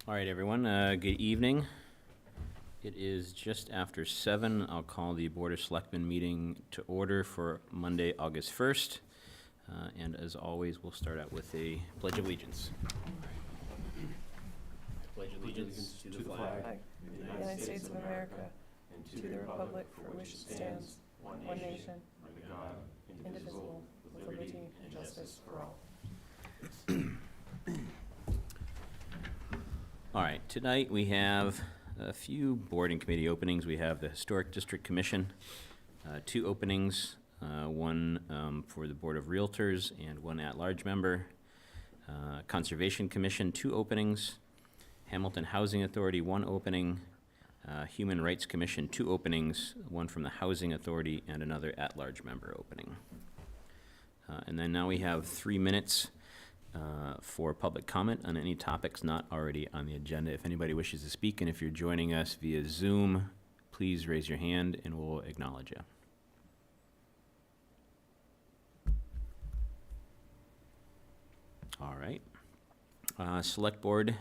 All right, everyone, good evening. It is just after 7. I'll call the Board of Selectmen meeting to order for Monday, August 1st. And as always, we'll start out with a Pledge of Allegiance. Pledge allegiance to the flag of the United States of America, and to the republic for which it stands, one nation, under God, indivisible, with liberty and justice for all. All right, tonight we have a few board and committee openings. We have the Historic District Commission, 2 openings, one for the Board of Realtors and 1 at-large member. Conservation Commission, 2 openings. Hamilton Housing Authority, 1 opening. Human Rights Commission, 2 openings, 1 from the Housing Authority and another at-large member opening. And then now we have 3 minutes for public comment on any topics not already on the agenda. If anybody wishes to speak, and if you're joining us via Zoom, please raise your hand and we'll acknowledge you. All right. Select Board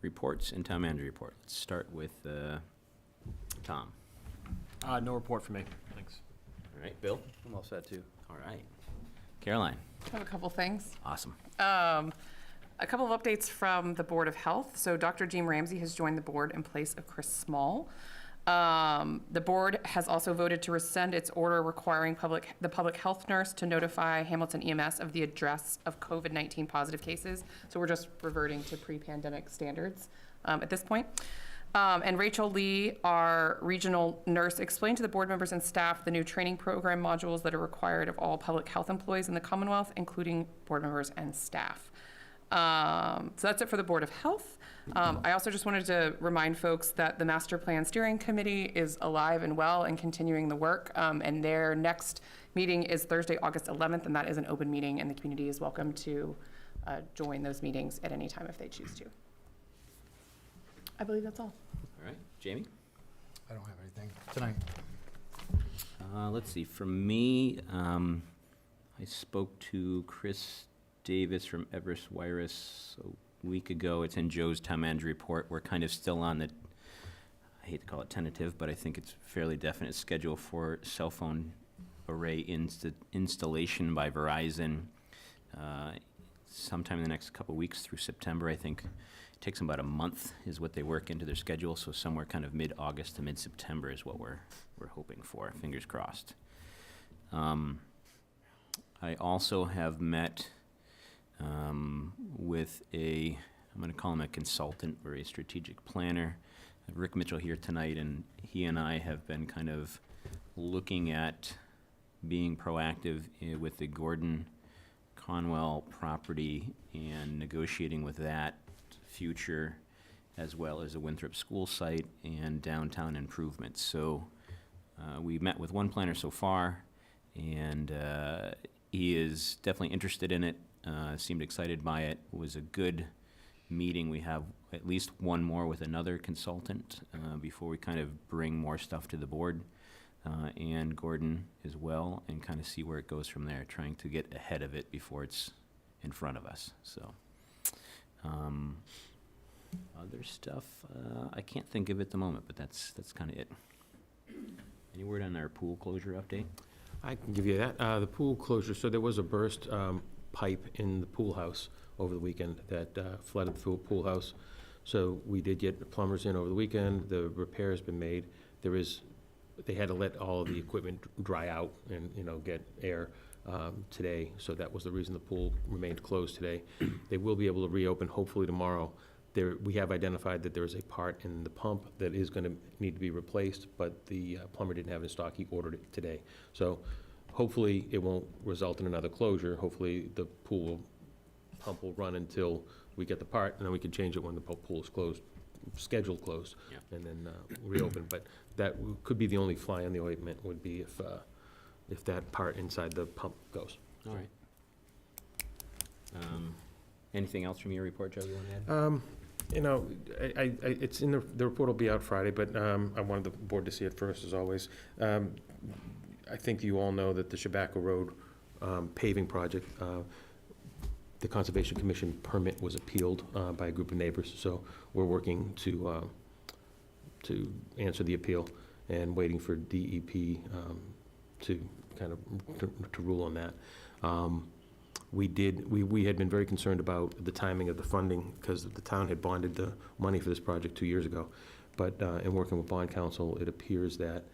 reports and Town Manager report. Let's start with Tom. No report for me, thanks. All right, Bill? I'm all set too. All right. Caroline? I have a couple things. Awesome. A couple of updates from the Board of Health. So Dr. Jean Ramsey has joined the board in place of Chris Small. The board has also voted to rescind its order requiring the public health nurse to notify Hamilton EMS of the address of COVID-19 positive cases. So we're just reverting to pre-pandemic standards at this point. And Rachel Lee, our regional nurse, explained to the board members and staff the new training program modules that are required of all public health employees in the Commonwealth, including board members and staff. So that's it for the Board of Health. I also just wanted to remind folks that the Master Plan Steering Committee is alive and well and continuing the work. And their next meeting is Thursday, August 11th, and that is an open meeting, and the community is welcome to join those meetings at any time if they choose to. I believe that's all. All right, Jamie? I don't have anything tonight. Let's see, from me, I spoke to Chris Davis from Everest Wireless a week ago. It's in Joe's Town Manager report. We're kind of still on the, I hate to call it tentative, but I think it's fairly definite schedule for cell phone array installation by Verizon sometime in the next couple weeks through September. I think it takes them about a month is what they work into their schedule, so somewhere kind of mid-August to mid-September is what we're hoping for, fingers crossed. I also have met with I'm going to call him a consultant or a strategic planner, Rick Mitchell here tonight, and he and I have been kind of looking at being proactive with the Gordon Conwell property and negotiating with that future, as well as the Winthrop School site and downtown improvements. So we met with one planner so far, and he is definitely interested in it. Seemed excited by it. It was a good meeting. We have at least one more with another consultant before we kind of bring more stuff to the board and Gordon as well, and kind of see where it goes from there, trying to get ahead of it before it's in front of us. So other stuff, I can't think of at the moment, but that's kind of it. Any word on our pool closure update? I can give you that. The pool closure, so there was a burst pipe in the pool house over the weekend that flooded the pool house. So we did get plumbers in over the weekend. The repair has been made. They had to let all of the equipment dry out and, get air today. So that was the reason the pool remained closed today. They will be able to reopen hopefully tomorrow. We have identified that there is a part in the pump that is going to need to be replaced, but the plumber didn't have it in stock. He ordered it today. So hopefully it won't result in another closure. Hopefully the pump will run until we get the part, and then we can change it when the pool is closed, scheduled closed, Yeah. and then reopen. But that could be the only fly on the ointment would be if that part inside the pump goes. All right. Anything else from your report, Joe, you want to add? It's in the report will be out Friday, but I wanted the board to see it first, as always. I think you all know that the Shabaka Road paving project, the Conservation Commission permit was appealed by a group of neighbors, so we're working to answer the appeal and waiting for DEP to kind of to rule on that. We had been very concerned about the timing of the funding because the town had bonded the money for this project 2 years ago. But in working with bond counsel, it appears that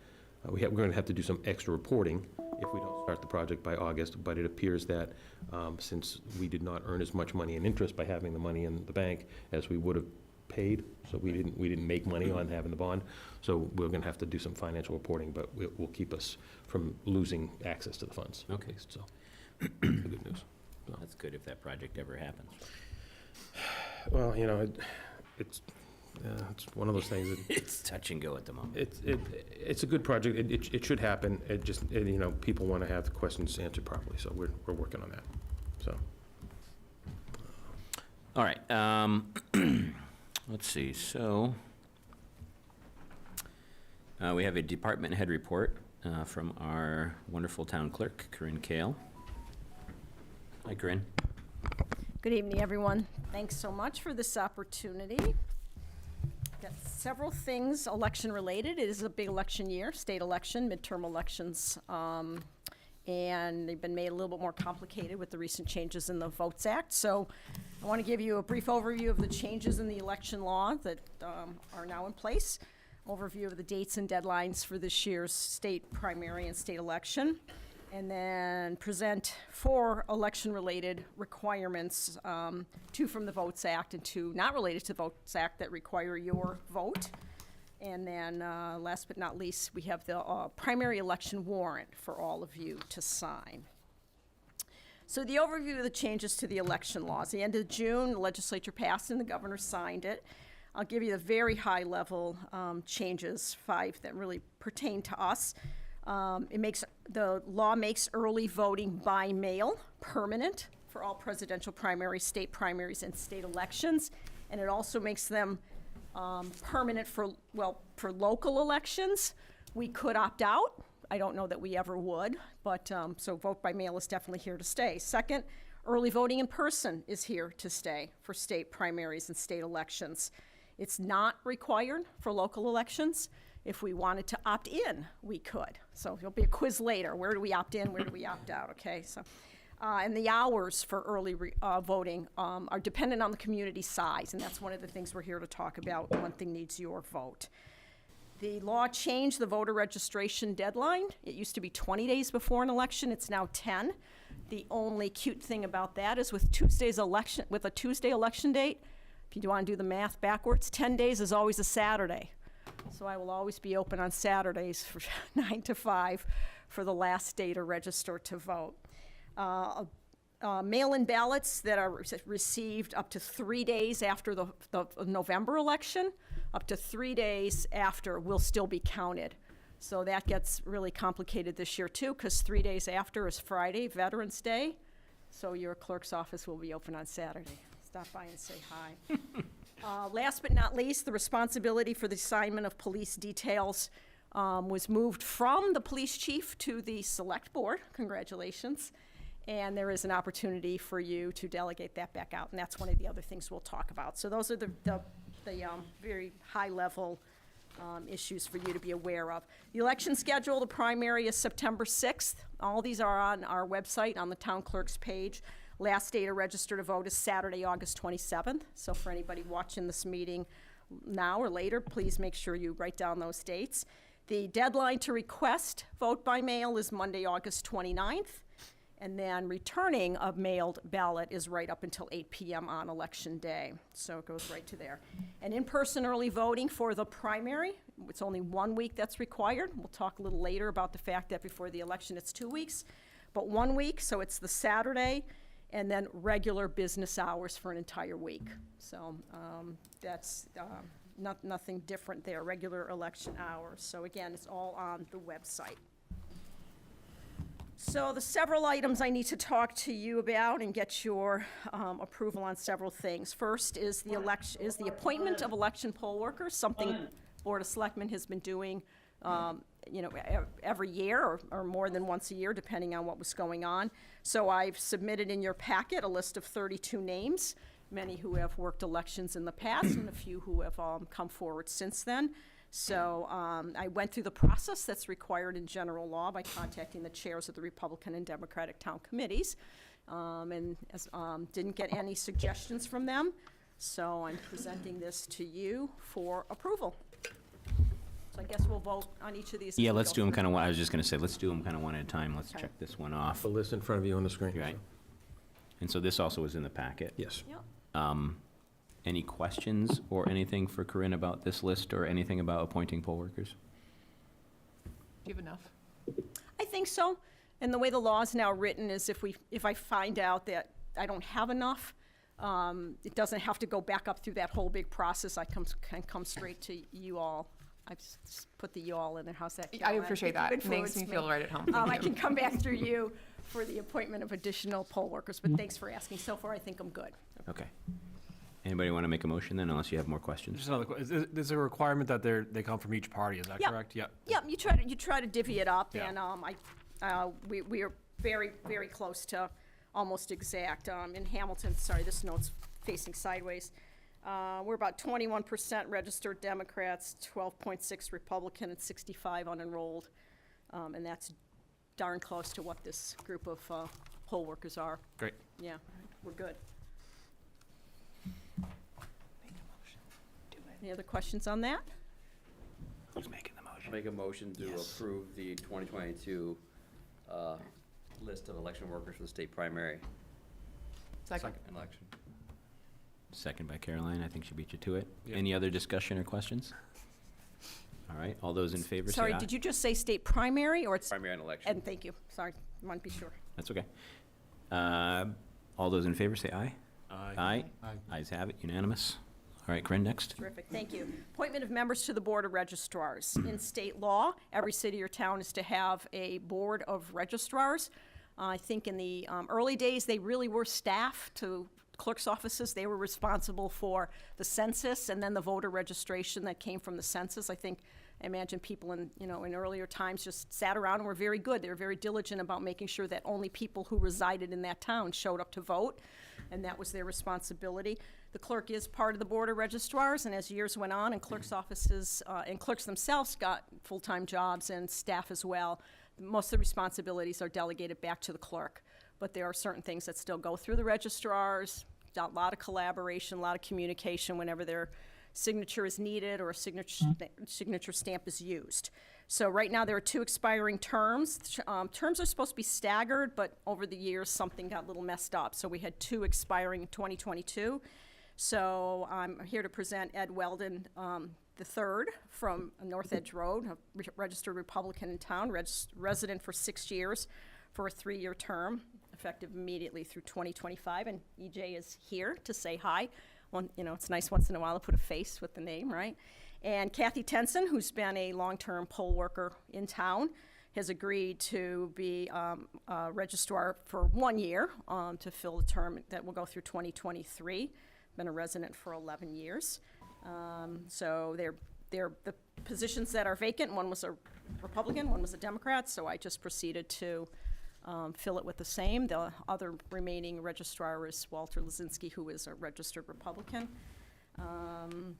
we're going to have to do some extra reporting if we don't start the project by August. But it appears that since we did not earn as much money in interest by having the money in the bank as we would have paid, so we didn't make money on having the bond. So we're going to have to do some financial reporting, but it will keep us from losing access to the funds. Okay. So good news. That's good if that project ever happens. Well, you know, it's one of those things that It's touch and go at the moment. it's a good project. It should happen. It just, you know, people want to have the questions answered properly, so we're working on that. So. All right, let's see, so, we have a department head report, from our wonderful town clerk, Corinne Kale. Hi, Corinne. Good evening, everyone. Thanks so much for this opportunity. Got several things election-related. It is a big election year, state election, midterm elections, and they've been made a little bit more complicated with the recent changes in the Votes Act. So I want to give you a brief overview of the changes in the election law that are now in place, overview of the dates and deadlines for this year's state primary and state election, and then present 4 election-related requirements, 2 from the Votes Act and 2 not related to the Votes Act that require your vote. And then, last but not least, we have the primary election warrant for all of you to sign. So the overview of the changes to the election laws. The end of June, the legislature passed and the governor signed it. I'll give you the very high-level changes, 5 that really pertain to us. The law makes early voting by mail permanent for all presidential primaries, state primaries, and state elections. And it also makes them permanent for local elections. We could opt out. I don't know that we ever would, but so vote by mail is definitely here to stay. Second, early voting in person is here to stay for state primaries and state elections. It's not required for local elections. If we wanted to opt in, we could. So there'll be a quiz later. Where do we opt in? Where do we opt out? Okay, so. And the hours for early voting are dependent on the community size, and that's one of the things we're here to talk about. One thing needs your vote. The law changed the voter registration deadline. It used to be 20 days before an election. It's now 10. The only cute thing about that is with a Tuesday election date, if you want to do the math backwards, 10 days is always a Saturday. So I will always be open on Saturdays from 9 to 5 for the last day to register to vote. Mail-in ballots that are received up to 3 days after the November election, up to 3 days after will still be counted. So that gets really complicated this year too, because 3 days after is Friday, Veterans Day. So your clerk's office will be open on Saturday. Stop by and say hi. Last but not least, the responsibility for the assignment of police details was moved from the police chief to the select board. Congratulations. And there is an opportunity for you to delegate that back out, and that's one of the other things we'll talk about. So those are the very high-level issues for you to be aware of. The election schedule, the primary is September 6th. All these are on our website, on the town clerk's page. Last day to register to vote is Saturday, August 27th. So for anybody watching this meeting now or later, please make sure you write down those dates. The deadline to request vote by mail is Monday, August 29th. And then returning a mailed ballot is right up until 8 p.m. on Election Day. So it goes right to there. And in-person early voting for the primary, it's only 1 week that's required. We'll talk a little later about the fact that before the election it's 2 weeks. But 1 week, so it's the Saturday, and then regular business hours for an entire week. So that's nothing different there, regular election hours. So again, it's all on the website. So the several items I need to talk to you about and get your approval on several things. First is the appointment of election poll workers, something Board of Selectmen has been doing every year or more than once a year, depending on what was going on. So I've submitted in your packet a list of 32 names, many who have worked elections in the past and a few who have come forward since then. So I went through the process that's required in general law by contacting the chairs of the Republican and Democratic town committees, and didn't get any suggestions from them. So I'm presenting this to you for approval. So I guess we'll vote on each of these. as Yeah, we let's go do them through. kind of, I was just going to say, let's do them kind of one at a time. Let's Okay. check this one off. The list in front of you on the screen. Right. And so this also is in the packet. Yes. Yep. Any questions or anything for Corinne about this list or anything about appointing poll workers? Do you have enough? I think so. And the way the law is now written is if I find out that I don't have enough, it doesn't have to go back up through that whole big process. I can come straight to you all. I've just put the you all in there. How's that? I Carolyn? appreciate that. It makes me Influenced feel right at home. I Thank you. can come back through you for the appointment of additional poll workers, but thanks for asking. So far, I think I'm good. Okay. Anybody want to make a motion then, unless you have more questions? Just another question. Is there a requirement that they come from each party? Is that Yeah. correct? Yeah. Yeah, you try to divvy it up, Yeah. and we are very, very close to almost exact. In Hamilton, sorry, this note's facing sideways. We're about 21% registered Democrats, 12.6 Republican, and 65 unenrolled. And that's darn close to what this group of poll workers are. Great. Yeah, we're good. Any other questions on that? Who's making the motion? Make a motion to Yes. approve the 2022 list of election workers for the state primary Second. election. Second by Caroline. I think she beat you to it. Yeah. Any other discussion or questions? All right, all those in favor say Sorry, aye. did you just say state primary, or it's, Primary and election. and thank you, sorry, want to be sure. That's okay. All those in favor say aye. Aye. Aye. Ayes have it, unanimous. All right, Corinne, next. Terrific, thank you. Appointment of members to the Board of Registrars. In state law, every city or town is to have a Board of Registrars. I think in the early days, they really were staff to clerk's offices. They were responsible for the census and then the voter registration that came from the census. I imagine people in earlier times just sat around and were very good. They were very diligent about making sure that only people who resided in that town showed up to vote, and that was their responsibility. The clerk is part of the Board of Registrars, and as years went on and clerk's offices and clerks themselves got full-time jobs and staff as well, most of the responsibilities are delegated back to the clerk. But there are certain things that still go through the registrars, a lot of collaboration, a lot of communication whenever their signature is needed or a signature stamp is used. So right now, there are 2 expiring terms. Terms are supposed to be staggered, but over the years, something got a little messed up. So we had 2 expiring in 2022. So I'm here to present Ed Weldon III from North Edge Road, a registered Republican in town, resident for 6 years for a 3-year term, effective immediately through 2025. And EJ is here to say hi. It's nice once in a while to put a face with the name, right? And Kathy Tenson, who's been a long-term poll worker in town, has agreed to be a registrar for 1 year to fill the term that will go through 2023. Been a resident for 11 years. So they're the positions that are vacant. One was a Republican, one was a Democrat, so I just proceeded to fill it with the same. The other remaining registrar is Walter Lazinski, who is a registered Republican. And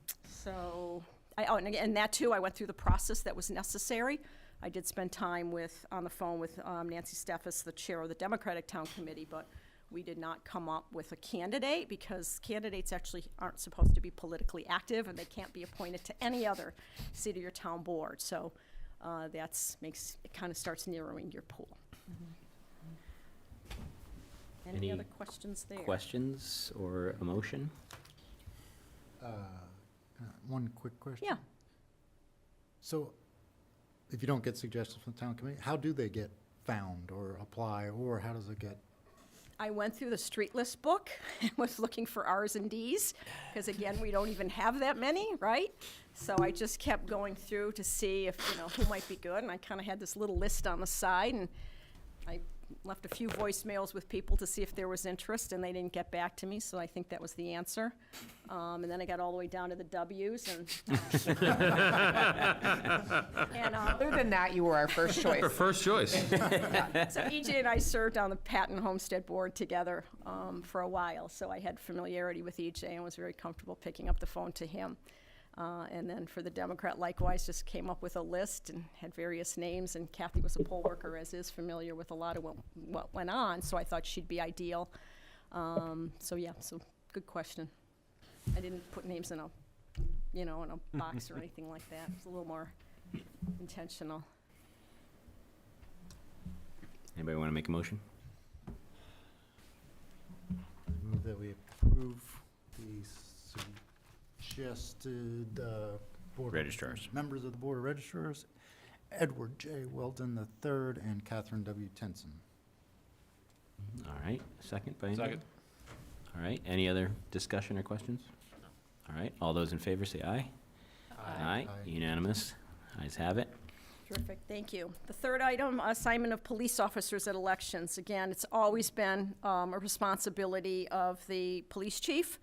that too, I went through the process that was necessary. I did spend time on the phone with Nancy Steffes, the chair of the Democratic Town Committee, but we did not come up with a candidate because candidates actually aren't supposed to be politically active and they can't be appointed to any other city or town board. So it kind of starts narrowing your pool. Any Any other questions there? Questions or a motion? One quick question. Yeah. So, if you don't get suggestions from the town committee, how do they get found or apply, or how does it get? I went through the street list book and was looking for Rs and Ds, because again, we don't even have that many, right? So I just kept going through to see if, who might be good, and I kind of had this little list on the side, and I left a few voicemails with people to see if there was interest, and they didn't get back to me, so I think that was the answer. And then I got all the way down to the W's, and Other than that, you were our first choice. Her first choice. so EJ and I served on the Patton Homestead Board together for a while, so I had familiarity with EJ and was very comfortable picking up the phone to him. And then for the Democrat, likewise, just came up with a list and had various names, and Kathy was a poll worker, as is familiar with a lot of what went on, so I thought she'd be ideal. So good question. I didn't put names in in a box or anything like that. It's a little more intentional. Anybody want to make a motion? Move that we approve the suggested board Registrars. members of the Board of Registrars, Edward J. Weldon III and Catherine W. Tenson. All right, second by anybody? Second. All right, any other discussion or questions? All right, all those in favor say aye. Aye. Aye. Unanimous. Ayes have it. Terrific, thank you. The third item, assignment of police officers at elections. Again, it's always been a responsibility of the police chief.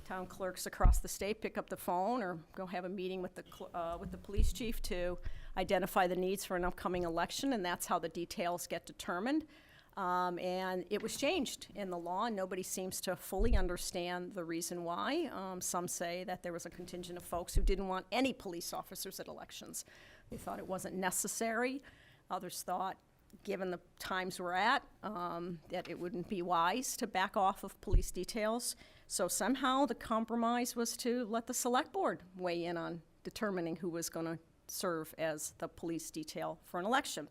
Town clerks across the state pick up the phone or go have a meeting with the police chief to identify the needs for an upcoming election, and that's how the details get determined. And it was changed in the law, and nobody seems to fully understand the reason why. Some say that there was a contingent of folks who didn't want any police officers at elections. They thought it wasn't necessary. Others thought, given the times we're at, that it wouldn't be wise to back off of police details. So somehow the compromise was to let the select board weigh in on determining who was going to serve as the police detail for an election.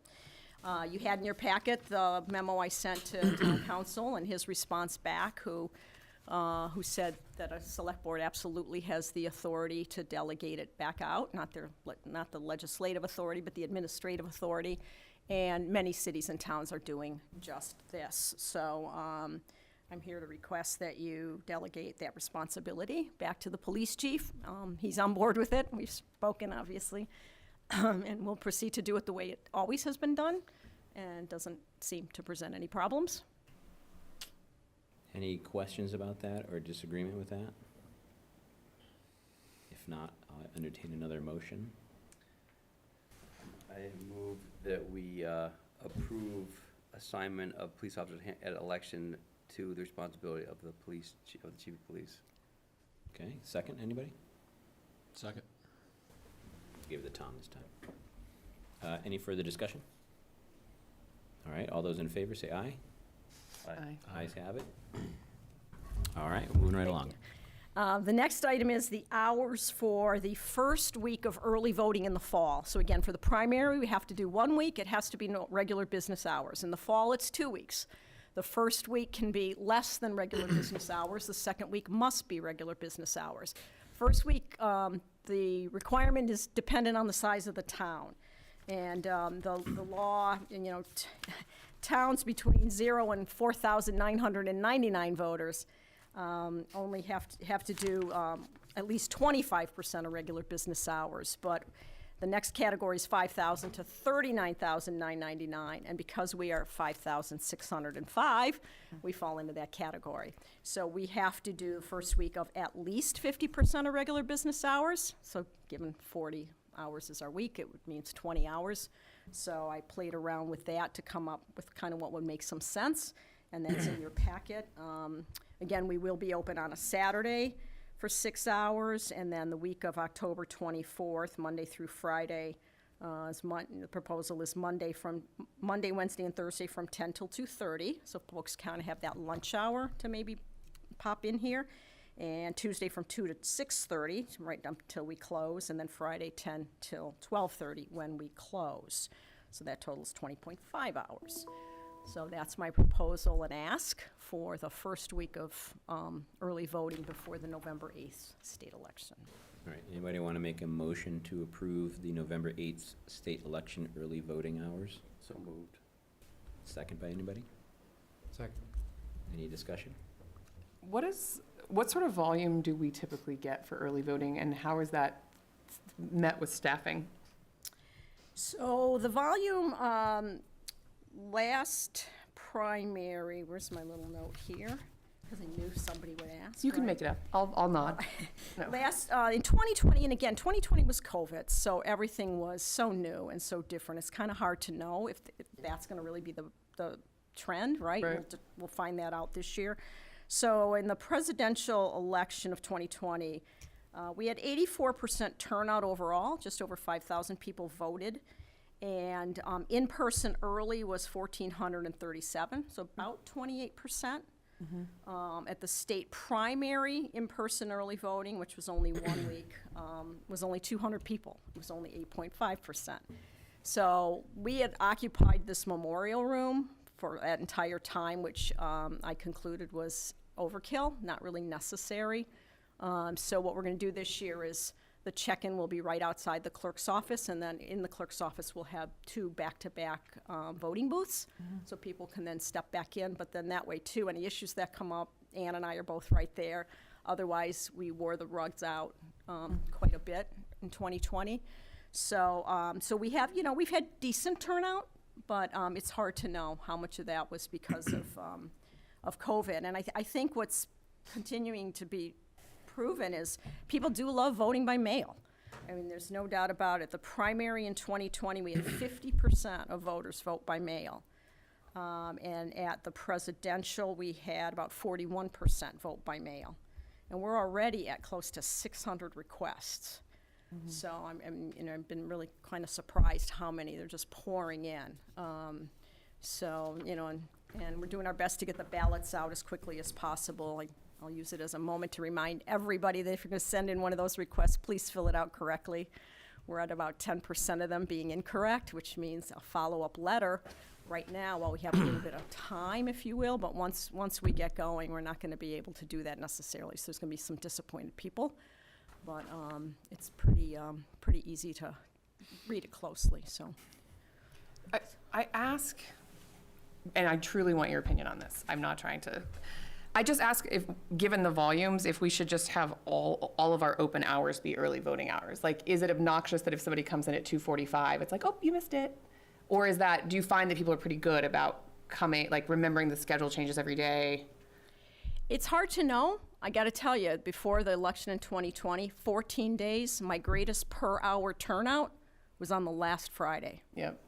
You had in your packet the memo I sent to town council and his response back, who said that a select board absolutely has the authority to delegate it back out, not the legislative authority, but the administrative authority. And many cities and towns are doing just this. So I'm here to request that you delegate that responsibility back to the police chief. He's on board with it. We've spoken, obviously. And we'll proceed to do it the way it always has been done, and doesn't seem to present any problems. Any questions about that or disagreement with that? If not, I'll entertain another motion. I move that we approve assignment of police officers at election to the responsibility of the chief of police. Okay, second, anybody? Second. Give it to Tom this time. Any further discussion? All right, all those in favor say aye. Aye. Ayes have it. All right, moving right along. The next item is the hours for the first week of early voting in the fall. So again, for the primary, we have to do 1 week. It has to be regular business hours. In the fall, it's 2 weeks. The first week can be less than regular business hours. The second week must be regular business hours. First week, the requirement is dependent on the size of the town. And the law, towns between 0 and 4,999 voters only have to do at least 25% of regular business hours. But the next category is 5,000 to 39,999, and because we are 5,605, we fall into that category. So we have to do the first week of at least 50% of regular business hours. So given 40 hours is our week, it means 20 hours. So I played around with that to come up with kind of what would make some sense, and that's in your packet. Again, we will be open on a Saturday for 6 hours, and then the week of October 24th, Monday through Friday, the proposal is Monday, Wednesday, and Thursday from 10 till 2:30, so folks kind of have that lunch hour to maybe pop in here, and Tuesday from 2 to 6:30, right up till we close, and then Friday 10 till 12:30 when we close. So that totals 20.5 hours. So that's my proposal and ask for the first week of early voting before the November 8th state election. All right, anybody want to make a motion to approve the November 8th state election early voting hours? So moved. Second by anybody? Second. Any discussion? What sort of volume do we typically get for early voting, and how is that met with staffing? So the volume last primary, where's my little note here? Because I knew somebody would ask. You can right? make it up. I'll nod. No. In 2020, and again, 2020 was COVID, so everything was so new and so different. It's kind of hard to know if that's going to really be the trend, right? Right. We'll find that out this year. So in the presidential election of 2020, we had 84% turnout overall, just over 5,000 people voted. And in-person early was 1,437, so about 28%. At the state primary, in-person early voting, which was only 1 week, was only 200 people. It was only 8.5%. So we had occupied this memorial room for that entire time, which I concluded was overkill, not really necessary. So what we're going to do this year is the check-in will be right outside the clerk's office, and then in the clerk's office we'll have 2 back-to-back voting booths, so people can then step back in. But then that way too, any issues that come up, Ann and I are both right there. Otherwise, we wore the rugs out quite a bit in 2020. So so we have, we've had decent turnout, but it's hard to know how much of that was because of COVID. And I think what's continuing to be proven is people do love voting by mail. I mean, there's no doubt about it. The primary in 2020, we had 50% of voters vote by mail. And at the presidential, we had about 41% vote by mail. And we're already at close to 600 requests. So I've been really kind of surprised how many they're just pouring in. So, and we're doing our best to get the ballots out as quickly as possible. I'll use it as a moment to remind everybody that if you're going to send in one of those requests, please fill it out correctly. We're at about 10% of them being incorrect, which means a follow-up letter right now while we have a little bit of time, if you will. But once we get going, we're not going to be able to do that necessarily. So there's going to be some disappointed people. But it's pretty easy to read it closely. So I ask, and I truly want your opinion on this. I'm not trying to. I just ask if, given the volumes, if we should just have all of our open hours be early voting hours. Like, is it obnoxious that if somebody comes in at 2:45, it's like, oh, you missed it? Or is that, do you find that people are pretty good about coming, like remembering the schedule changes every day? it's hard to know. I got to tell you, before the election in 2020, 14 days, my greatest per hour turnout was on the last Friday. Yep.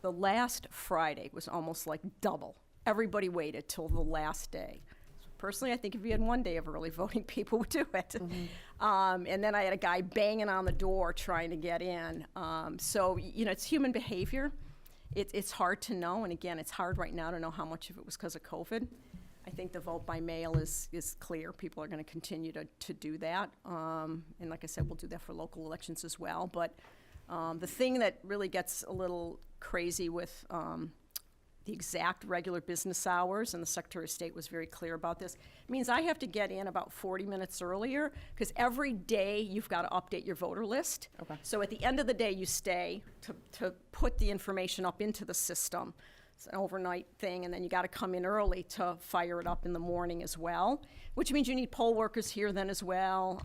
The last Friday was almost like double. Everybody waited till the last day. Personally, I think if you had one day of early voting, people would do it. Mm-hmm. And then I had a guy banging on the door trying to get in. So, you know, it's human behavior. It's hard to know. And again, it's hard right now to know how much of it was because of COVID. I think the vote by mail is clear. People are going to continue to do that. And like I said, we'll do that for local elections as well. But the thing that really gets a little crazy with the exact regular business hours, and the Secretary of State was very clear about this, it means I have to get in about 40 minutes earlier, because every day you've got to update your voter list. Okay. So at the end of the day, you stay to put the information up into the system. It's an overnight thing, and then you got to come in early to fire it up in the morning as well, which means you need poll workers here then as well.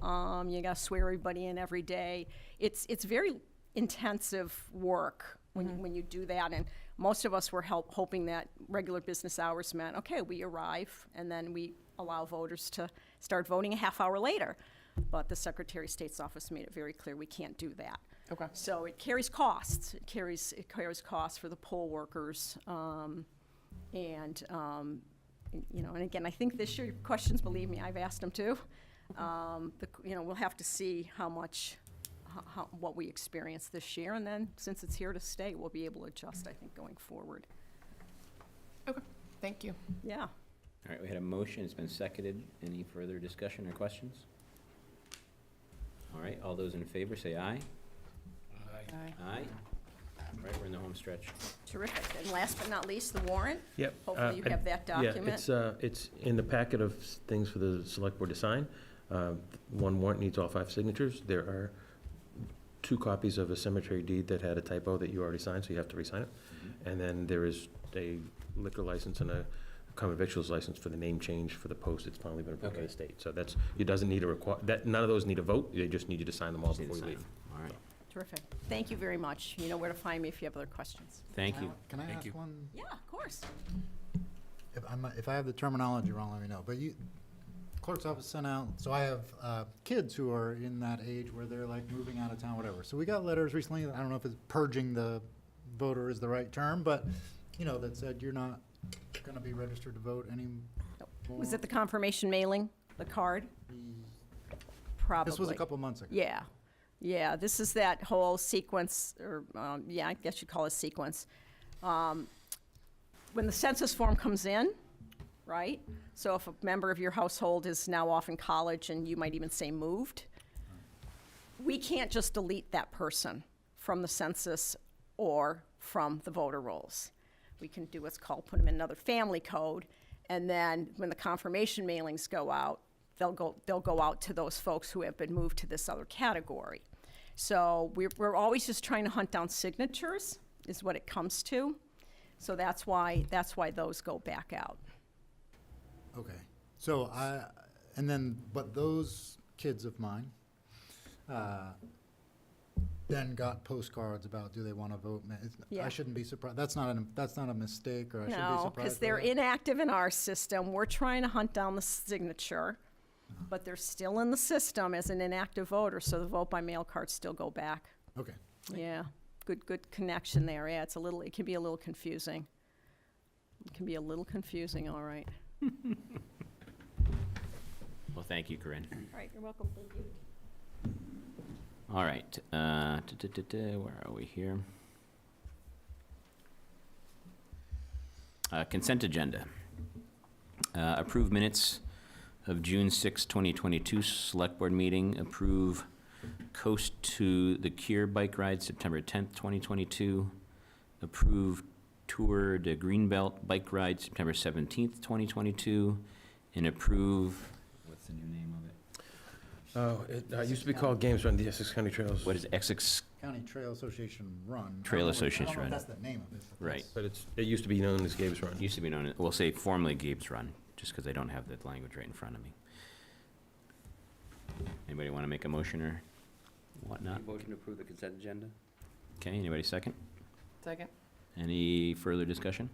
You got to swear everybody in every day. It's very intensive work when you do that, and most of us were hoping that regular business hours meant, okay, we arrive, and then we allow voters to start voting a half hour later. But the Secretary of State's office made it very clear we can't do that. Okay. So it carries costs. It carries costs for the poll workers, and you know. And again, I think this year questions. Believe me, I've asked them too. We'll have to see how much. What we experience this year, and then since it's here to stay, we'll be able to adjust, I think, going forward. Okay, thank you. Yeah. All right, we had a motion, it's been seconded. Any further discussion or questions? All right, all those in favor say aye. Aye. Aye. All right, we're in the home stretch. Terrific. And last but not least, the warrant. Yep. Hopefully you have that document. Yeah, it's in the packet of things for the select board to sign. One warrant needs all 5 signatures. There are 2 copies of a cemetery deed that had a typo that you already signed, so you have to re-sign it. And then there is a liquor license and a common victuals license for the name change for the post. It's finally been approved by the Okay. state. So it doesn't need none of those need a vote. They just need you to sign them all Just need to before you sign leave. them. All right, Terrific. Thank you very much. You know where to find me if you have other questions. thank you. Can I Thank ask you. one? Yeah, of course. if I have the terminology wrong, let me know. But clerk's office sent out, so I have kids who are in that age where they're like moving out of town, whatever. So we got letters recently, I don't know if it's purging the voter is the right term, but, that said you're not gonna be registered to vote anymore. Was it the confirmation mailing, the card? Probably. This was a couple months ago. Yeah, yeah, this is that whole sequence, or, yeah, I guess you'd call it sequence. When the census form comes in, right? So if a member of your household is now off in college, and you might even say moved, we can't just delete that person from the census or from the voter rolls. We can do what's called, put them in another family code, and then when the confirmation mailings go out, they'll go out to those folks who have been moved to this other category. So we're always just trying to hunt down signatures, is what it comes to. So that's why those go back out. Okay, so but those kids of mine, then got postcards about, do they want to vote? Yeah. I shouldn't be surprised, that's not a mistake, or I shouldn't be No, surprised. because by they're that? inactive in our system. We're trying to hunt down the signature, but they're still in the system as an inactive voter, so the vote by mail cards still go back. Okay, Yeah, good connection there. Yeah, it can be a little confusing. It can be a little confusing, all right. Well, thank you, Corinne. All right, you're welcome. Thank you. All right, where are we here? Consent agenda. Approve minutes of June 6, 2022 Select Board meeting. Approve Coast to the Cure bike ride, September 10th, 2022. Approve Tour de Greenbelt bike ride, September 17th, 2022. And approve, what's the new name of it? Oh, it used to be called Games Run, the Essex County Trails. What is Essex? County Trail Association Run. Trail I don't know Association if Run. that's the name of it. but Right. that's- But it used to be known as Games Run. Used to be known as, we'll say formerly Gabe's Run, just because I don't have the language right in front of me. Anybody want to make a motion or whatnot? Motion to approve the consent agenda? Okay, anybody second? Second. Any further discussion?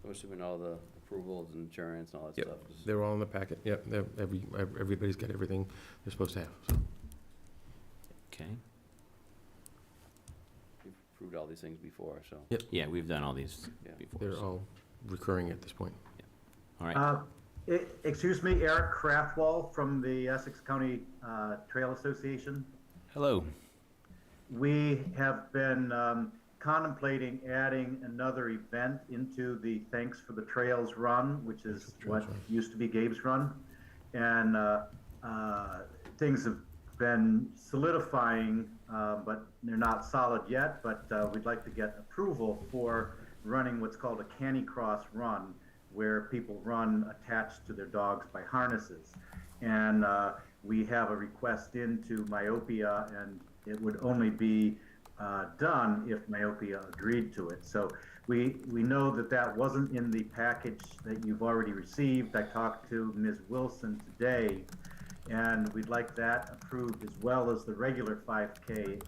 I'm assuming all the approvals and insurance and all that Yep. stuff. They're all in the packet, yep, everybody's got everything they're supposed to have, so. Okay. We've approved all these things before, so. Yeah, we've done all these Yeah. before. They're so- all recurring at this point. All right, Excuse me, Eric Craftwall from the Essex County Trail Association. hello. We have been contemplating adding another event into the Thanks for the Trails Run, which is what used to be Gabe's Run. And things have been solidifying, but they're not solid yet, but we'd like to get approval for running what's called a Canicross Run, where people run attached to their dogs by harnesses. And we have a request into Myopia, and it would only be done if Myopia agreed to it. So we know that that wasn't in the package that you've already received. I talked to Ms. Wilson today, and we'd like that approved as well as the regular 5K,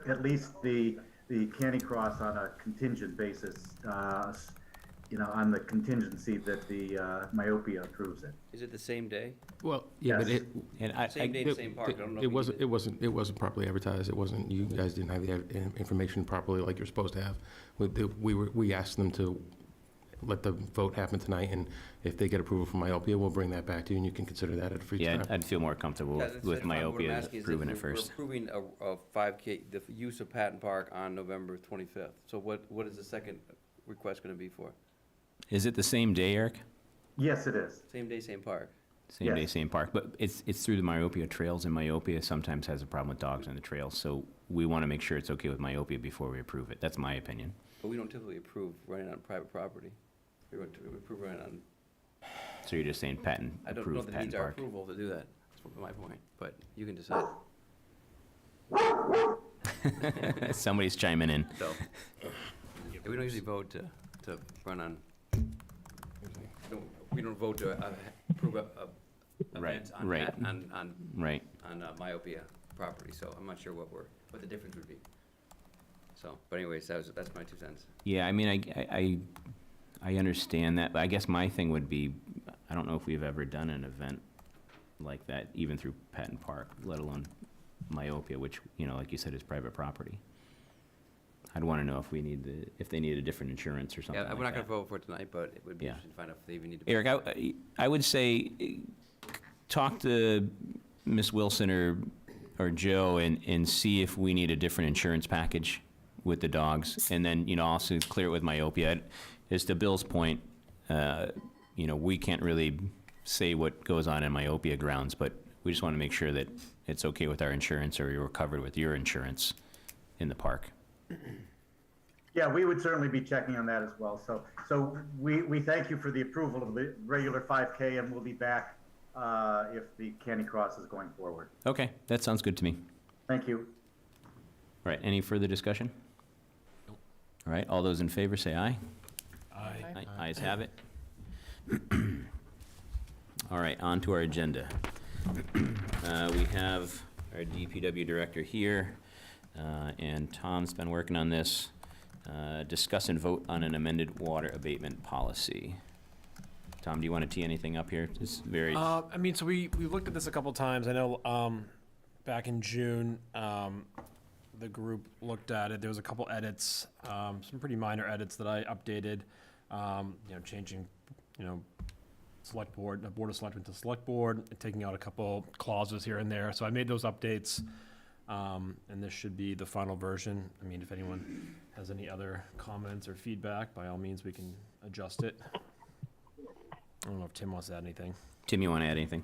at least the Canicross on a contingent basis, on the contingency that the Myopia approves it. Is it the same day? Well, yeah, but Yes. And I, Same day, same park. I don't know if It we wasn't, did it wasn't properly advertised, you guys didn't have the information properly like you're supposed to have. We asked them to let the vote happen tonight, and if they get approval from Myopia, we'll bring that back to you, and you can consider that at a future yeah, time. I'd feel more comfortable Yeah, with that's fine. What I'm Myopia asking is if approving it we're first. approving a 5K, the use of Patton Park on November 25th. So what is the second request going to be for? Is it the same day, Eric? Yes, it is. Same day, same park? Same day, Yes. same park, but it's through the Myopia trails, and Myopia sometimes has a problem with dogs on the trails, so we want to make sure it's okay with Myopia before we approve it. That's my opinion. But we don't typically approve running on private property. We approve running on, So you're just saying Patton, I don't know approve if it Patton needs our Park? approval to do that. That's my point, but you can decide. Somebody's chiming in. So, yeah, we don't usually vote to run on, we don't vote to approve a event on right. Patton, Right. on Myopia property, so I'm not sure what the difference would be. So, but anyways, that's my 2 cents. Yeah, I mean, I understand that, but I guess my thing would be, I don't know if we've ever done an event like that, even through Patton Park, let alone Myopia, which, like you said, is private property. I'd want to know if they need a different insurance or something Yeah, like we're not that. gonna vote for it tonight, but it would be Yeah. interesting to find out if they even need to. Eric, I would say, talk to Ms. Wilson or Joe and see if we need a different insurance package with the dogs. And then, also clear it with Myopia. As to Bill's point, we can't really say what goes on in Myopia grounds, but we just want to make sure that it's okay with our insurance, or you're covered with your insurance in the park. Yeah, we would certainly be checking on that as well. So we thank you for the approval of the regular 5K, and we'll be back if the Candy Cross is going forward. Okay, that sounds good to me. Thank you. All right, any further discussion? All right, all those in favor say aye. Aye. Ayes have it. All right, on to our agenda. We have our DPW director here, and Tom's been working on this. Discuss and vote on an amended water abatement policy. Tom, do you want to tee anything up here? It's very, So we looked at this a couple times. I know, back in June, the group looked at it. There was a couple edits, some pretty minor edits that I updated, changing, select board, board of selectmen to select board, and taking out a couple clauses here and there. So I made those updates, and this should be the final version. I mean, if anyone has any other comments or feedback, by all means, we can adjust it. I don't know if Tim wants to add anything. Tim, you want to add anything?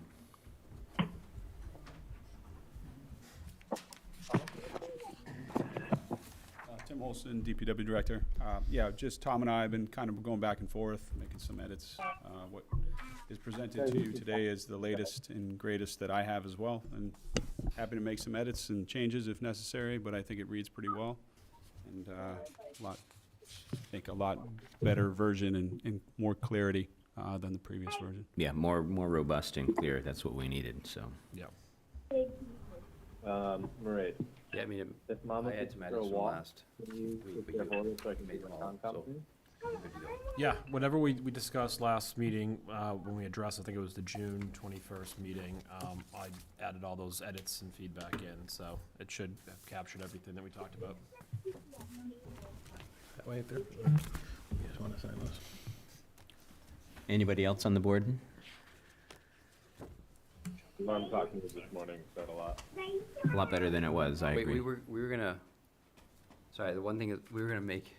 Tim Olson, DPW Director. Yeah, just Tom and I have been kind of going back and forth, making some edits. What is presented to you today is the latest and greatest that I have as well, and happy to make some edits and changes if necessary, but I think it reads pretty well. And a lot better version and more clarity than the previous version. Yeah, more robust and clear. That's what we needed, so. Yeah. Murray, Yeah, I mean, if Mama I had could some go edits from walk, last. can you we- put we their could photos so I can make get them the all, con so- company? Good to go. Yeah, whatever we discussed last meeting, when we addressed, I think it was the June 21st meeting, I added all those edits and feedback in, so it should have captured everything that we talked about. That way, if you guys want to sign those. Anybody else on the board? I'm talking to this morning, said a lot. A lot better than it was, I Wait, agree. we were gonna, sorry, the one thing is, we were gonna make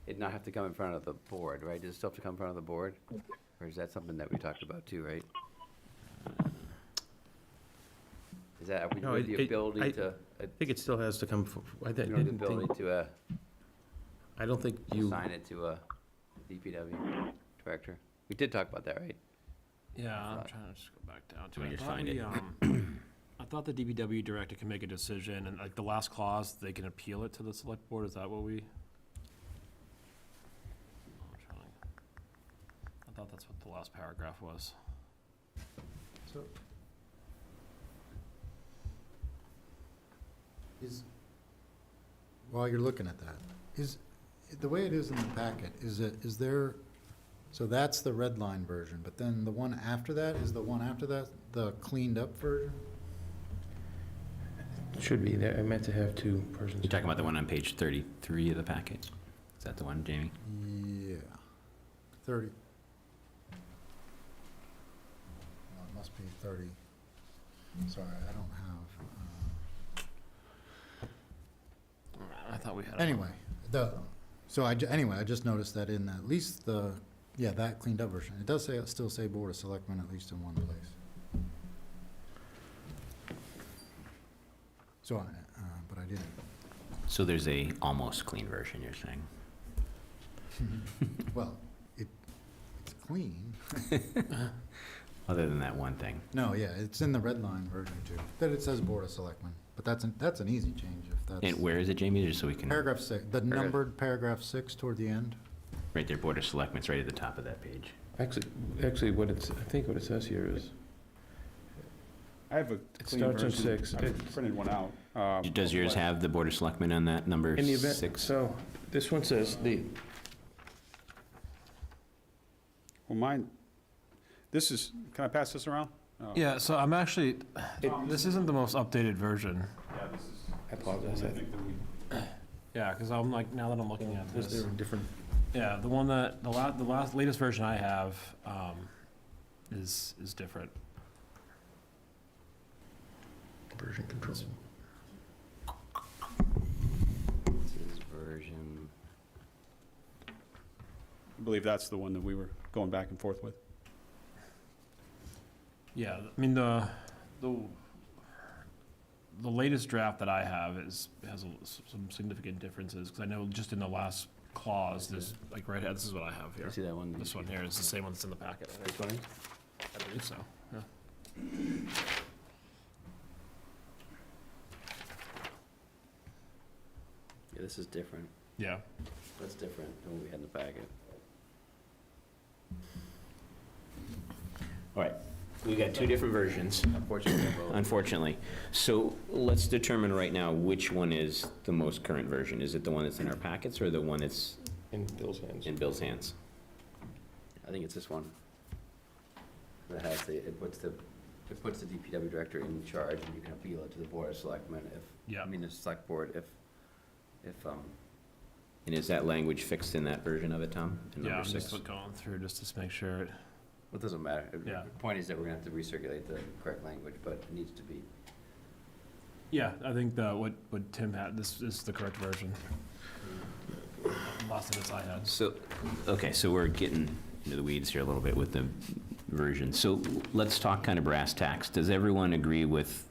it not have to come in front of the board, right? Does it still have to come in front of the board? Or is that something that we talked about too, right? Is that, are we No, with the it- ability I to, I think it still has to come, I we don't have the didn't think, ability to, I don't think you, assign it to a DPW director? We did talk about that, right? Yeah, I'm thought- trying to just go back down to Let it. me I just thought find we, it. I thought the DPW director can make a decision, and like the last clause, they can appeal it to the select board, is that what we? I thought that's what the last paragraph was. So, while you're looking at that, is, the way it is in the packet, is there, so that's the red line version, but then the one after that, is the one after that the cleaned up version? should be there, I meant to have two persons. You're talking about the one on page 33 of the packet? Is that the one, Jamie? Yeah, 30. No, it must be 30. Sorry, I don't have, I thought we had. anyway, anyway, I just noticed that in at least that cleaned up version, it does still say Board of Selectmen at least in one place. So, but I didn't. So there's a almost clean version, you're saying? Well, it's clean. Other than that one thing. No, yeah, it's in the red line version too, that it says Board of Selectmen, but that's an easy change if that's. And where is it, Jamie, just so we can? Paragraph 6, the Paragraph- numbered paragraph 6 toward the end. Right there, Board of Selectmen, it's right at the top of that page. Actually, I think what it says here is, I have a It clean starts on version. 6. I printed one out. Does yours have the Board of Selectmen on that, number in the event, 6? so, this one says, Well, mine, this is, can I pass this around? Yeah, so I'm actually, this isn't the most updated version. Yeah, this is. I apologize. Yeah, because I'm like, now that I'm looking at Was this. there a different? Yeah, the one that, the latest version I have, is different. Version control. This is version, I believe that's the one that we were going back and forth with. Yeah, I mean, the latest draft that I have has some significant differences, because I know just in the last clause, there's, like, right, this is what I have you here. see that one? This one here is the same one that's in the packet. This one is? I believe so, yeah. Yeah, this is different. Yeah. That's different than what we had in the packet. All right, we got two different versions, Unfortunately, they're both. unfortunately. So let's determine right now which one is the most current version. Is it the one that's in our packets or the one that's In Bill's hands. in Bill's hands? I think it's this one. That has it puts the DPW director in charge, and you can appeal it to the board of selectmen if, Yeah. I mean, the select board if, And is that language fixed in that version of it, Tom? In Yeah, number I'm just 6? going through just to make sure. it doesn't matter. Yeah. The point is that we're gonna have to recirculate the correct language, but it needs to be. Yeah, I think what Tim had, this is the correct version. Last of it's I had. So, okay, so we're getting into the weeds here a little bit with the version. So let's talk kind of brass tacks. Does everyone agree with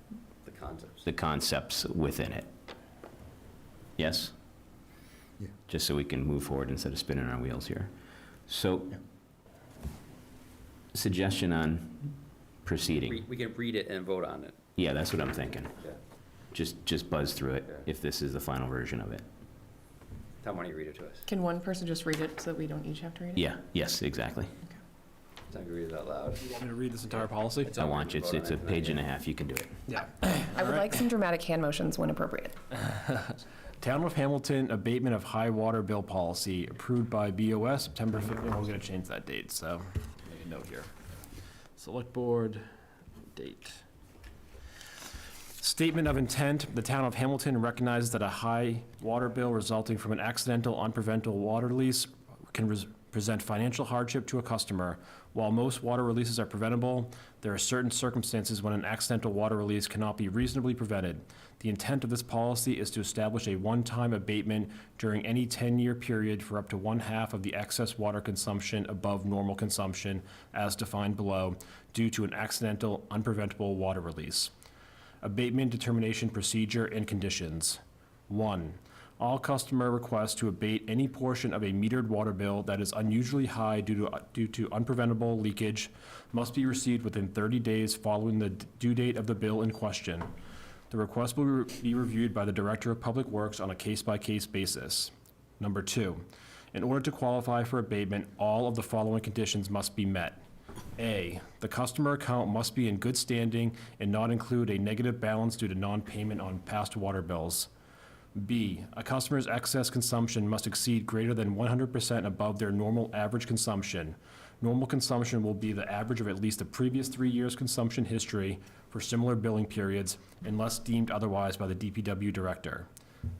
The concepts. the concepts within it? Yes? Yeah. Just so we can move forward instead of spinning our wheels here. So, Yeah. suggestion on proceeding. We can read it and vote on it. Yeah, that's what I'm thinking. Yeah. Just buzz through it Yeah. if this is the final version of it. Tom, why don't you read it to us? Can one person just read it so that we don't each have to read it? Yeah, yes, exactly. Tom, can you read it out loud? You want me to read this entire policy? I want you, it's a page and a half, you can do it. Yeah. I would like some dramatic hand motions when appropriate. Town of Hamilton abatement of high water bill policy approved by BOS September 15th. We're gonna change that date, so make a note here. Select board, date. Statement of intent, the town of Hamilton recognizes that a high water bill resulting from an accidental, unpreventable water release can present financial hardship to a customer. While most water releases are preventable, there are certain circumstances when an accidental water release cannot be reasonably prevented. The intent of this policy is to establish a one-time abatement during any 10-year period for up to 1/2 of the excess water consumption above normal consumption, as defined below, due to an accidental, unpreventable water release. Abatement determination procedure and conditions. 1. All customer requests to abate any portion of a metered water bill that is unusually high due to unpreventable leakage must be received within 30 days following the due date of the bill in question. The request will be reviewed by the Director of Public Works on a case-by-case basis. Number 2, in order to qualify for abatement, all of the following conditions must be met. A, the customer account must be in good standing and not include a negative balance due to non-payment on past water bills. B, a customer's excess consumption must exceed greater than 100% above their normal average consumption. Normal consumption will be the average of at least the previous 3 years' consumption history for similar billing periods unless deemed otherwise by the DPW director.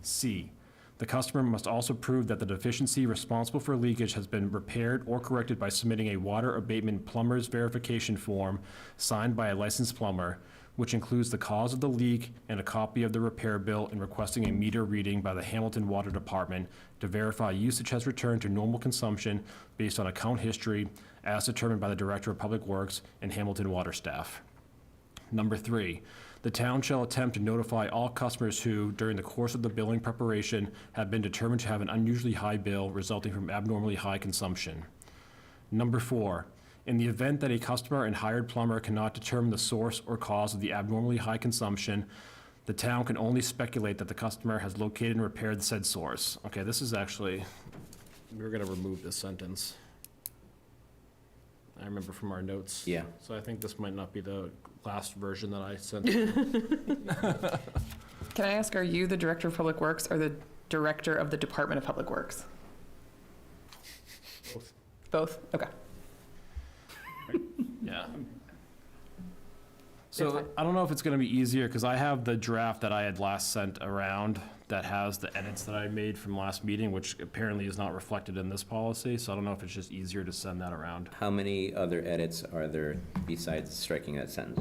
C, the customer must also prove that the deficiency responsible for leakage has been repaired or corrected by submitting a water abatement plumber's verification form signed by a licensed plumber, which includes the cause of the leak and a copy of the repair bill, and requesting a meter reading by the Hamilton Water Department to verify usage has returned to normal consumption based on account history as determined by the Director of Public Works and Hamilton Water staff. Number 3, the town shall attempt to notify all customers who, during the course of the billing preparation, have been determined to have an unusually high bill resulting from abnormally high consumption. Number 4, in the event that a customer and hired plumber cannot determine the source or cause of the abnormally high consumption, the town can only speculate that the customer has located and repaired the said source. Okay, this is actually, we were gonna remove this sentence. I remember from our notes. Yeah. So I think this might not be the last version that I sent. Can I ask, are you the Director of Public Works or the Director of the Department of Public Works? Both. Both? Okay. Yeah. So I don't know if it's gonna be easier, because I have the draft that I had last sent around that has the edits that I made from last meeting, which apparently is not reflected in this policy, so I don't know if it's just easier to send that around. How many other edits are there besides striking that sentence?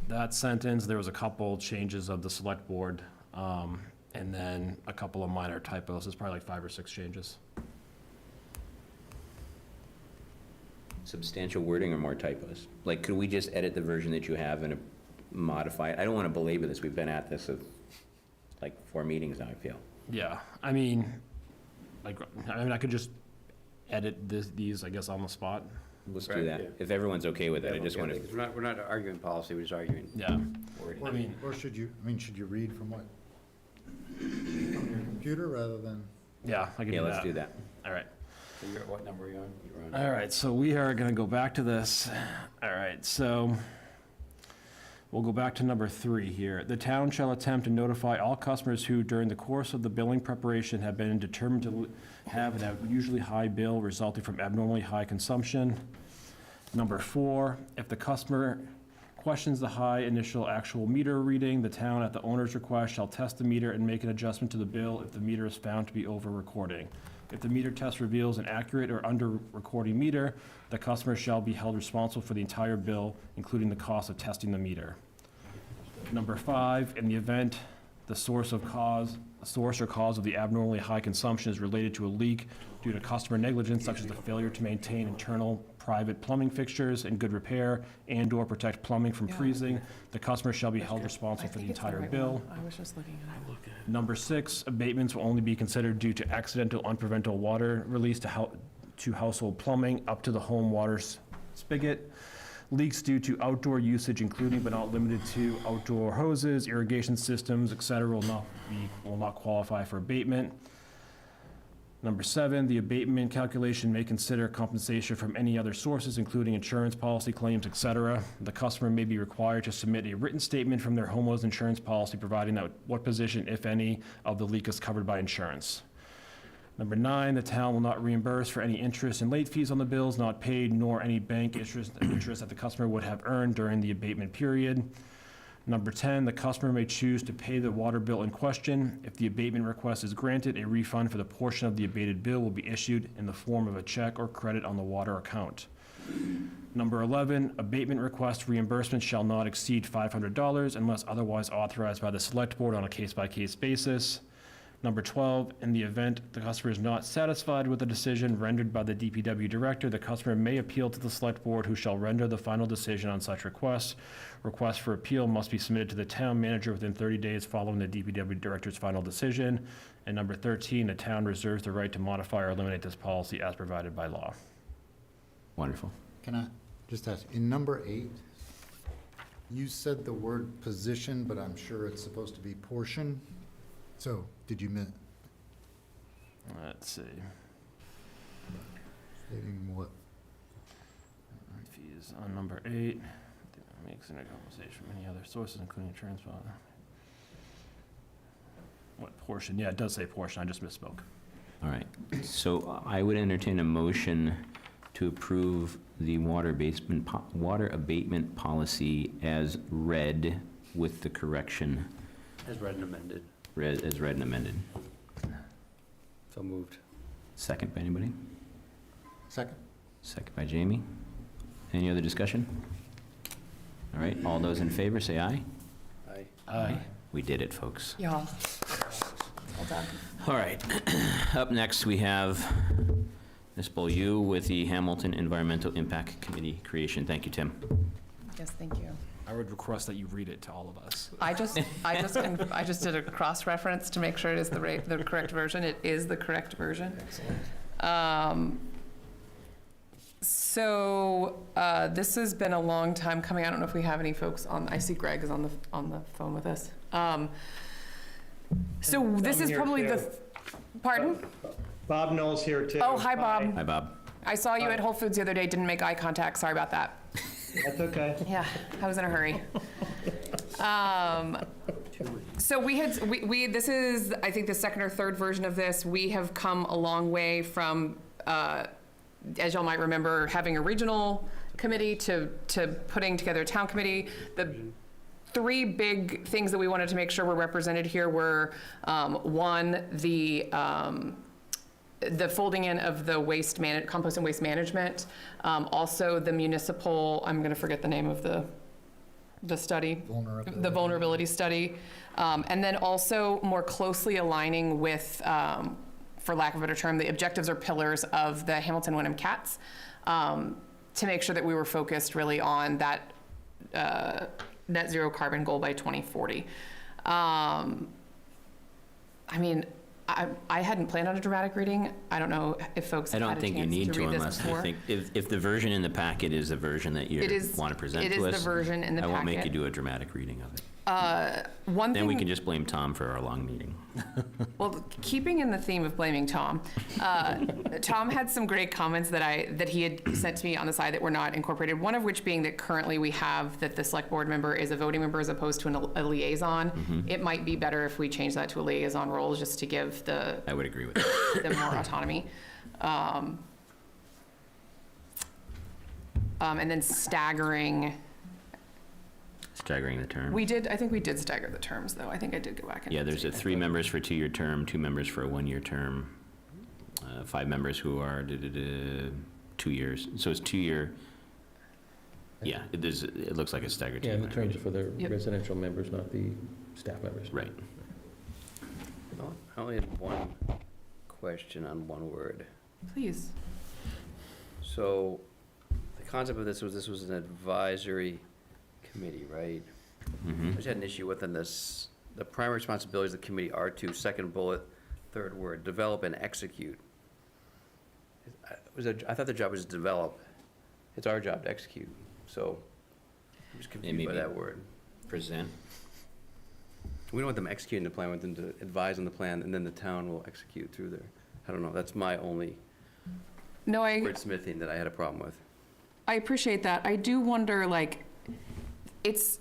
That sentence, there was a couple changes of the select board, and then a couple of minor typos. It's probably like 5 or 6 changes. Substantial wording or more typos? Like, could we just edit the version that you have and modify it? I don't want to belabor this. We've been at this like 4 meetings now, I feel. Yeah, I mean, I could just edit these, I guess, on the spot. Let's do Right, that. yeah. If everyone's okay with it, I just want to. Because we're not arguing policy, we're just arguing. Yeah. Or, I mean- or should you, should you read from what? From your computer rather than? Yeah, I can do Yeah, that. let's do that. All right. So you're, what number are you on? You're on. All right, so we are gonna go back to this. All right, so we'll go back to number 3 here. The town shall attempt to notify all customers who, during the course of the billing preparation, have been determined to have an unusually high bill resulting from abnormally high consumption. Number 4, if the customer questions the high initial actual meter reading, the town, at the owner's request, shall test the meter and make an adjustment to the bill if the meter is found to be over-recording. If the meter test reveals an accurate or under-recording meter, the customer shall be held responsible for the entire bill, including the cost of testing the meter. Number 5, in the event the source or cause of the abnormally high consumption is related to a leak due to customer negligence, such as the failure to maintain internal private plumbing fixtures in good repair and/or protect plumbing from freezing, the customer shall be held responsible for the entire bill. I was just looking at it. Number 6, abatements will only be considered due to accidental, unpreventable water release to household plumbing up to the home water spigot. Leaks due to outdoor usage, including but not limited to outdoor hoses, irrigation systems, etc., will not qualify for abatement. Number 7, the abatement calculation may consider compensation from any other sources, including insurance policy claims, etc. The customer may be required to submit a written statement from their homeowner's insurance policy, providing that what position, if any, of the leak is covered by insurance. Number 9, the town will not reimburse for any interest and late fees on the bills not paid, nor any bank interest that the customer would have earned during the abatement period. Number 10, the customer may choose to pay the water bill in question. If the abatement request is granted, a refund for the portion of the abated bill will be issued in the form of a check or credit on the water account. Number 11, abatement request reimbursement shall not exceed $500 unless otherwise authorized by the select board on a case-by-case basis. Number 12, in the event the customer is not satisfied with the decision rendered by the DPW director, the customer may appeal to the select board, who shall render the final decision on such request. Request for appeal must be submitted to the town manager within 30 days following the DPW director's final decision. And number 13, the town reserves the right to modify or eliminate this policy as provided by law. Wonderful. Can I just ask, in number 8, you said the word position, but I'm sure it's supposed to be portion. So, did you mean Let's see. stating what? Fees on number 8, makes any compensation from any other sources, including insurance. What portion? Yeah, it does say portion. I just misspoke. All right. So I would entertain a motion to approve the water abatement policy as read with the correction, As read and amended. as read and amended. So moved. Second by anybody? Second? Second by Jamie. Any other discussion? All right, all those in favor, say aye. Aye. Aye. We did it, folks. Y'all. Well done. All right, up next, we have Ms. Beaulieu with the Hamilton Environmental Impact Committee creation. Thank you, Tim. Yes, thank you. I would request that you read it to all of us. I just did a cross-reference to make sure it is the correct version. It is the correct version. So this has been a long time coming. I don't know if we have any folks on. I see Greg is on the phone with us. So this is probably the. Pardon? Bob Knowles here too. Oh, hi, Bob. Hi, Bob. I saw you at Whole Foods the other day. Didn't make eye contact. Sorry about that. That's okay. Yeah, I was in a hurry. So this is, I think, the second or third version of this. We have come a long way from, as y'all might remember, having a regional committee to putting together a town committee. The three big things that we wanted to make sure were represented here were, one, the folding in of the compost and waste management, also the municipal, I'm gonna forget the name of the study. The vulnerability study. And then also more closely aligning with, for lack of a better term, the objectives or pillars of the Hamilton Wyndham CATS, to make sure that we were focused really on that net zero carbon goal by 2040. I mean, I hadn't planned on a dramatic reading. I don't know if folks I have don't had a think you chance need to to read this unless you before. think, if the version in the packet is the version that you It is- want to present it to us. is the version in the I won't make you packet. do a dramatic reading of it. One Then we thing- can just blame Tom for our long meeting. Well, keeping in the theme of blaming Tom, Tom had some great comments that he had sent to me on the side that were not incorporated. One of which being that currently we have that the select board member is a voting member as opposed to a liaison. It might be better if we change that to a liaison role just to give I would agree with that. them more autonomy. And then staggering. Staggering the term. I think we did stagger the terms though. I think I did go back and. Yeah, there's see. 3 members for a 2-year term, 2 members for a 1-year term, 5 members who are 2 years. So it's 2-year. Yeah, it looks like a staggered Yeah, term. the terms for the Yep. residential members, not the staff members. Right. Well, I only had one question on one word. Please. So the concept of this was an advisory committee, right? I just had an issue within this. The primary responsibilities of the committee are to, second bullet, third word, develop and execute. I thought the job was to develop. It's our job to execute. So I'm just confused by maybe- that word. Present. We don't want them executing the plan, we want them to advise on the plan, and then the town will execute through there. I don't know, that's my only No, wordsmithing that I had a problem with. I appreciate that. I do wonder, like, it's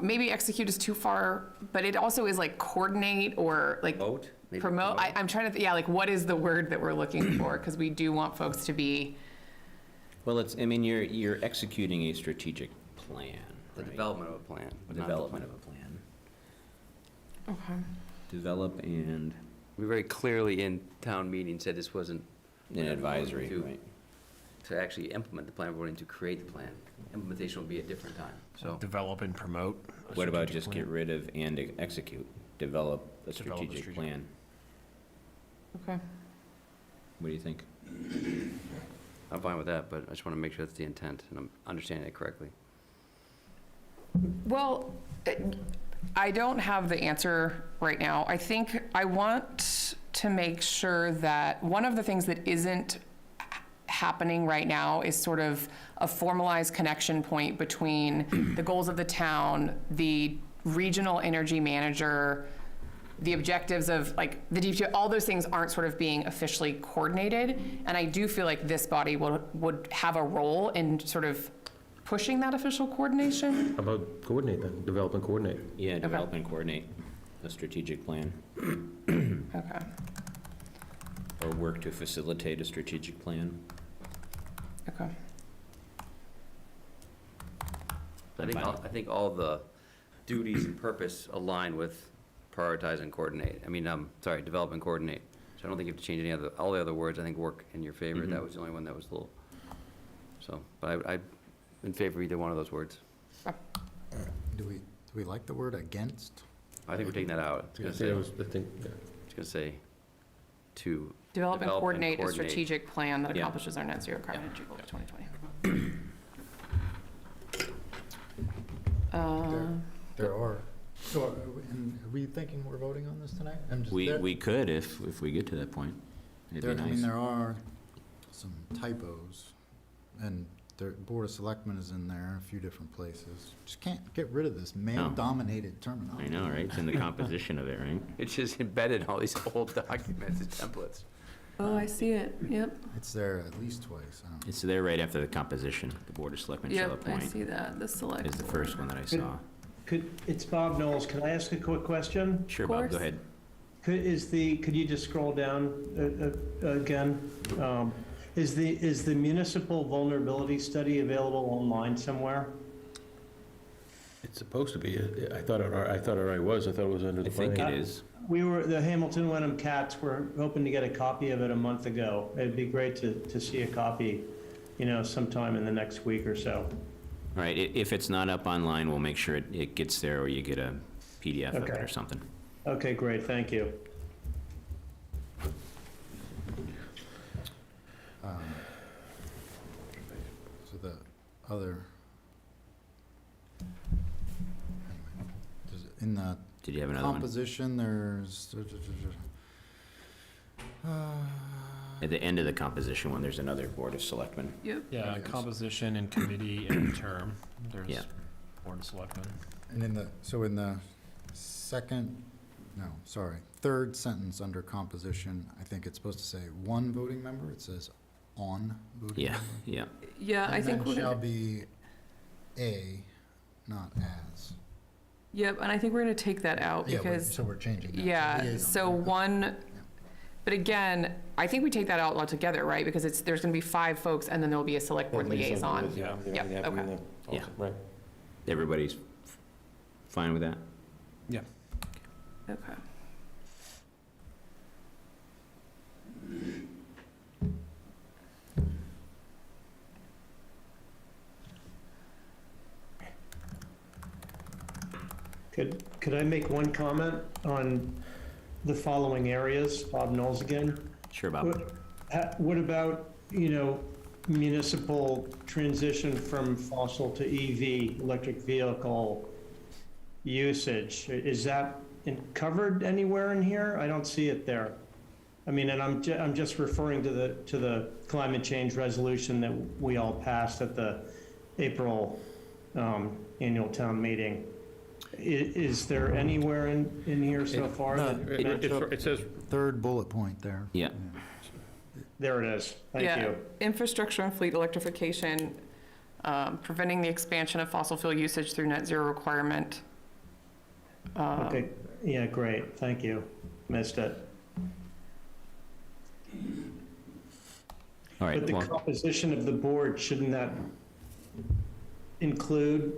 maybe execute is too far, but it also is like coordinate or like Promote? Maybe promote. I'm trying to, like, what is the word that we're looking for? Because we do want folks to be, Well, you're executing a strategic plan. The right? development of a plan, but not the Development plan. of a plan. okay. Develop and We very clearly in town meeting said this wasn't. an advisory, to- right? To actually implement the plan, we're going to create the plan. Implementation will be a different time, so. Develop and promote. a What about strategic just plan. get rid of and execute? Develop a Develop a strategic strategic- plan. Okay. What do you think? I'm fine with that, but I just want to make sure that's the intent and I'm understanding it correctly. Well, I don't have the answer right now. I think I want to make sure that one of the things that isn't happening right now is sort of a formalized connection point between the goals of the town, the regional energy manager, the objectives of like the DPW, all those things aren't sort of being officially coordinated. And I do feel like this body would have a role in sort of pushing that official coordination. How about coordinate then, develop and coordinate? Yeah, develop and coordinate a strategic plan, Okay. or work to facilitate a strategic plan. Okay. I think all the duties and purpose align with prioritize and coordinate. Develop and coordinate. So I don't think you have to change all the other words, I think work in your favor. That was the only one that was a little, so, but I'm in favor of either one of those words. Do we like the word against? I think we're taking that out. It's gonna Yeah, say, that was the thing, yeah. it's gonna say to. Develop and coordinate a strategic plan that Yeah. accomplishes our net zero carbon energy goal by 2020. There are. So are we thinking we're voting on this tonight? I'm just- We could if we get to that point. It'd be I mean, nice. there are some typos, and the Board of Selectmen is in there, a few different places. Just can't get rid of this male-dominated terminology. I know, right? It's in the composition of it, right? It's just embedded in all these old documents and templates. Oh, I see it. Yep. It's there at least twice. I don't know. It's there right after the composition. The Board of Selectmen shall Yep, I appoint see that. The select. is the first one that I saw. It's Bob Knowles. Can I ask a quick question? Sure, Of Bob, course. go ahead. Could you just scroll down again? Is the municipal vulnerability study available online somewhere? It's supposed to be. I thought it already was. I thought it was under I the think finance. it is. The Hamilton Wenham Cats were hoping to get a copy of it a month ago. It'd be great to see a copy, sometime in the next week or so. All right, if it's not up online, we'll make sure it gets there, or you get a PDF of it Okay. or something. Okay, great, thank you. So the other, in the Did you have another one? composition, there's, At the end of the composition one, there's another Board of Selectmen. Yep. Yeah, composition and committee and term. There's Yeah. Board of Selectmen. and in the third sentence under composition, I think it's supposed to say one voting member, it says on voting Yeah, member. yeah. Yeah, I And think then we're shall gonna, be a, not as. yep, and I think we're gonna take that out Yeah, because, so we're changing that. yeah, Liaison. so one, but again, I think we take that out altogether, right? Because there's gonna be 5 folks and then there'll be a select board liaison. Yeah. Yep, okay. Yeah. Right. Everybody's fine with that? Yeah. Okay. Could I make one comment on the following areas? Bob Knowles again. Sure, Bob. What about, municipal transition from fossil to EV, electric vehicle usage? Is that covered anywhere in here? I don't see it there. I mean, and I'm just referring to the climate change resolution that we all passed at the April annual town meeting. Is there anywhere in here so far? No, that- It says, Third bullet point there. Yeah. There it is. Thank Yeah, you. infrastructure and fleet electrification, preventing the expansion of fossil fuel usage through net zero requirement. Okay, yeah, great, thank you. Missed it. All right, But the well, composition of the board, shouldn't that include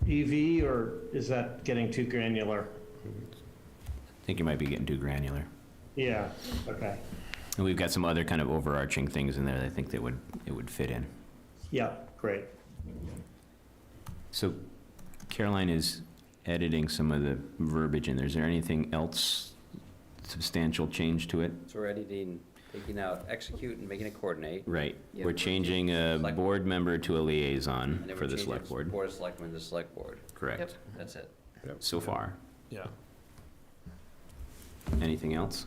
EV, or is that getting too granular? I think you might be getting too granular. Yeah, okay. And we've got some other kind of overarching things in there that I think that it would fit in. Yeah, great. So Caroline is editing some of the verbiage in there. Is there anything else substantial change to it? So we're editing, taking out execute and making it coordinate. Right. Yep. We're changing a Select- board member to a liaison And then for we're the changing select board. Board of Selectmen to select board. Correct. Yep. That's it. So far. Yeah. Anything else?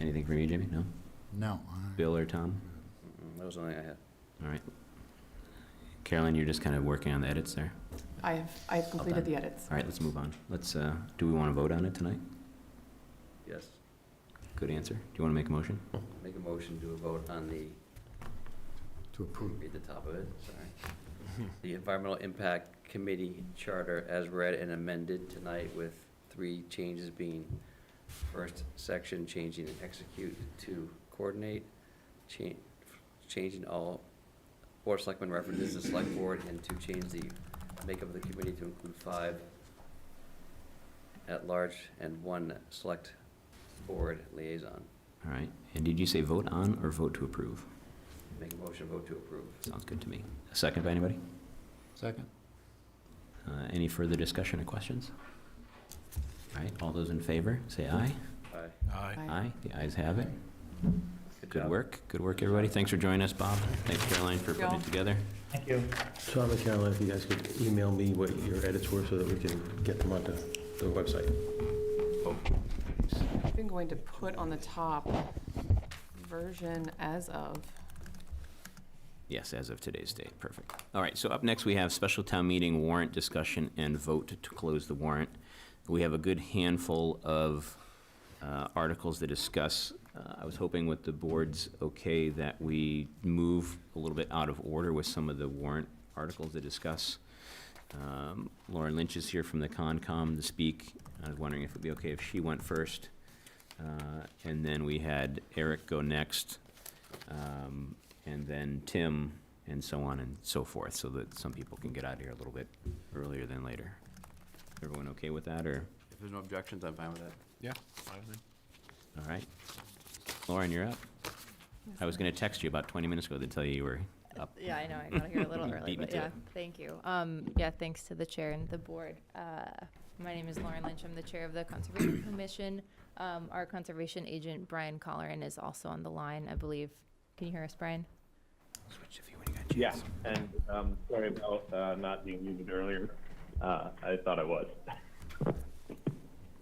Anything from you, Jamie? No? No. Bill or Tom? That was the only I had. All right. Caroline, you're just kind of working on the edits there? I've completed the edits. All right, let's move on. Let's, do we want to vote on it tonight? Yes. Good answer. Do you want to make a motion? Make a motion to a vote on the, To approve. read the top of it, sorry. The Environmental Impact Committee Charter as read and amended tonight with 3 changes being, first section, changing execute to coordinate, changing all Board of Selectmen references to select board, and to change the makeup of the committee to include 5 at large and 1 select board liaison. All right. And did you say vote on or vote to approve? Make a motion, vote to approve. Sounds good to me. A second by anybody? Second? Any further discussion or questions? All right, all those in favor, say aye. Aye. Aye. Aye, the ayes have it. Good job. work, good work, everybody. Thanks for joining us, Bob. Thanks, Caroline, for putting it together. Thank you. Tom and Caroline, if you guys could email me what your edits were so that we can get them onto the website. I've been going to put on the top version as of. Yes, as of today's date, perfect. All right, so up next, we have special town meeting warrant discussion and vote to close the warrant. We have a good handful of articles to discuss. I was hoping with the board's okay that we move a little bit out of order with some of the warrant articles to discuss. Lauren Lynch is here from the Concom to speak. I was wondering if it'd be okay if she went first. And then we had Eric go next, and then Tim, and so on and so forth, so that some people can get out of here a little bit earlier than later. Everyone okay with that, or? If there's no objections, I'm fine with that. Yeah, fine with me. All right. Lauren, you're up. I was gonna text you about 20 minutes ago to tell you you were up. Yeah, I know, I got here a little early, Beat me but to yeah, it. thank you. Yeah, thanks to the chair and the board. My name is Lauren Lynch, I'm the chair of the Conservation Commission. Our conservation agent, Brian Colleran, is also on the line, I believe. Can you hear us, Brian? Switch to you when you got a chance. Yeah, and sorry about not being muted earlier. I thought I was.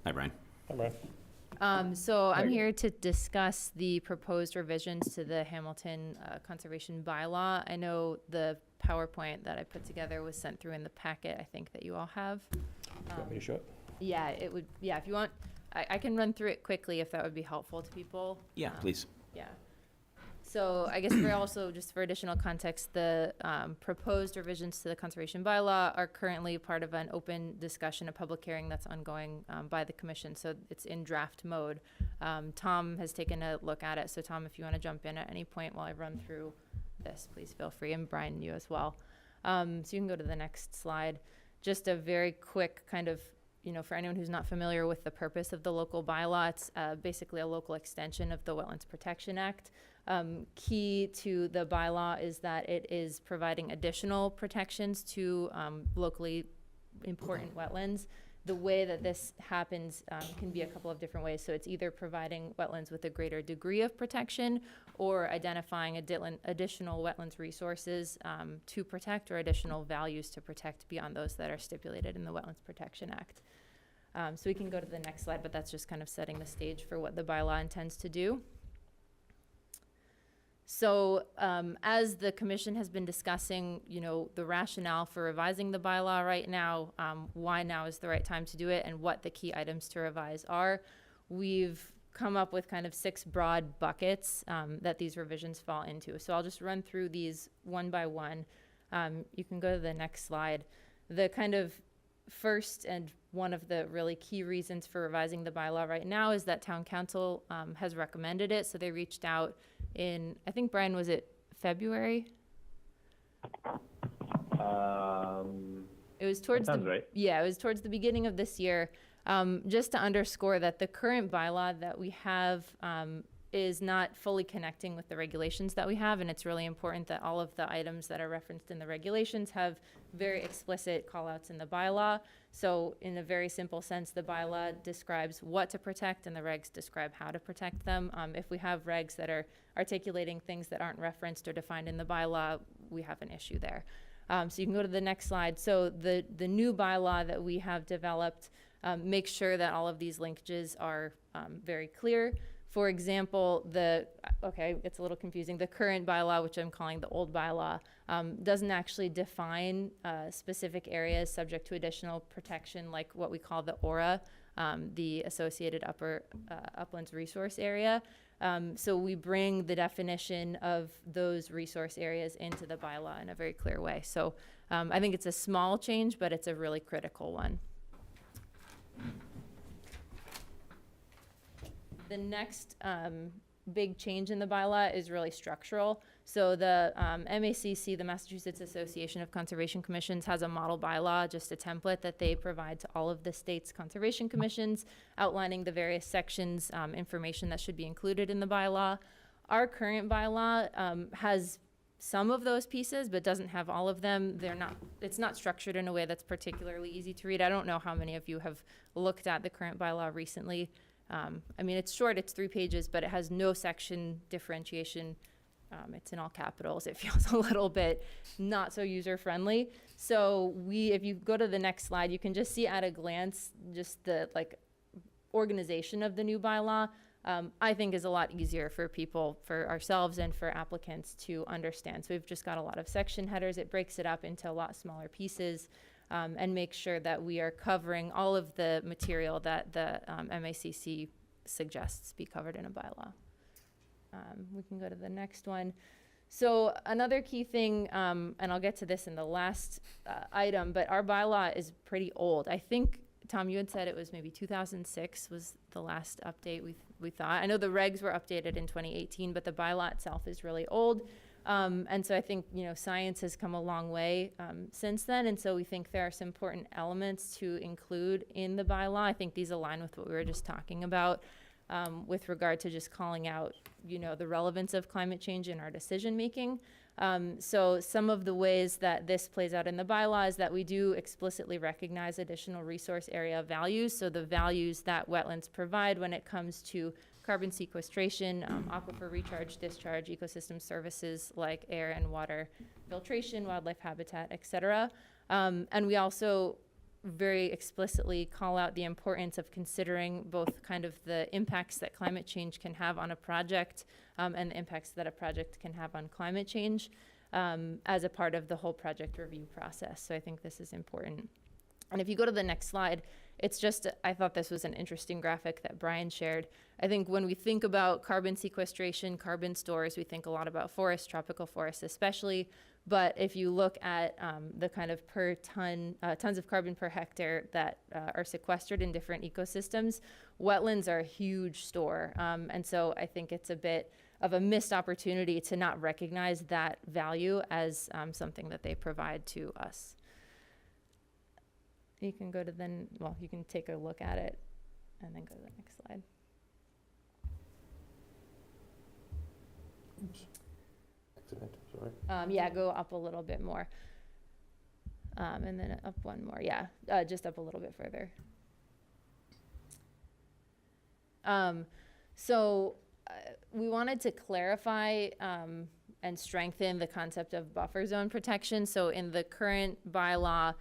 Hi, Brian. So I'm here to discuss the proposed revisions to the Hamilton Conservation Bylaw. I know the PowerPoint that I put together was sent through in the packet, I think that you all have. Want me to show it? Yeah, it would, yeah, if you want, I can run through it quickly if that would be helpful to people. Yeah, please. Yeah. So I guess for also, just for additional context, the proposed revisions to the conservation bylaw are currently part of an open discussion, a public hearing that's ongoing by the commission. So it's in draft mode. Tom has taken a look at it. So Tom, if you want to jump in at any point while I run through this, please feel free, and Brian, you as well. So you can go to the next slide. Just a very quick kind of, you know, for anyone who's not familiar with the purpose of the local bylaw, it's basically a local extension of the Wetlands Protection Act. Key to the bylaw is that it is providing additional protections to locally important wetlands. The way that this happens can be a couple of different ways. So it's either providing wetlands with a greater degree of protection or identifying additional wetlands resources to protect, or additional values to protect beyond those that are stipulated in the Wetlands Protection Act. So we can go to the next slide, but that's just kind of setting the stage for what the bylaw intends to do. So as the commission has been discussing, you know, the rationale for revising the bylaw right now, why now is the right time to do it, and what the key items to revise are, we've come up with kind of 6 broad buckets that these revisions fall into. So I'll just run through these one by one. You can go to the next slide. The kind of first and one of the really key reasons for revising the bylaw right now is that town council has recommended it. So they reached out in, I think, Brian, was it February? It was towards sounds right. Yeah, it was towards the beginning of this year. Just to underscore that the current bylaw that we have is not fully connecting with the regulations that we have, and it's really important that all of the items that are referenced in the regulations have very explicit call-outs in the bylaw. So in a very simple sense, the bylaw describes what to protect, and the regs describe how to protect them. If we have regs that are articulating things that aren't referenced or defined in the bylaw, we have an issue there. So you can go to the next slide. So the new bylaw that we have developed makes sure that all of these linkages are very clear. For example, it's a little confusing. The current bylaw, which I'm calling the old bylaw, doesn't actually define specific areas subject to additional protection, like what we call the AURA, the Associated Uplands Resource Area. So we bring the definition of those resource areas into the bylaw in a very clear way. So I think it's a small change, but it's a really critical one. The next big change in the bylaw is really structural. So the MACC, the Massachusetts Association of Conservation Commissions, has a model bylaw, just a template that they provide to all of the state's conservation commissions, outlining the various sections, information that should be included in the bylaw. Our current bylaw has some of those pieces, but doesn't have all of them. It's not structured in a way that's particularly easy to read. I don't know how many of you have looked at the current bylaw recently. I mean, it's short, it's 3 pages, but it has no section differentiation. It's in all capitals. It feels a little bit not so user-friendly. So if you go to the next slide, you can just see at a glance just the organization of the new bylaw. I think is a lot easier for people, for ourselves and for applicants to understand. So we've just got a lot of section headers. It breaks it up into a lot smaller pieces. And make sure that we are covering all of the material that the MACC suggests be covered in a bylaw. We can go to the next one. So another key thing, and I'll get to this in the last item, but our bylaw is pretty old. I think, Tom, you had said it was maybe 2006 was the last update we thought. I know the regs were updated in 2018, but the bylaw itself is really old. And so I think, science has come a long way since then. And so we think there are some important elements to include in the bylaw. I think these align with what we were just talking about with regard to just calling out, the relevance of climate change in our decision making. So some of the ways that this plays out in the bylaw is that we do explicitly recognize additional resource area values. So the values that wetlands provide when it comes to carbon sequestration, aquifer recharge, discharge, ecosystem services like air and water filtration, wildlife habitat, et cetera. And we also very explicitly call out the importance of considering both kind of the impacts that climate change can have on a project and the impacts that a project can have on climate change as a part of the whole project review process. So I think this is important. And if you go to the next slide, it's just, I thought this was an interesting graphic that Brian shared. I think when we think about carbon sequestration, carbon stores, we think a lot about forests, tropical forests especially. But if you look at the kind of per ton, tons of carbon per hectare that are sequestered in different ecosystems, wetlands are a huge store. And so I think it's a bit of a missed opportunity to not recognize that value as something that they provide to us. You can go to you can take a look at it and then go to the next slide. Oops. Accident, sorry. Yeah, go up a little bit more. And then up one more. Yeah, just up a little bit further. So we wanted to clarify and strengthen the concept of buffer zone protection. So in the current bylaw,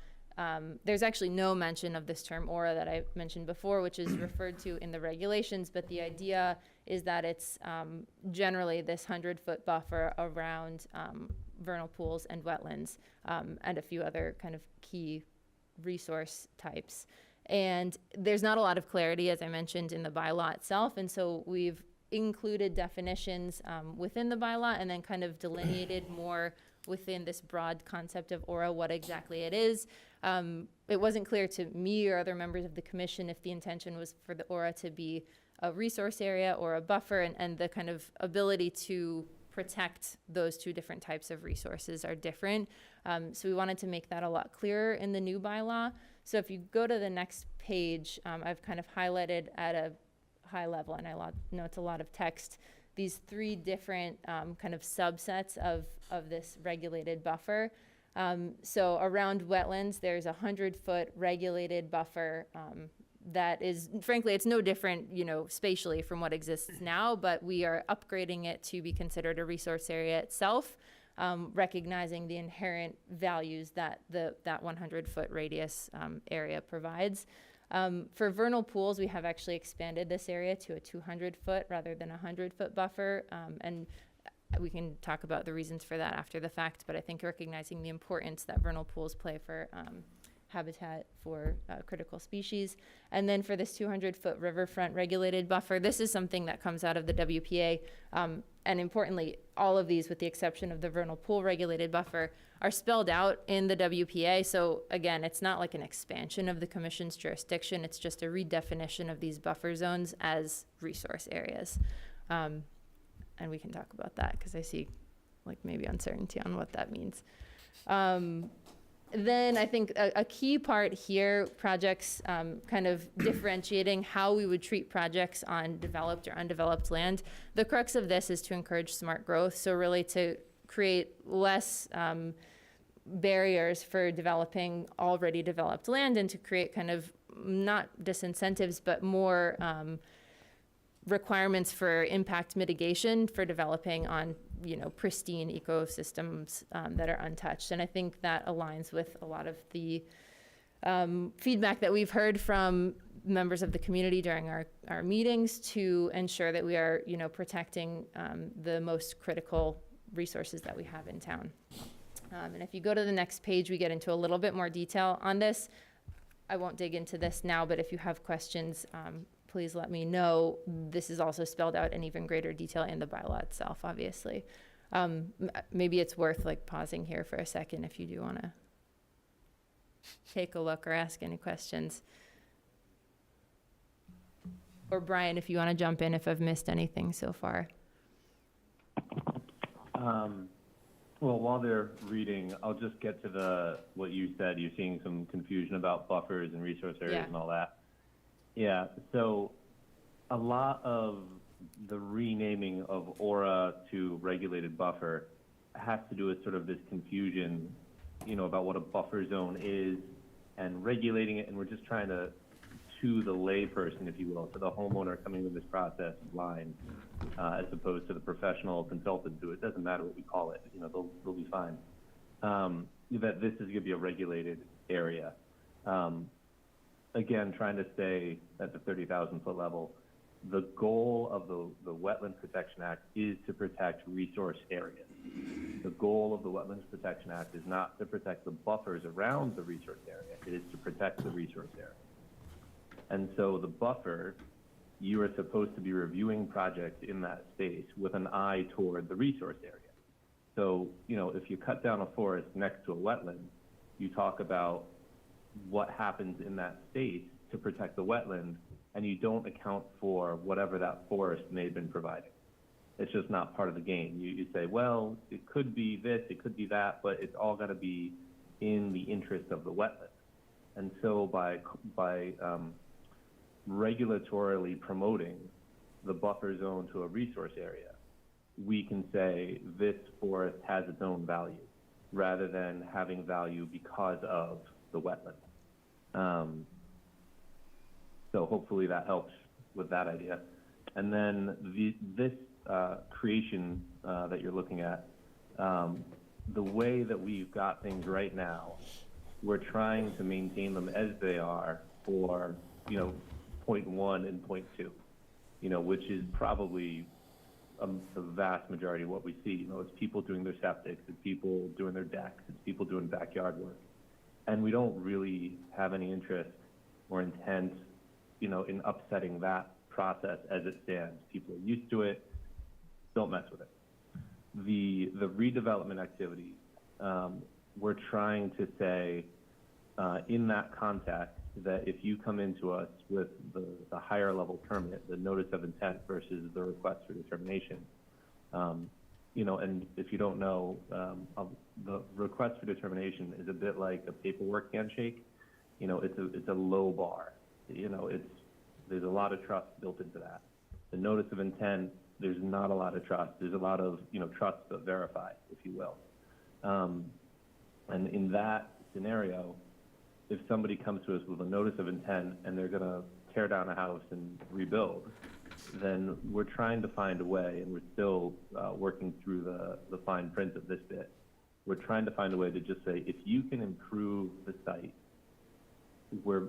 there's actually no mention of this term aura that I mentioned before, which is referred to in the regulations, but the idea is that it's generally this 100-foot buffer around vernal pools and wetlands and a few other kind of key resource types. And there's not a lot of clarity, as I mentioned, in the bylaw itself, and so we've included definitions within the bylaw and then kind of delineated more within this broad concept of aura what exactly it is. It wasn't clear to me or other members of the commission if the intention was for the aura to be a resource area or a buffer, and the kind of ability to protect those two different types of resources are different. So we wanted to make that a lot clearer in the new bylaw. So if you go to the next page, I've kind of highlighted at a high level, and I know it's a lot of text, these three different kind of subsets of this regulated buffer. So around wetlands, there's a 100-foot regulated buffer that is, frankly, it's no different, spatially from what exists now, but we are upgrading it to be considered a resource area itself, recognizing the inherent values that that 100-foot radius area provides. For vernal pools, we have actually expanded this area to a 200-foot rather than a 100-foot buffer, and we can talk about the reasons for that after the fact, but I think recognizing the importance that vernal pools play for habitat for critical species. And then for this 200-foot riverfront regulated buffer, this is something that comes out of the WPA, and importantly, all of these, with the exception of the vernal pool regulated buffer, are spelled out in the WPA. So again, it's not like an expansion of the commission's jurisdiction, it's just a redefinition of these buffer zones as resource areas. And we can talk about that because I see like maybe uncertainty on what that means. Then I think a key part here, projects kind of differentiating how we would treat projects on developed or undeveloped land. The crux of this is to encourage smart growth. So really to create less barriers for developing already developed land and to create kind of not disincentives, but more requirements for impact mitigation for developing on pristine ecosystems that are untouched. And I think that aligns with a lot of the feedback that we've heard from members of the community during our meetings to ensure that we are protecting the most critical resources that we have in town. And if you go to the next page, we get into a little bit more detail on this. I won't dig into this now, but if you have questions, please let me know. This is also spelled out in even greater detail in the bylaw itself, obviously. Maybe it's worth like pausing here for a second if you do want to take a look or ask any questions. Or Brian, if you want to jump in if I've missed anything so far. Well, while they're reading, I'll just get to what you said. You're seeing some confusion about buffers and resource areas and all that. Yeah, so a lot of the renaming of aura to regulated buffer has to do with sort of this confusion, about what a buffer zone is and regulating it. And we're just trying to the layperson, if you will, to the homeowner coming with this process blind, as opposed to the professional consultant who it doesn't matter what we call it, they'll be fine. That this is going to be a regulated area. Again, trying to stay at the 30,000 foot level. The goal of the Wetlands Protection Act is to protect resource areas. The goal of the Wetlands Protection Act is not to protect the buffers around the resource area. It is to protect the resource area. And so the buffer, you are supposed to be reviewing projects in that space with an eye toward the resource area. So, if you cut down a forest next to a wetland, you talk about what happens in that space to protect the wetland, and you don't account for whatever that forest may have been providing. It's just not part of the game. You say, well, it could be this, it could be that, but it's all got to be in the interest of the wetland. And so by regulatorily promoting the buffer zone to a resource area, we can say this forest has its own value rather than having value because of the wetland. So hopefully that helps with that idea. And then this creation that you're looking at, the way that we've got things right now, we're trying to maintain them as they are for, point 1 and point 2, which is probably the vast majority of what we see. It's people doing their septics, it's people doing their decks, it's people doing backyard work. And we don't really have any interest or intent, in upsetting that process as it stands. People are used to it, don't mess with it. The redevelopment activities, we're trying to say in that context that if you come into us with the higher level permit, the notice of intent versus the request for determination, and if you don't know, the request for determination is a bit like a paperwork handshake. It's a low bar. There's a lot of trust built into that. The notice of intent, there's not a lot of trust. There's a lot of trust but verified, if you will. And in that scenario, if somebody comes to us with a notice of intent and they're going to tear down a house and rebuild, then we're trying to find a way, and we're still working through the fine print of this bit. We're trying to find a way to just say, if you can improve the site, we're,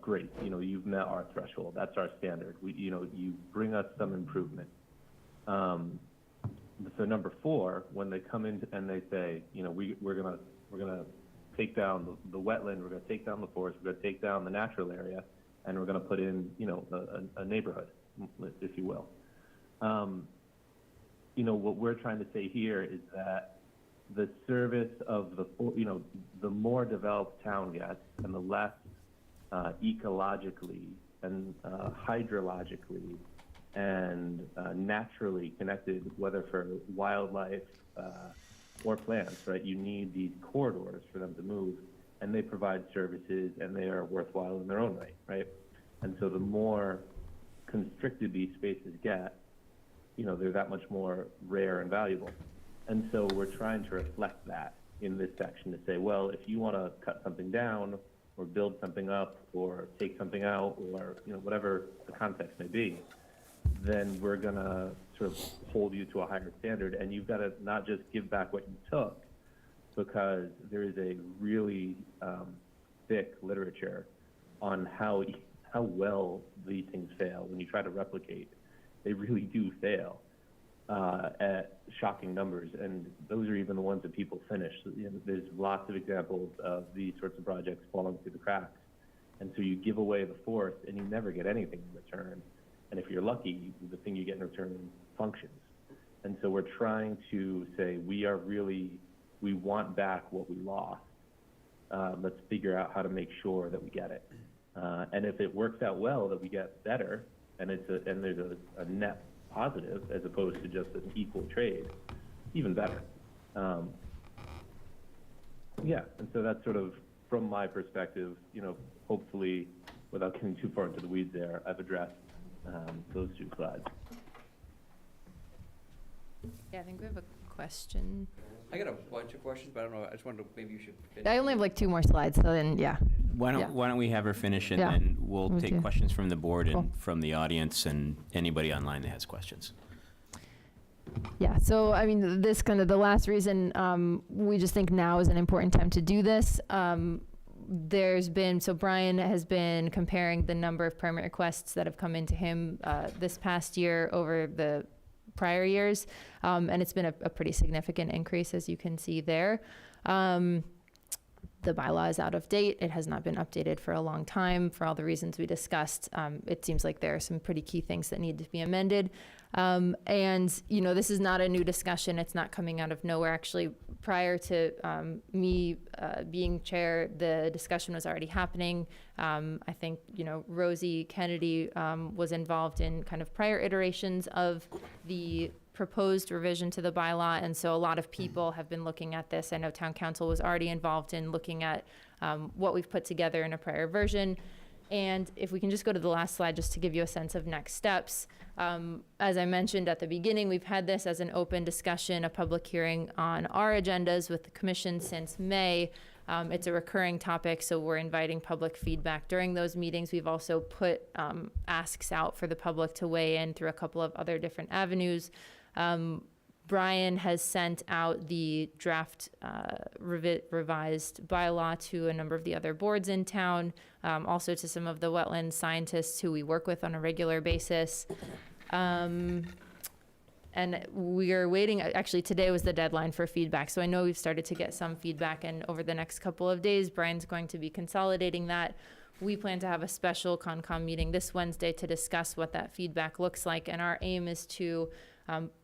great. You've met our threshold. That's our standard. You bring us some improvement. So number 4, when they come in and they say, we're gonna take down the wetland, we're gonna take down the forest, we're gonna take down the natural area, and we're gonna put in, a neighborhood, if you will. What we're trying to say here is that the service of the more developed town gets, and the less ecologically and hydrologically and naturally connected, whether for wildlife or plants, right? You need these corridors for them to move, and they provide services, and they are worthwhile in their own right? And so the more constricted these spaces get, they're that much more rare and valuable. And so we're trying to reflect that in this section to say, well, if you want to cut something down or build something up or take something out or, whatever the context may be, then we're going to sort of hold you to a higher standard, and you've got to not just give back what you took, because there is a really thick literature on how well these things fail. When you try to replicate, they really do fail at shocking numbers, and those are even the ones that people finish. There's lots of examples of these sorts of projects falling through the cracks, and so you give away the forest and you never get anything in return. And if you're lucky, the thing you get in return functions. And so we're trying to say, we want back what we lost. Let's figure out how to make sure that we get it. And if it works out well, that we get better, and there's a net positive as opposed to just an equal trade, even better. Yeah, and so that's sort of, from my perspective, hopefully, without getting too far into the weeds there, I've addressed those two slides. Yeah, I think we have a question. I got a bunch of questions, but I don't know, I just wanted to, maybe you should finish. I only have like 2 more slides, so then, yeah. Why Yeah. don't we have her finish, and Yeah. then we'll Me take too. questions from the board Cool. and from the audience and anybody online that has questions. Yeah, so I mean, this kind of the last reason we just think now is an important time to do this. Brian has been comparing the number of permit requests that have come into him this past year over the prior years, and it's been a pretty significant increase, as you can see there. The bylaw is out of date. It has not been updated for a long time for all the reasons we discussed. It seems like there are some pretty key things that need to be amended. And, this is not a new discussion. It's not coming out of nowhere. Actually, prior to me being chair, the discussion was already happening. I think, Rosie Kennedy was involved in kind of prior iterations of the proposed revision to the bylaw, and so a lot of people have been looking at this. I know town council was already involved in looking at what we've put together in a prior version. And if we can just go to the last slide, just to give you a sense of next steps. As I mentioned at the beginning, we've had this as an open discussion, a public hearing on our agendas with the commission since May. It's a recurring topic, so we're inviting public feedback during those meetings. We've also put asks out for the public to weigh in through a couple of other different avenues. Brian has sent out the draft revised bylaw to a number of the other boards in town, also to some of the wetland scientists who we work with on a regular basis. And we are waiting, actually today was the deadline for feedback, so I know we've started to get some feedback, and over the next couple of days, Brian's going to be consolidating that. We plan to have a special Concom meeting this Wednesday to discuss what that feedback looks like, and our aim is to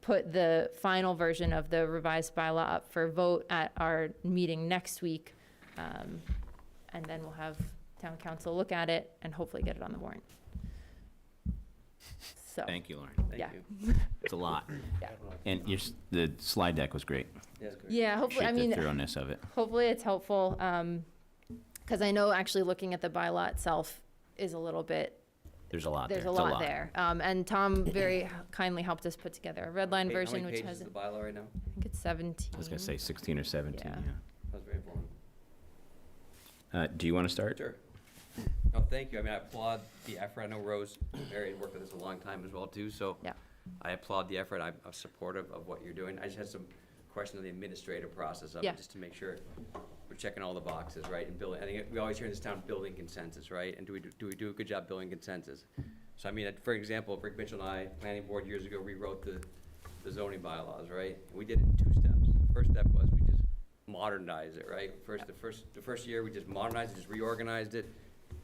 put the final version of the revised bylaw up for vote at our meeting next week. And then we'll have town council look at it and hopefully get it on the warrant. So, Thank you, Lauren. Thank yeah. you. It's a lot. Yeah. And the slide deck was great. Yeah, that's great. Yeah, hopefully, Appreciate the thoroughness of it. hopefully it's helpful. Because I know actually looking at the bylaw itself is a little bit, There's a lot there. there's a It's lot there. And Tom very kindly helped us put together a red line Hey, version, how many which pages has, is the bylaw right now? I think it's 17. I was going to say 16 or 17, Yeah. yeah. That was very informative. Do you want to start? Sure. No, thank you. I mean, I applaud the effort. I know Rose, Mary had worked with us a long time as well, too, so. Yeah. I applaud the effort. I'm supportive of what you're doing. I just had some questions on the administrative process of Yeah. it, just to make sure we're checking all the boxes, right? And building, I think we always hear in this town, building consensus, right? And do we do a good job building consensus? So I mean, for example, Rick Mitchell and I, planning board years ago, rewrote the zoning bylaws, right? And we did it in 2 steps. The first step was we just modernized it, right? The first year, we just modernized it, just reorganized it,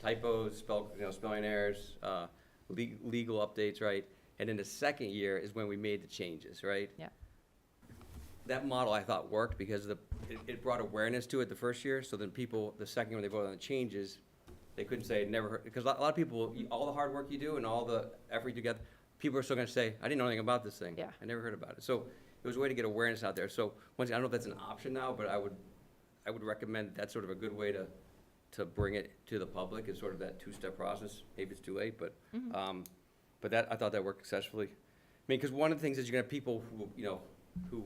typos, spelling errors, legal updates, right? And then the second year is when we made the changes, right? Yeah. That model I thought worked because it brought awareness to it the first year, so then people, the second year when they voted on the changes, they couldn't say never heard, because a lot of people, all the hard work you do and all the effort you get, people are still gonna say, I didn't know anything about this thing. Yeah. I never heard about it. So it was a way to get awareness out there. So once, I don't know if that's an option now, but I would recommend that's sort of a good way to bring it to the public, is sort of that 2-step process. Maybe it's too late, but, but that, I thought that worked successfully. I mean, because one of the things is you're gonna have people who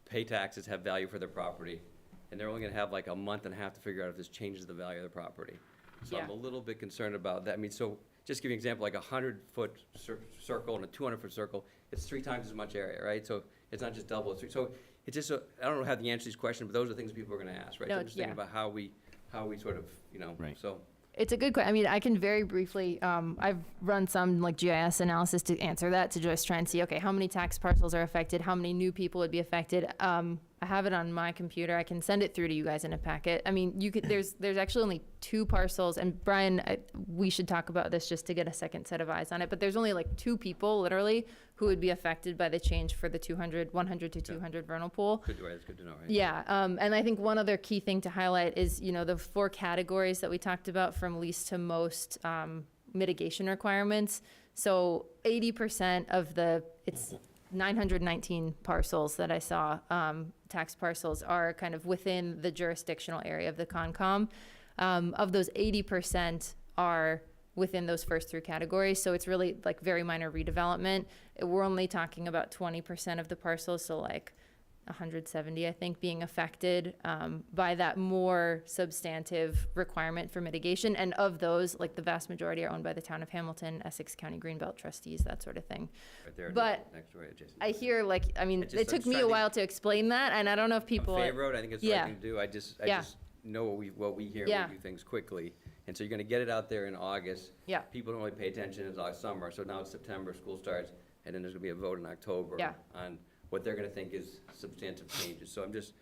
pay taxes, have value for their property, and they're only gonna have like a month and a half to figure out if this changes the value of their property. So I'm a little bit concerned about that. I mean, so just give you an example, like 100-foot circle and a 200-foot circle, it's 3 times as much area, right? So it's not just double, so it's just, I don't know how to answer these questions, but those are things people are gonna ask, right? No, So I'm just thinking yeah. about how we sort of, Right. so. It's a good question. I mean, I can very briefly, I've run some like GIS analysis to answer that, to just try and see, okay, how many tax parcels are affected, how many new people would be affected. I I have it on my computer. I can send it through to you guys in a packet. I mean, you could, there's actually only 2 parcels, and Brian, we should talk about this just to get a second set of eyes on it, but there's only like 2 people literally who would be affected by the change for the 100 to 200 vernal pool. Good, right, that's good to know, right? Yeah, and I think one other key thing to highlight is, you know, the 4 categories that we talked about from least to most mitigation requirements. So 80% of it's 919 parcels that I saw, tax parcels are kind of within the jurisdictional area of the Concom. Of those, 80% are within those first 3 categories. So it's really like very minor redevelopment. We're only talking about 20% of the parcels, so like 170, I think, being affected by that more substantive requirement for mitigation. And of those, like the vast majority are owned by the town of Hamilton, Essex County Greenbelt trustees, that sort of thing. Right there, But next door, adjacent. I hear like, I mean, I'm it took just me trying a to- while to explain that, and I don't know if people. On Fay Road, I think it's the Yeah. right thing to do. I just know what we hear, Yeah. we do things quickly. And so you're gonna get it out there in August. Yeah. People don't really pay attention until summer, so now it's September, school starts, and then there's gonna be a vote in October Yeah. on what they're gonna think is substantive changes. So I'm just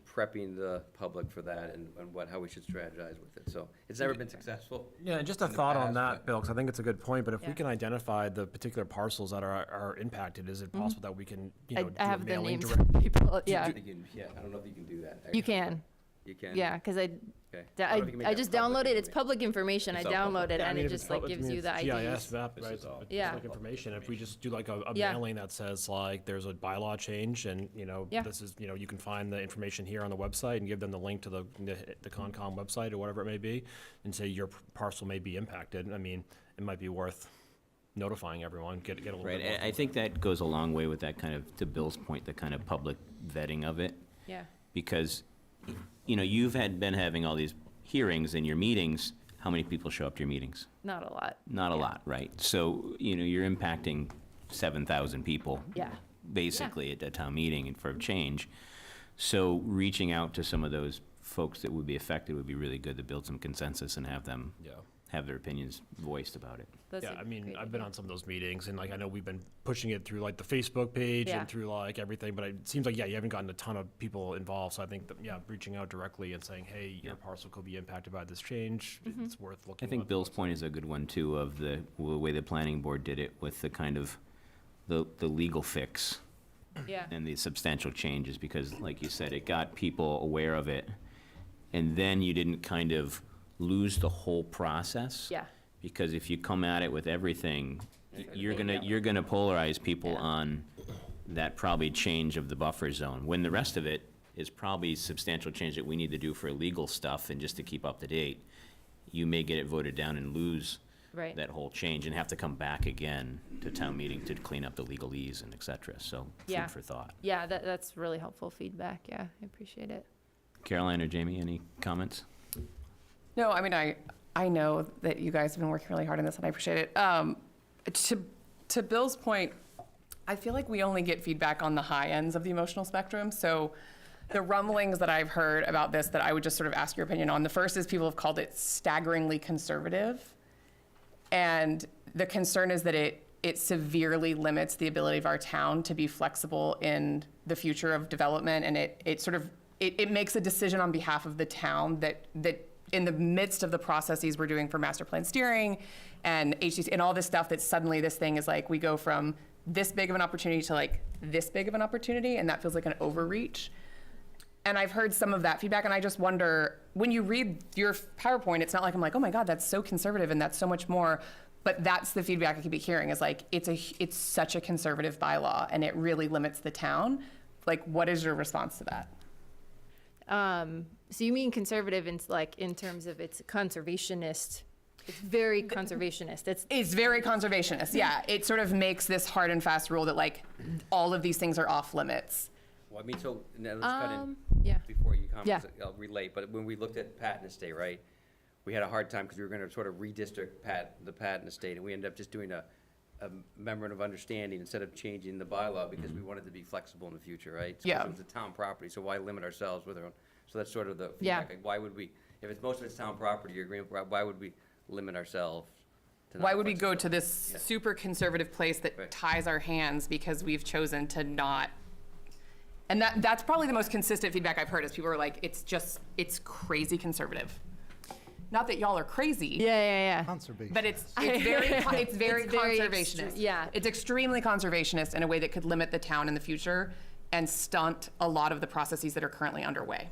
prepping the public for that and how we should strategize with it. So it's never been successful. Yeah, and just a in the thought on past, that, but- Bill, because I think it's a good point, but if Yeah. we can identify the particular parcels that are impacted, is it possible that we can, you know, do I a have the mailing names direct? of people, yeah. I don't know if you can do that. You actually. can, You can? yeah, because Okay. don't know if you can make I that just public downloaded, it's information. public information, I It's all public. downloaded, Yeah, I and mean, it if it's just like public, I gives mean, you the it's IDs. GIS map, This right? is all It's Yeah. like information. If we just do like a Yeah. mailing that says like, there's a bylaw change and, you know, Yeah. this is, you know, you can find the information here on the website and give them the link to the Concom website or whatever it may be, and say your parcel may be impacted. I mean, it might be worth notifying everyone, get a little bit Right, more. and I think that goes a long way with that kind of, to Bill's point, the kind of public vetting of it. Yeah, Because, you know, you've been having all these hearings in your meetings. How many people show up to your meetings? not a lot. Not a Yeah. lot, right? So, you know, you're impacting 7,000 people. Yeah. Basically at a town meeting and for a change. So reaching out to some of those folks that would be affected would be really good to build some consensus and have them Yeah. have their opinions voiced about it. That's Yeah, a I mean, great I've been idea. on some of those meetings, and like, I know we've been pushing it through like the Facebook page Yeah. and through like everything, but it seems like, yeah, you haven't gotten a ton of people involved, so I think that, yeah, reaching out directly and saying, hey, your parcel could be impacted by this change, it's worth looking. I think at. Bill's point is a good one too, of the way the planning board did it with the kind of, the legal fix Yeah, and the substantial changes, because like you said, it got people aware of it. And then you didn't kind of lose the whole process. yeah, Because if you come at it with everything, you're Yeah. gonna polarize people Yeah. on that probably change of the buffer zone, when the rest of it is probably substantial change that we need to do for legal stuff and just to keep up to date. You may get it voted down and lose right. that whole change and have to come back again to town meeting to clean up the legalese and et cetera, so Yeah. food for thought. Yeah, that's really helpful feedback, yeah, I appreciate it. Caroline or Jamie, any comments? No, I mean, I know that you guys have been working really hard on this, and I appreciate it. To Bill's point, I feel like we only get feedback on the high ends of the emotional spectrum. So the rumblings that I've heard about this that I would just sort of ask your opinion on, the first is people have called it staggeringly conservative. And the concern is that it severely limits the ability of our town to be flexible in the future of development, and it makes a decision on behalf of the town that in the midst of the processes we're doing for master plan steering and HDC and all this stuff, that suddenly this thing is like, we go from this big of an opportunity to like this big of an opportunity, and that feels like an overreach. And I've heard some of that feedback, and I just wonder, when you read your PowerPoint, it's not like I'm like, oh my God, that's so conservative and that's so much more. But that's the feedback I keep hearing, is like, it's such a conservative bylaw and it really limits the town. Like, what is your response to that? So you mean conservative in terms of it's conservationist? It's very conservationist. It's very conservationist, yeah. It sort of makes this hard and fast rule that like all of these things are off limits. Well, I mean, so, now let's cut in. Yeah. Before you comment, Yeah. I'll relate, but when we looked at Patton Estate, right, we had a hard time because we were gonna sort of redistrict the Patton Estate, and we ended up just doing a memorandum of understanding instead of changing the bylaw, because we wanted to be flexible in the future, right? Yeah. It was a town property, so why limit ourselves with our own, so that's sort of the Yeah. feedback. Like, why would we, if it's most of it's town property, you're agreeing, why would we limit ourselves to Why not would we go to flexible? this Yeah. super conservative place that Right. ties our hands because we've chosen to not And that's probably the most consistent feedback I've heard is people are like, it's crazy conservative. Not that y'all are crazy. Yeah. Conservation. But it's very conservationist. Yeah. It's extremely conservationist in a way that could limit the town in the future and stunt a lot of the processes that are currently underway.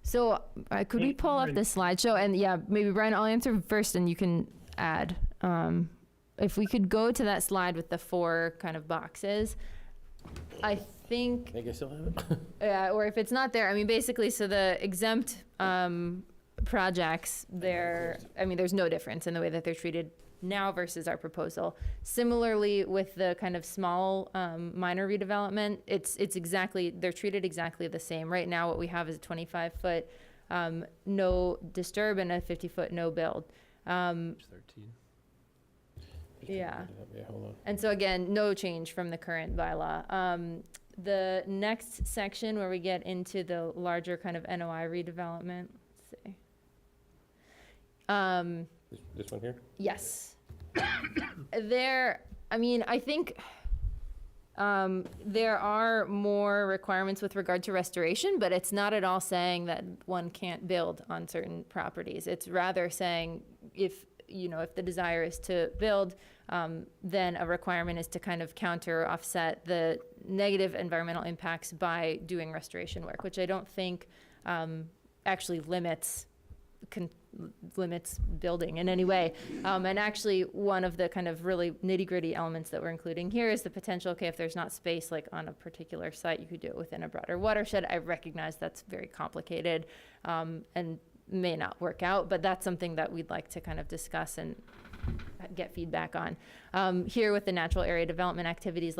So could we pull up the slideshow? And yeah, maybe Brian, I'll answer first and you can add. If we could go to that slide with the 4 kind of boxes, I think, I still have it. yeah, or if it's not there, I mean, basically, so the exempt projects, there's no difference in the way that they're treated now versus our proposal. Similarly, with the kind of small minor redevelopment, they're treated exactly the same. Right now, what we have is a 25-foot no disturb and a 50-foot no build. 13. Yeah. Yeah, hold on. And so again, no change from the current bylaw. The next section where we get into the larger kind of NOI redevelopment, let's see. This one here? Yes. I think there are more requirements with regard to restoration, but it's not at all saying that one can't build on certain properties. It's rather saying if the desire is to build, then a requirement is to kind of counter or offset the negative environmental impacts by doing restoration work, which I don't think actually limits building in any way. And actually, one of the kind of really nitty-gritty elements that we're including here is the potential, if there's not space like on a particular site, you could do it within a broader watershed. I recognize that's very complicated and may not work out, but that's something that we'd like to kind of discuss and get feedback on. Here with the natural area development activities,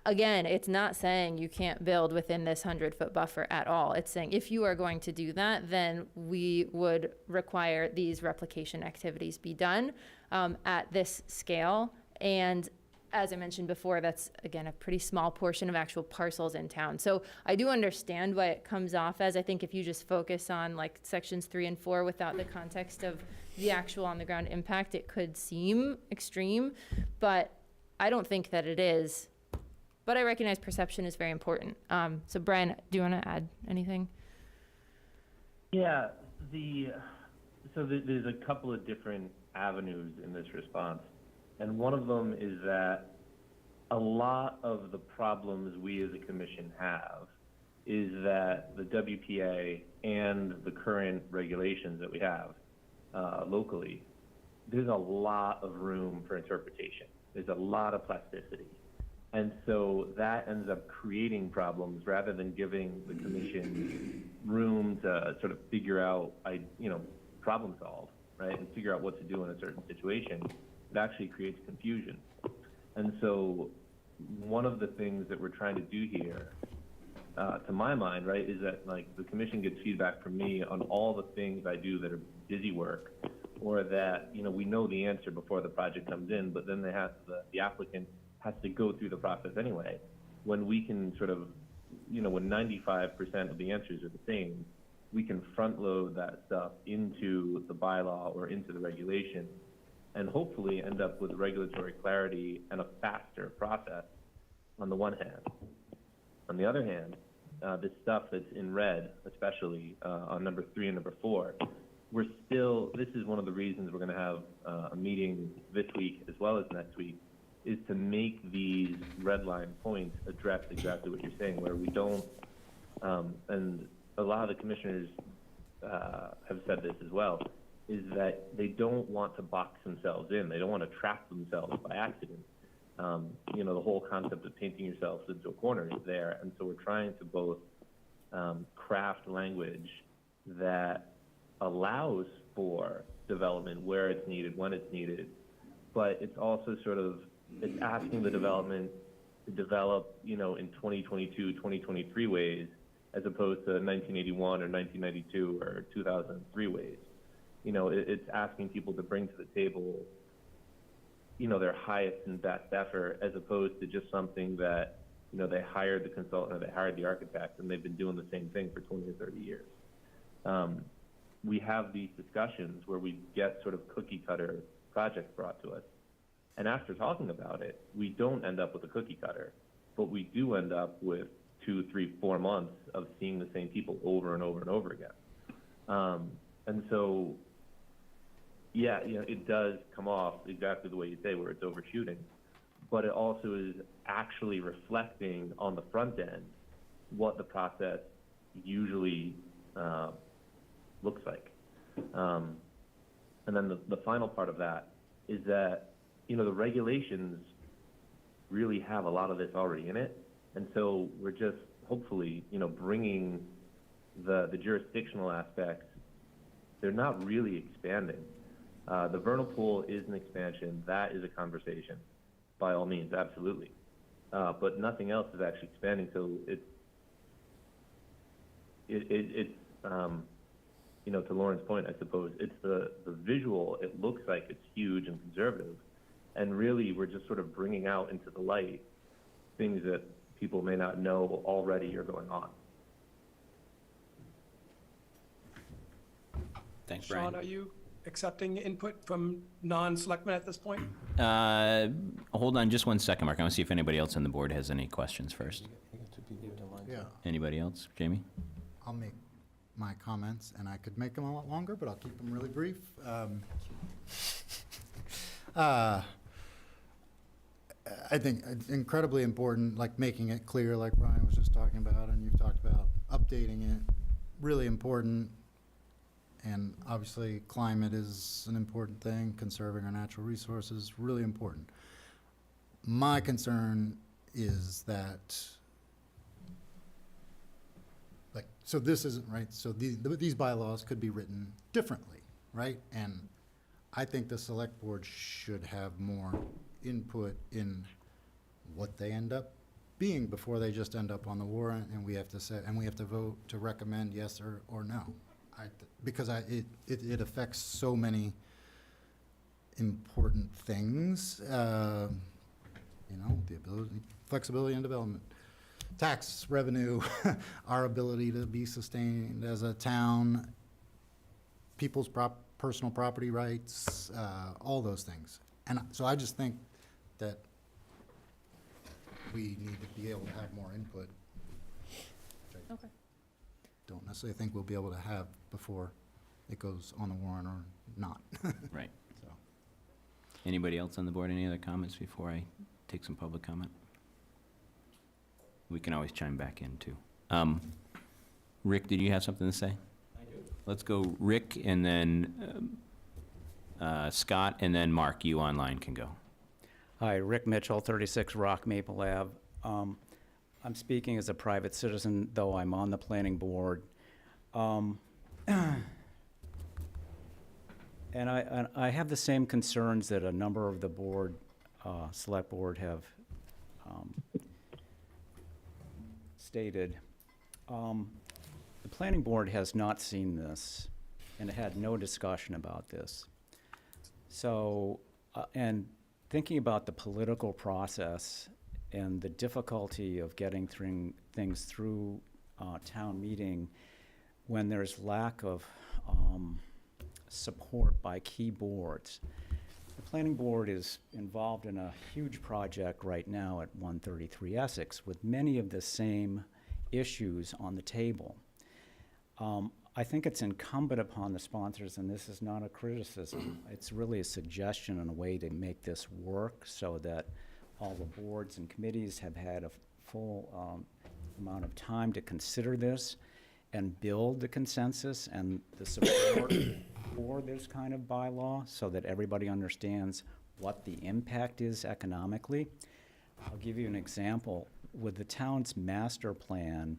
again, it's not saying you can't build within this 100-foot buffer at all. It's saying if you are going to do that, then we would require these replication activities be done at this scale. And as I mentioned before, that's, again, a pretty small portion of actual parcels in town. So I do understand why it comes off as, I think if you just focus on sections 3 and 4 without the context of the actual on-the-ground impact, it could seem extreme, but I don't think that it is. But I recognize perception is very important. So Brian, do you want to add anything? Yeah, there's a couple of different avenues in this response. And one of them is that a lot of the problems we as a commission have is that the WPA and the current regulations that we have locally, there's a lot of room for interpretation. There's a lot of plasticity. And so that ends up creating problems rather than giving the commission room to sort of figure out, problem solve, right? And figure out what to do in a certain situation. It actually creates confusion. And so one of the things that we're trying to do here, to my mind, right, is that the commission gets feedback from me on all the things I do that are busy work, or that, we know the answer before the project comes in, but then the applicant has to go through the process anyway. When we can sort of, when 95% of the answers are the same, we can front load that stuff into the bylaw or into the regulation and hopefully end up with regulatory clarity and a faster process on the one hand. On the other hand, this stuff that's in red, especially on number 3 and number 4, this is one of the reasons we're gonna have a meeting this week as well as next week, is to make these red line points address exactly what you're saying, where we don't, and a lot of the commissioners have said this as well, is that they don't want to box themselves in. They don't want to trap themselves by accident. The whole concept of painting yourself into a corner is there. And so we're trying to both craft language that allows for development where it's needed, when it's needed, but it's also it's asking the development to develop, in 2022, 2023 ways, as opposed to 1981 or 1992 or 2003 ways. It's asking people to bring to the table, their highest and best effort, as opposed to just something that, they hired the consultant or they hired the architect and they've been doing the same thing for 20 or 30 years. We have these discussions where we get sort of cookie cutter projects brought to us. And after talking about it, we don't end up with a cookie cutter, but we do end up with 2, 3, 4 months of seeing the same people over and over and over again. And so, yeah, it does come off exactly the way you say, where it's overshooting, but it also is actually reflecting on the front end what the process usually looks like. And then the final part of that is that, the regulations really have a lot of this already in it. And so we're just hopefully, bringing the jurisdictional aspects. They're not really expanding. The vernal pool is an expansion. That is a conversation, by all means, absolutely. But nothing else is actually expanding. So it's to Lauren's point, I suppose, it's the visual. It looks like it's huge and conservative. And really, we're just sort of bringing out into the light things that people may not know already are going on. Thanks, Brian. Sean, are you accepting input from non-selectmen at this point? Hold on just one second, Mark. I want to see if anybody else on the board has any questions first. Yeah, Anybody else? Jamie? I'll make my comments, and I could make them a lot longer, but I'll keep them really brief. I think it's incredibly important, like making it clear, like Brian was just talking about, and you've talked about updating it, really important. And obviously, climate is an important thing, conserving our natural resources, really important. My concern is that, so this isn't right, so these bylaws could be written differently, right? And I think the select board should have more input in what they end up being before they just end up on the warrant, and we have to vote to recommend yes or no. Because it affects so many important things, the ability, flexibility and development, tax revenue, our ability to be sustained as a town, people's personal property rights, all those things. And so I just think that we need to be able to have more input. Okay. Don't necessarily think we'll be able to have before it goes on the warrant or not. Right. So. Anybody else on the board? Any other comments before I take some public comment? We can always chime back in, too. Rick, did you have something to say? I do. Let's go Rick, and then Scott, and then Mark. You online can go. Hi, Rick Mitchell, 36 Rock Maple Ave. I'm speaking as a private citizen, though I'm on the planning board. And I have the same concerns that a number of the board, select board have stated. The planning board has not seen this and had no discussion about this. So, and thinking about the political process and the difficulty of getting things through town meeting when there's lack of support by key boards. The planning board is involved in a huge project right now at 133 Essex with many of the same issues on the table. I think it's incumbent upon the sponsors, and this is not a criticism, it's really a suggestion and a way to make this work so that all the boards and committees have had a full amount of time to consider this and build the consensus and the support for this kind of bylaw so that everybody understands what the impact is economically. I'll give you an example. With the town's master plan,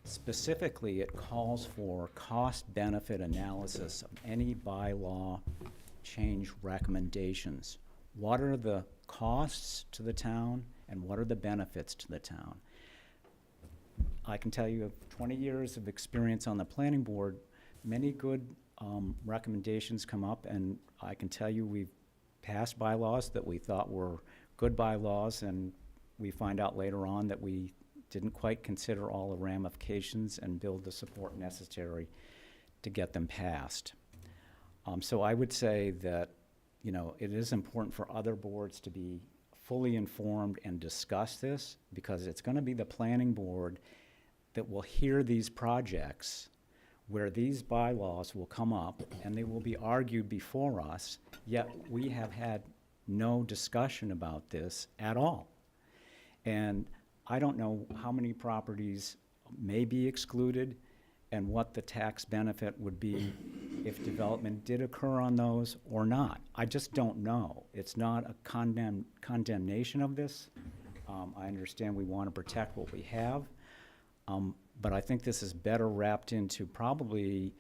specifically it calls for cost-benefit analysis of any bylaw change recommendations. What are the costs to the town and what are the benefits to the town? I can tell you of 20 years of experience on the planning board, many good recommendations come up, and I can tell you we've passed bylaws that we thought were good bylaws, and we find out later on that we didn't quite consider all the ramifications and build the support necessary to get them passed. So I would say that, it is important for other boards to be fully informed and discuss this, because it's going to be the planning board that will hear these projects where these bylaws will come up and they will be argued before us, yet we have had no discussion about this at all. And I don't know how many properties may be excluded and what the tax benefit would be if development did occur on those or not. I just don't know. It's not a condemnation of this. I understand we want to protect what we have, but I think this is better wrapped into probably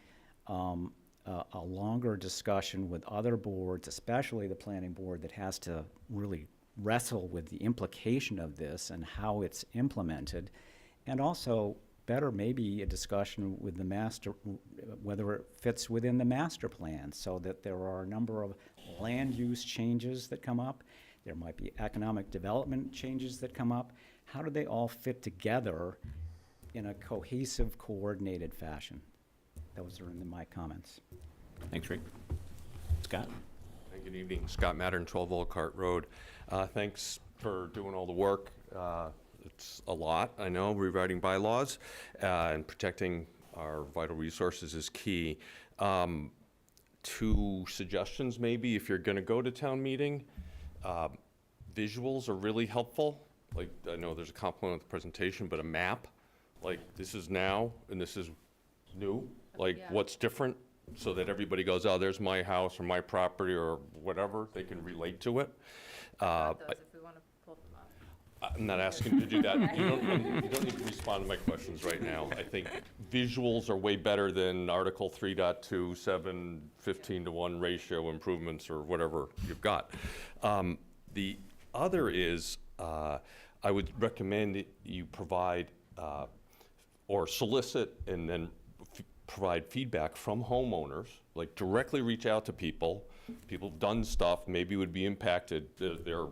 a longer discussion with other boards, especially the planning board, that has to really wrestle with the implication of this and how it's implemented, and also better maybe a discussion with the master, whether it fits within the master plan, so that there are a number of land use changes that come up. There might be economic development changes that come up. How do they all fit together in a cohesive, coordinated fashion? Those are in my comments. Thanks, Rick. Scott? Good evening. Scott Mattern, 12 Old Cart Road. Thanks for doing all the work. It's a lot, I know. Rewriting bylaws and protecting our vital resources is key. 2 suggestions maybe, if you're going to go to town meeting. Visuals are really helpful. Like, I know there's a component of the presentation, but a map, like this is now and this is new, like what's different, so that everybody goes, oh, there's my house or my property or whatever, they can relate to it. If we want to pull them up. I'm not asking to do that. You don't need to respond to my questions right now. I think visuals are way better than Article 3.2, 7, 15-to-1 ratio improvements or whatever you've got. The other is, I would recommend that you provide or solicit and then provide feedback from homeowners, like directly reach out to people. People have done stuff, maybe would be impacted, they're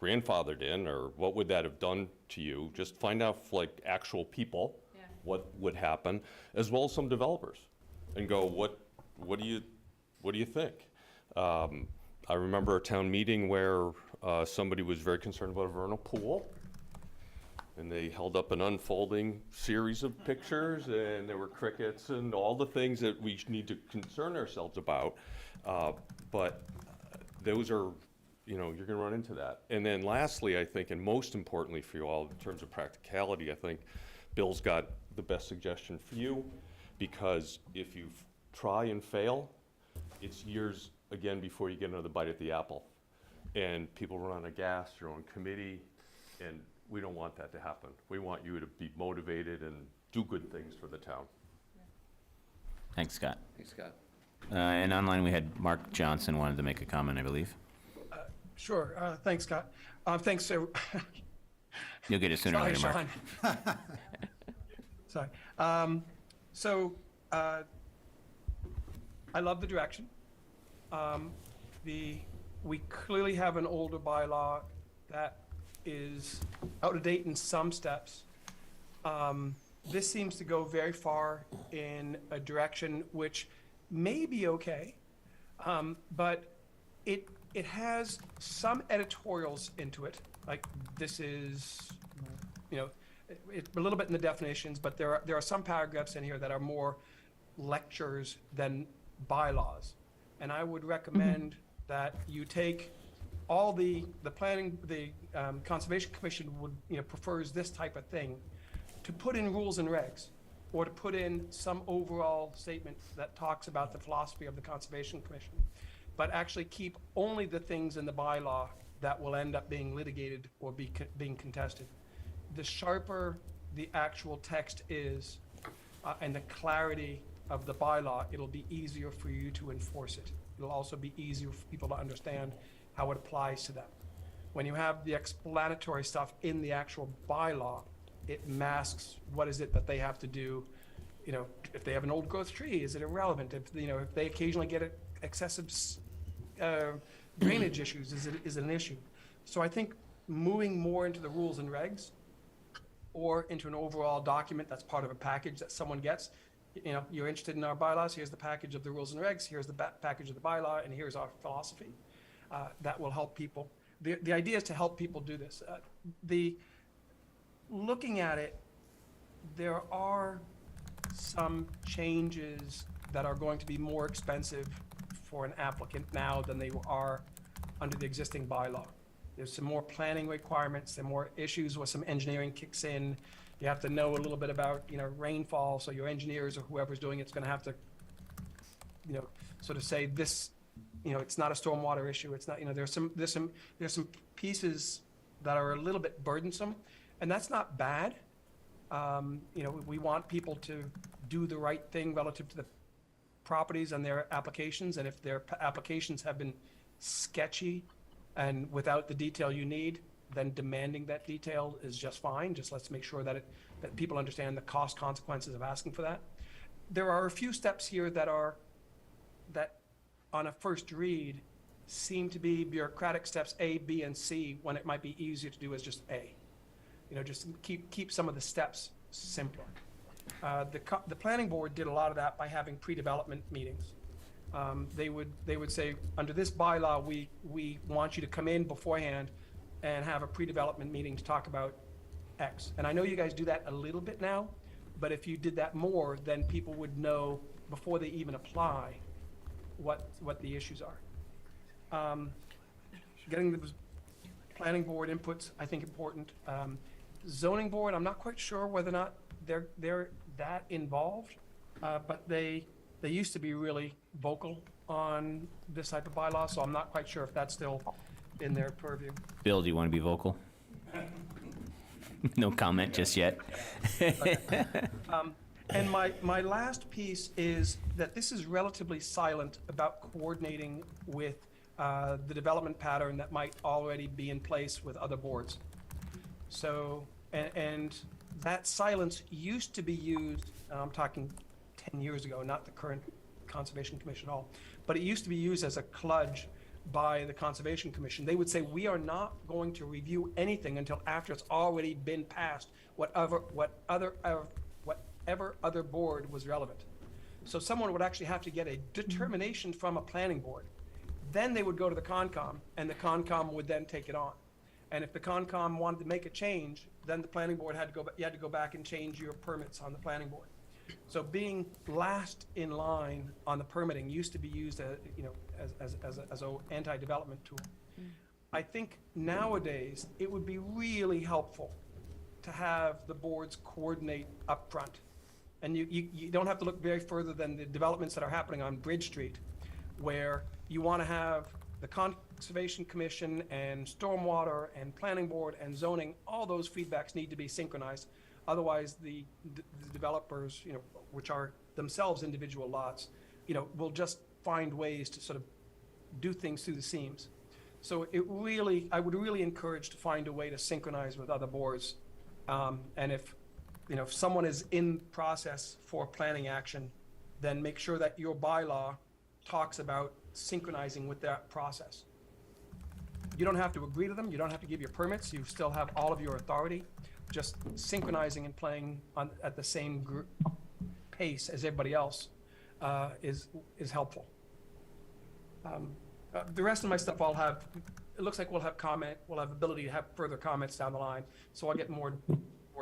grandfathered in, or what would that have done to you? Just find out, like, actual people, what would happen, as well as some developers, and go, what do you think? I remember a town meeting where somebody was very concerned about a vernal pool, and they held up an unfolding series of pictures, and there were crickets and all the things that we need to concern ourselves about. But those are, you're gonna run into that. And then lastly, I think, and most importantly for you all, in terms of practicality, I think Bill's got the best suggestion for you, because if you try and fail, it's years again before you get another bite at the apple. And people run out of gas, your own committee, and we don't want that to happen. We want you to be motivated and do good things for the town. Thanks, Scott. Thanks, Scott. And online we had Mark Johnson wanted to make a comment, I believe. Sure. Thanks, Scott. Thanks. You'll get it sooner or later, Mark. Sorry. I love the direction. We clearly have an older bylaw that is out of date in some steps. This seems to go very far in a direction which may be okay, but it has some editorials into it. Like, this is, it's a little bit in the definitions, but there are some paragraphs in here that are more lectures than bylaws. And I would recommend that you take all the Conservation Commission would, prefers this type of thing, to put in rules and regs, or to put in some overall statement that talks about the philosophy of the Conservation Commission, but actually keep only the things in the bylaw that will end up being litigated or being contested. The sharper the actual text is, and the clarity of the bylaw, it'll be easier for you to enforce it. It'll also be easier for people to understand how it applies to them. When you have the explanatory stuff in the actual bylaw, it masks what is it that they have to do. If they have an old growth tree, is it irrelevant? If they occasionally get excessive drainage issues, is it an issue? So I think moving more into the rules and regs, or into an overall document that's part of a package that someone gets. You're interested in our bylaws, here's the package of the rules and regs, here's the package of the bylaw, and here's our philosophy. That will help people. the idea is to help people do this. Looking at it, there are some changes that are going to be more expensive for an applicant now than they are under the existing bylaw. There's some more planning requirements, there are more issues where some engineering kicks in. You have to know a little bit about, rainfall, so your engineers or whoever's doing it's gonna have to, sort of say this, it's not a stormwater issue, it's not, there's some pieces that are a little bit burdensome, and that's not bad. We want people to do the right thing relative to the properties and their applications, and if their applications have been sketchy and without the detail you need, then demanding that detail is just fine. Just let's make sure that people understand the cost consequences of asking for that. There are a few steps here that on a first read seem to be bureaucratic steps A, B, and C, when it might be easier to do as just A. Just keep some of the steps simpler. The planning board did a lot of that by having pre-development meetings. They would say, under this bylaw, we want you to come in beforehand and have a pre-development meeting to talk about X. And I know you guys do that a little bit now, but if you did that more, then people would know before they even apply what the issues are. Getting the planning board inputs, I think, important. Zoning board, I'm not quite sure whether or not they're that involved, but they used to be really vocal on this type of bylaw, so I'm not quite sure if that's still in their purview. Bill, do you want to be vocal? No comment just yet. And my last piece is that this is relatively silent about coordinating with the development pattern that might already be in place with other boards. So, and that silence used to be used, I'm talking 10 years ago, not the current Conservation Commission at all, but it used to be used as a kludge by the Conservation Commission. They would say, we are not going to review anything until after it's already been passed, whatever other board was relevant. So someone would actually have to get a determination from a planning board. Then they would go to the Concom, and the Concom would then take it on. And if the Concom wanted to make a change, then the planning board had to go back and change your permits on the planning board. So being last in line on the permitting used to be used as an anti-development tool. I think nowadays it would be really helpful to have the boards coordinate up front. And you don't have to look very further than the developments that are happening on Bridge Street, where you want to have the Conservation Commission and Stormwater and Planning Board and Zoning, all those feedbacks need to be synchronized. Otherwise, the developers, which are themselves individual lots, will just find ways to sort of do things through the seams. So I would really encourage to find a way to synchronize with other boards. And if someone is in process for planning action, then make sure that your bylaw talks about synchronizing with that process. You don't have to agree to them, you don't have to give your permits, you still have all of your authority. Just synchronizing and playing at the same pace as everybody else is helpful. The rest of my stuff it looks like we'll have ability to have further comments down the line, so I'll get more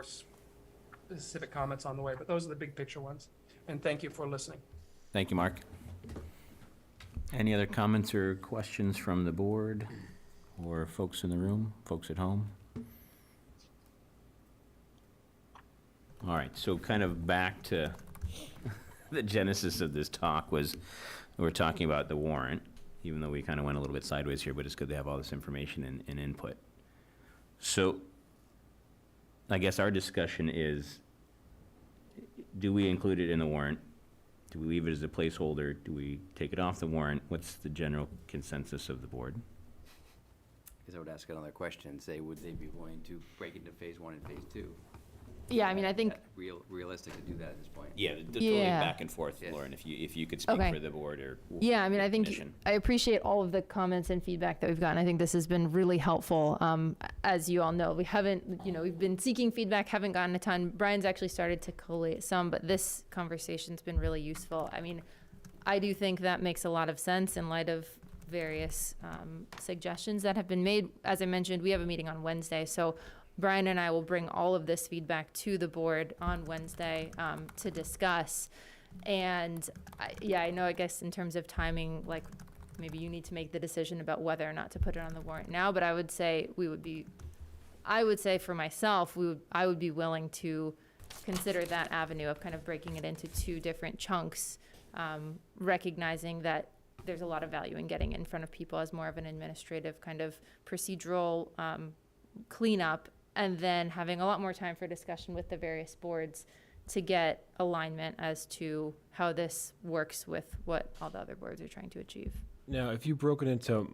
specific comments on the way, but those are the big picture ones. And thank you for listening. Thank you, Mark. Any other comments or questions from the board or folks in the room, folks at home? All right, so kind of back to the genesis of this talk was we're talking about the warrant, even though we kind of went a little bit sideways here, but it's good to have all this information and input. So I guess our discussion is, do we include it in the warrant? Do we leave it as a placeholder? Do we take it off the warrant? What's the general consensus of the board? I guess I would ask another question, say, would they be willing to break into phase 1 and phase 2? Yeah, I mean, I think. Realistic to do that at this point? Yeah, totally back and forth, Lauren, if you could speak for the board or. Yeah, I mean, I think I appreciate all of the comments and feedback that we've gotten. I think this has been really helpful. As you all know, we haven't, we've been seeking feedback, haven't gotten a ton. Brian's actually started to collate some, but this conversation's been really useful. I mean, I do think that makes a lot of sense in light of various suggestions that have been made. As I mentioned, we have a meeting on Wednesday, so Brian and I will bring all of this feedback to the board on Wednesday to discuss. And I know, I guess in terms of timing, like maybe you need to make the decision about whether or not to put it on the warrant now, but I would say for myself, I would be willing to consider that avenue of kind of breaking it into two different chunks, recognizing that there's a lot of value in getting in front of people as more of an administrative kind of procedural cleanup, and then having a lot more time for discussion with the various boards to get alignment as to how this works with what all the other boards are trying to achieve. Now, if you broke it into,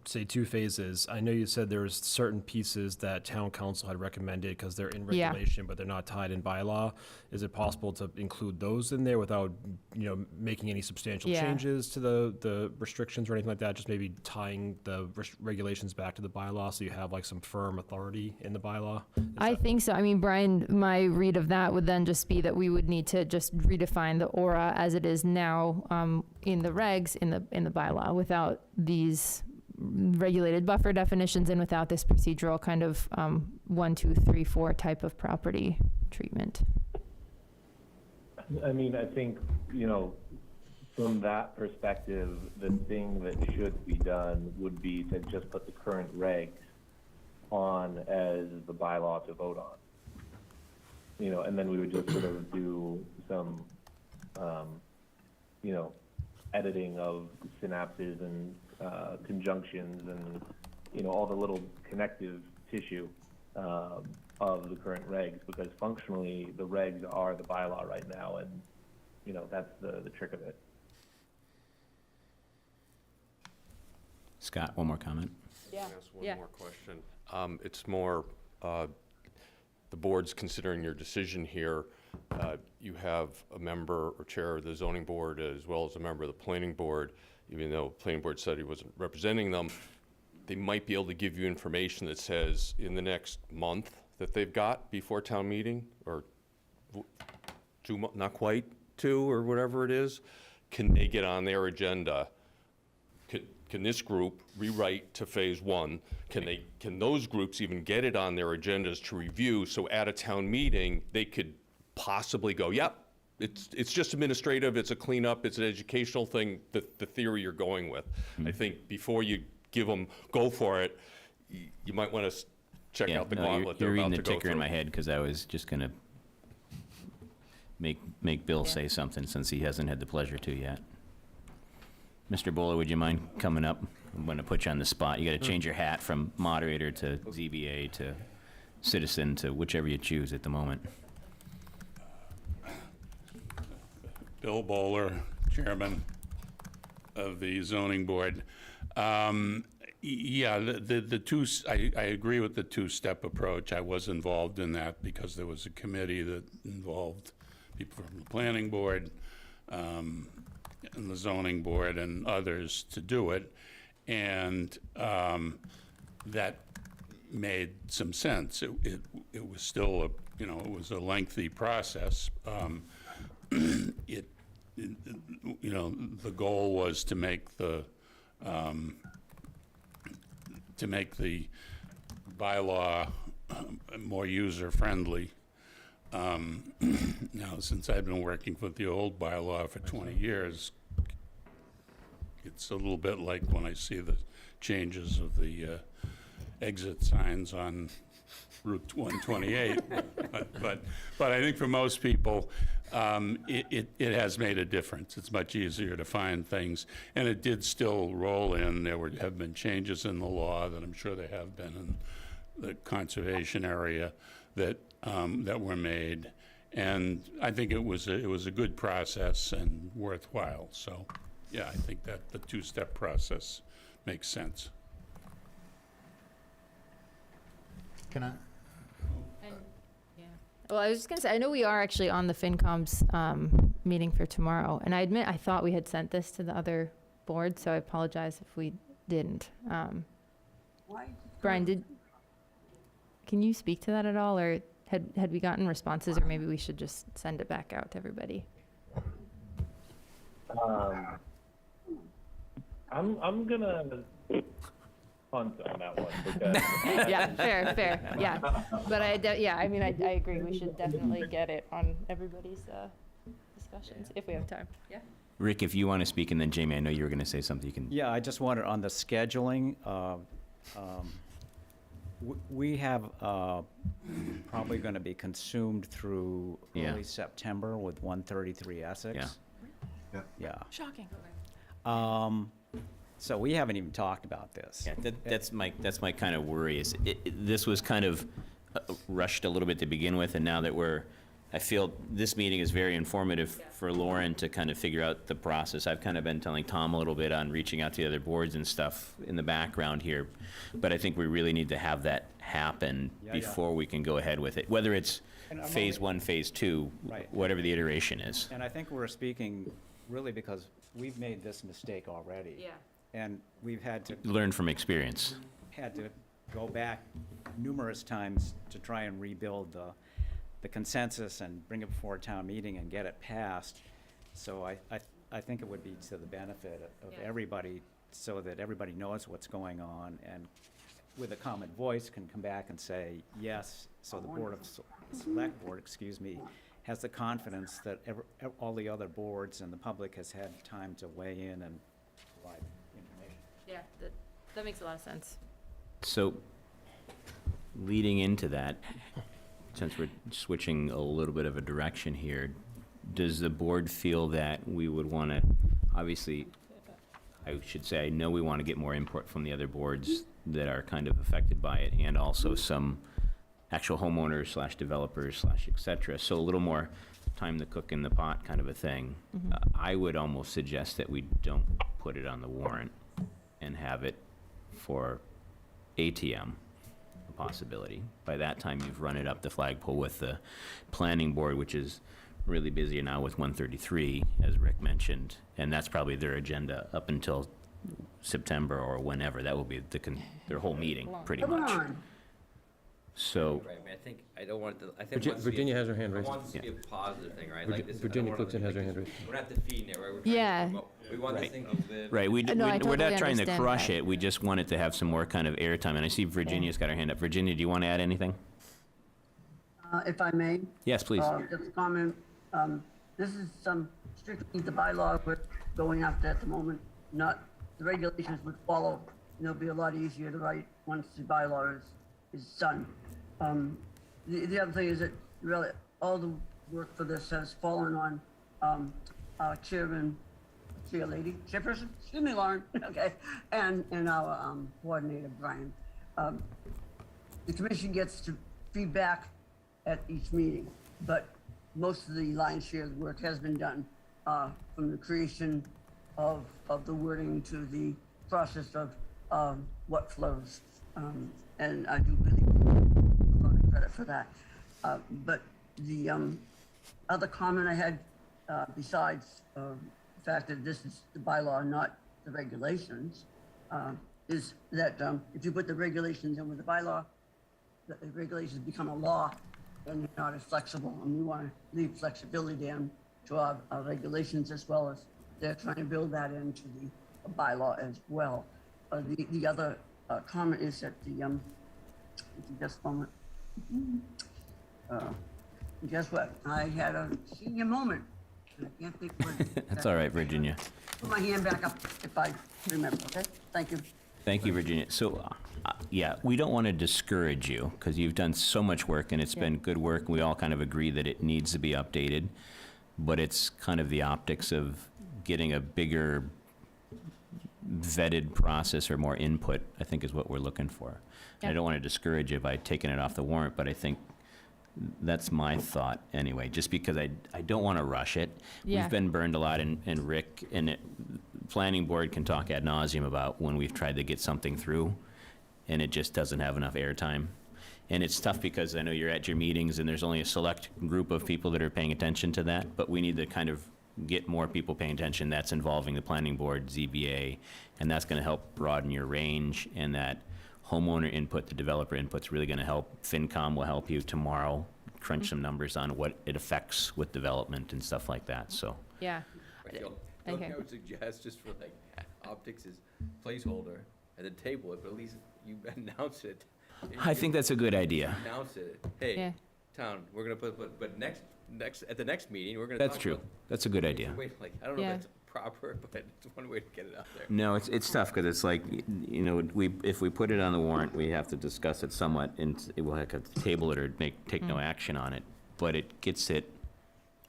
say, two phases, I know you said there was certain pieces that town council had recommended because they're in Yeah. regulation, but they're not tied in bylaw. Is it possible to include those in there without, making any substantial Yeah. changes to the restrictions or anything like that? Just maybe tying the regulations back to the bylaw so you have like some firm authority in the bylaw? I think so. I mean, Brian, my read of that would then just be that we would need to just redefine the aura as it is now in the regs, in the bylaw, without these regulated buffer definitions and without this procedural kind of 1, 2, 3, 4 type of property treatment. I mean, I think, from that perspective, the thing that should be done would be to just put the current regs on as the bylaw to vote on. And then we would just sort of do some, editing of synapses and conjunctions and, all the little connective tissue of the current regs, because functionally the regs are the bylaw right now, and, that's the trick of it. Scott, one more comment? Yeah. Ask one more question. It's more, the board's considering your decision here. You have a member or chair of the zoning board as well as a member of the planning board. Even though the planning board said he wasn't representing them, they might be able to give you information that says in the next month that they've got before town meeting, or 2 months, not quite 2 or whatever it is, can they get on their agenda? Can this group rewrite to phase 1? Can those groups even get it on their agendas to review, so at a town meeting, they could possibly go, yep, it's just administrative, it's a cleanup, it's an educational thing, the theory you're going with. I think before you give them, go for it, you might want to check out the gauntlet they're You're about reading to the go ticker in through. my head, because I was just gonna make Bill say something, since he hasn't had the pleasure to yet. Mr. Bowler, would you mind coming up? I'm gonna put you on the spot. You gotta change your hat from moderator to ZBA to citizen to whichever you choose at the moment. Bill Bowler, Chairman of the Zoning Board. Yeah, the two, I agree with the two-step approach. I was involved in that because there was a committee that involved people from the Planning Board and the Zoning Board and others to do it. And that made some sense. It was still it was a lengthy process. The goal was to make the bylaw more user-friendly. Now, since I've been working with the old bylaw for 20 years, it's a little bit like when I see the changes of the exit signs on Route 128. But I think for most people, it has made a difference. It's much easier to find things, and it did still roll in. There have been changes in the law that I'm sure there have been in the conservation area that were made, and I think it was a good process and worthwhile. So, yeah, I think that the two-step process makes sense. Can I? Well, I was just gonna say, I know we are actually on the FinCom's meeting for tomorrow, and I admit I thought we had sent this to the other board, so I apologize if we didn't. Brian, can you speak to that at all, or had we gotten responses, or maybe we should just send it back out to everybody? I'm gonna punt on that one because. Yeah, fair, yeah. But I mean, I agree, we should definitely get it on everybody's discussions, if we have time. Yeah. Rick, if you want to speak, and then Jamie, I know you were going to say something, you can. Yeah, I just wanted, on the scheduling, we have probably going to be consumed through Yeah. early September with 133 Essex. Yeah. Yeah. Shocking. So we haven't even talked about this. Yeah, that's my kind of worry, is this was kind of rushed a little bit to begin with, and now that I feel this meeting is very informative for Lauren to kind of figure out the process. I've kind of been telling Tom a little bit on reaching out to the other boards and stuff in the background here, but I think we really need to have that happen before we can go ahead with it, whether it's phase one, phase two, whatever the iteration is. And I think we're speaking really because we've made this mistake already. Yeah. And we've had to Learn from experience. go back numerous times to try and rebuild the consensus and bring it before a town meeting and get it passed. So I think it would be to the benefit of everybody, so that everybody knows what's going on, and with a common voice can come back and say yes, so the select board, has the confidence that all the other boards and the public has had time to weigh in and provide information. Yeah, that makes a lot of sense. So, leading into that, since we're switching a little bit of a direction here, does the board feel that we would want to, obviously, I should say, I know we want to get more input from the other boards that are kind of affected by it, and also some actual homeowners slash developers slash et cetera, so a little more time to cook in the pot kind of a thing. I would almost suggest that we don't put it on the warrant and have it for ATM, a possibility. By that time, you've run it up the flagpole with the planning board, which is really busy now with 133, as Rick mentioned, and that's probably their agenda up until September or whenever. That will be their whole meeting, pretty much. So, Right, I mean, I don't want it to, I think. Virginia has her hand raised. I want this to be a positive thing, right? Like this is- I don't Virginia want it to Clifton be has her like hand this- raised. We're not defeating it, right? We're trying to Yeah. promote- We want this thing to live. right, No, I we're not totally trying to understand crush that. it, we just want it to have some more kind of airtime, and I see Virginia's got her hand up. Virginia, do you want to add anything? If I may. Yes, please. Just a comment. This is strictly the bylaw we're going after at the moment, not the regulations would follow. And they'll be a lot easier to write once the bylaw is done. The other thing is that really all the work for this has fallen on our chairperson, excuse me, Lauren, okay, and our coordinator, Brian. The commission gets to feedback at each meeting, but most of the lion's share of the work has been done from the creation of the wording to the process of what flows. And I do really a lot of credit for that. But the other comment I had, besides the fact that this is the bylaw, not the regulations, is that if you put the regulations in with the bylaw, the regulations become a law, and they're not as flexible. And we want to leave flexibility down to our regulations, as well as they're trying to build that into the bylaw as well. The other comment is that just a moment. Guess what? I had a senior moment. I can't think what. That's all right, Virginia. Put my hand back up if I remember, okay? Thank you. Thank you, Virginia. So, yeah, we don't want to discourage you, because you've done so much work, and it's been good work. We all kind of agree that it needs to be updated, but it's kind of the optics of getting a bigger vetted process or more input, I think, is what we're looking for. And I don't want to discourage you by taking it off the warrant, but I think that's my thought anyway, just because I don't want to rush it. Yeah. We've been burned a lot, and Rick and planning board can talk ad nauseum about when we've tried to get something through, and it just doesn't have enough airtime. And it's tough because I know you're at your meetings and there's only a select group of people that are paying attention to that, but we need to kind of get more people paying attention. That's involving the planning board, ZBA, and that's going to help broaden your range, and that homeowner input, the developer input's really going to help. FinCom will help you tomorrow crunch some numbers on what it affects with development and stuff like that, so. Yeah. Don't Okay. I would suggest, just for like optics is placeholder, and then table it, but at least you announce it. I think that's a good idea. Announce it, Yeah. hey, town, we're gonna put, but at the next meeting, we're gonna That's talk true. about- That's a good idea. Wait, like, I don't know Yeah. if that's proper, but it's one way to get it out there. No, it's tough, because it's like, you know, if we put it on the warrant, we have to discuss it somewhat, and we'll have to table it or take no action on it, but it gets it,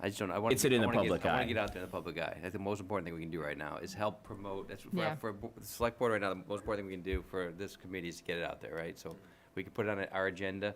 I just don't, I want It's it in the public I eye. want to get out there in the public eye. That's the most important thing we can do right now, is help promote, that's, Yeah. for the select board right now, the most important thing we can do for this committee is to get it out there, right? So we can put it on our agenda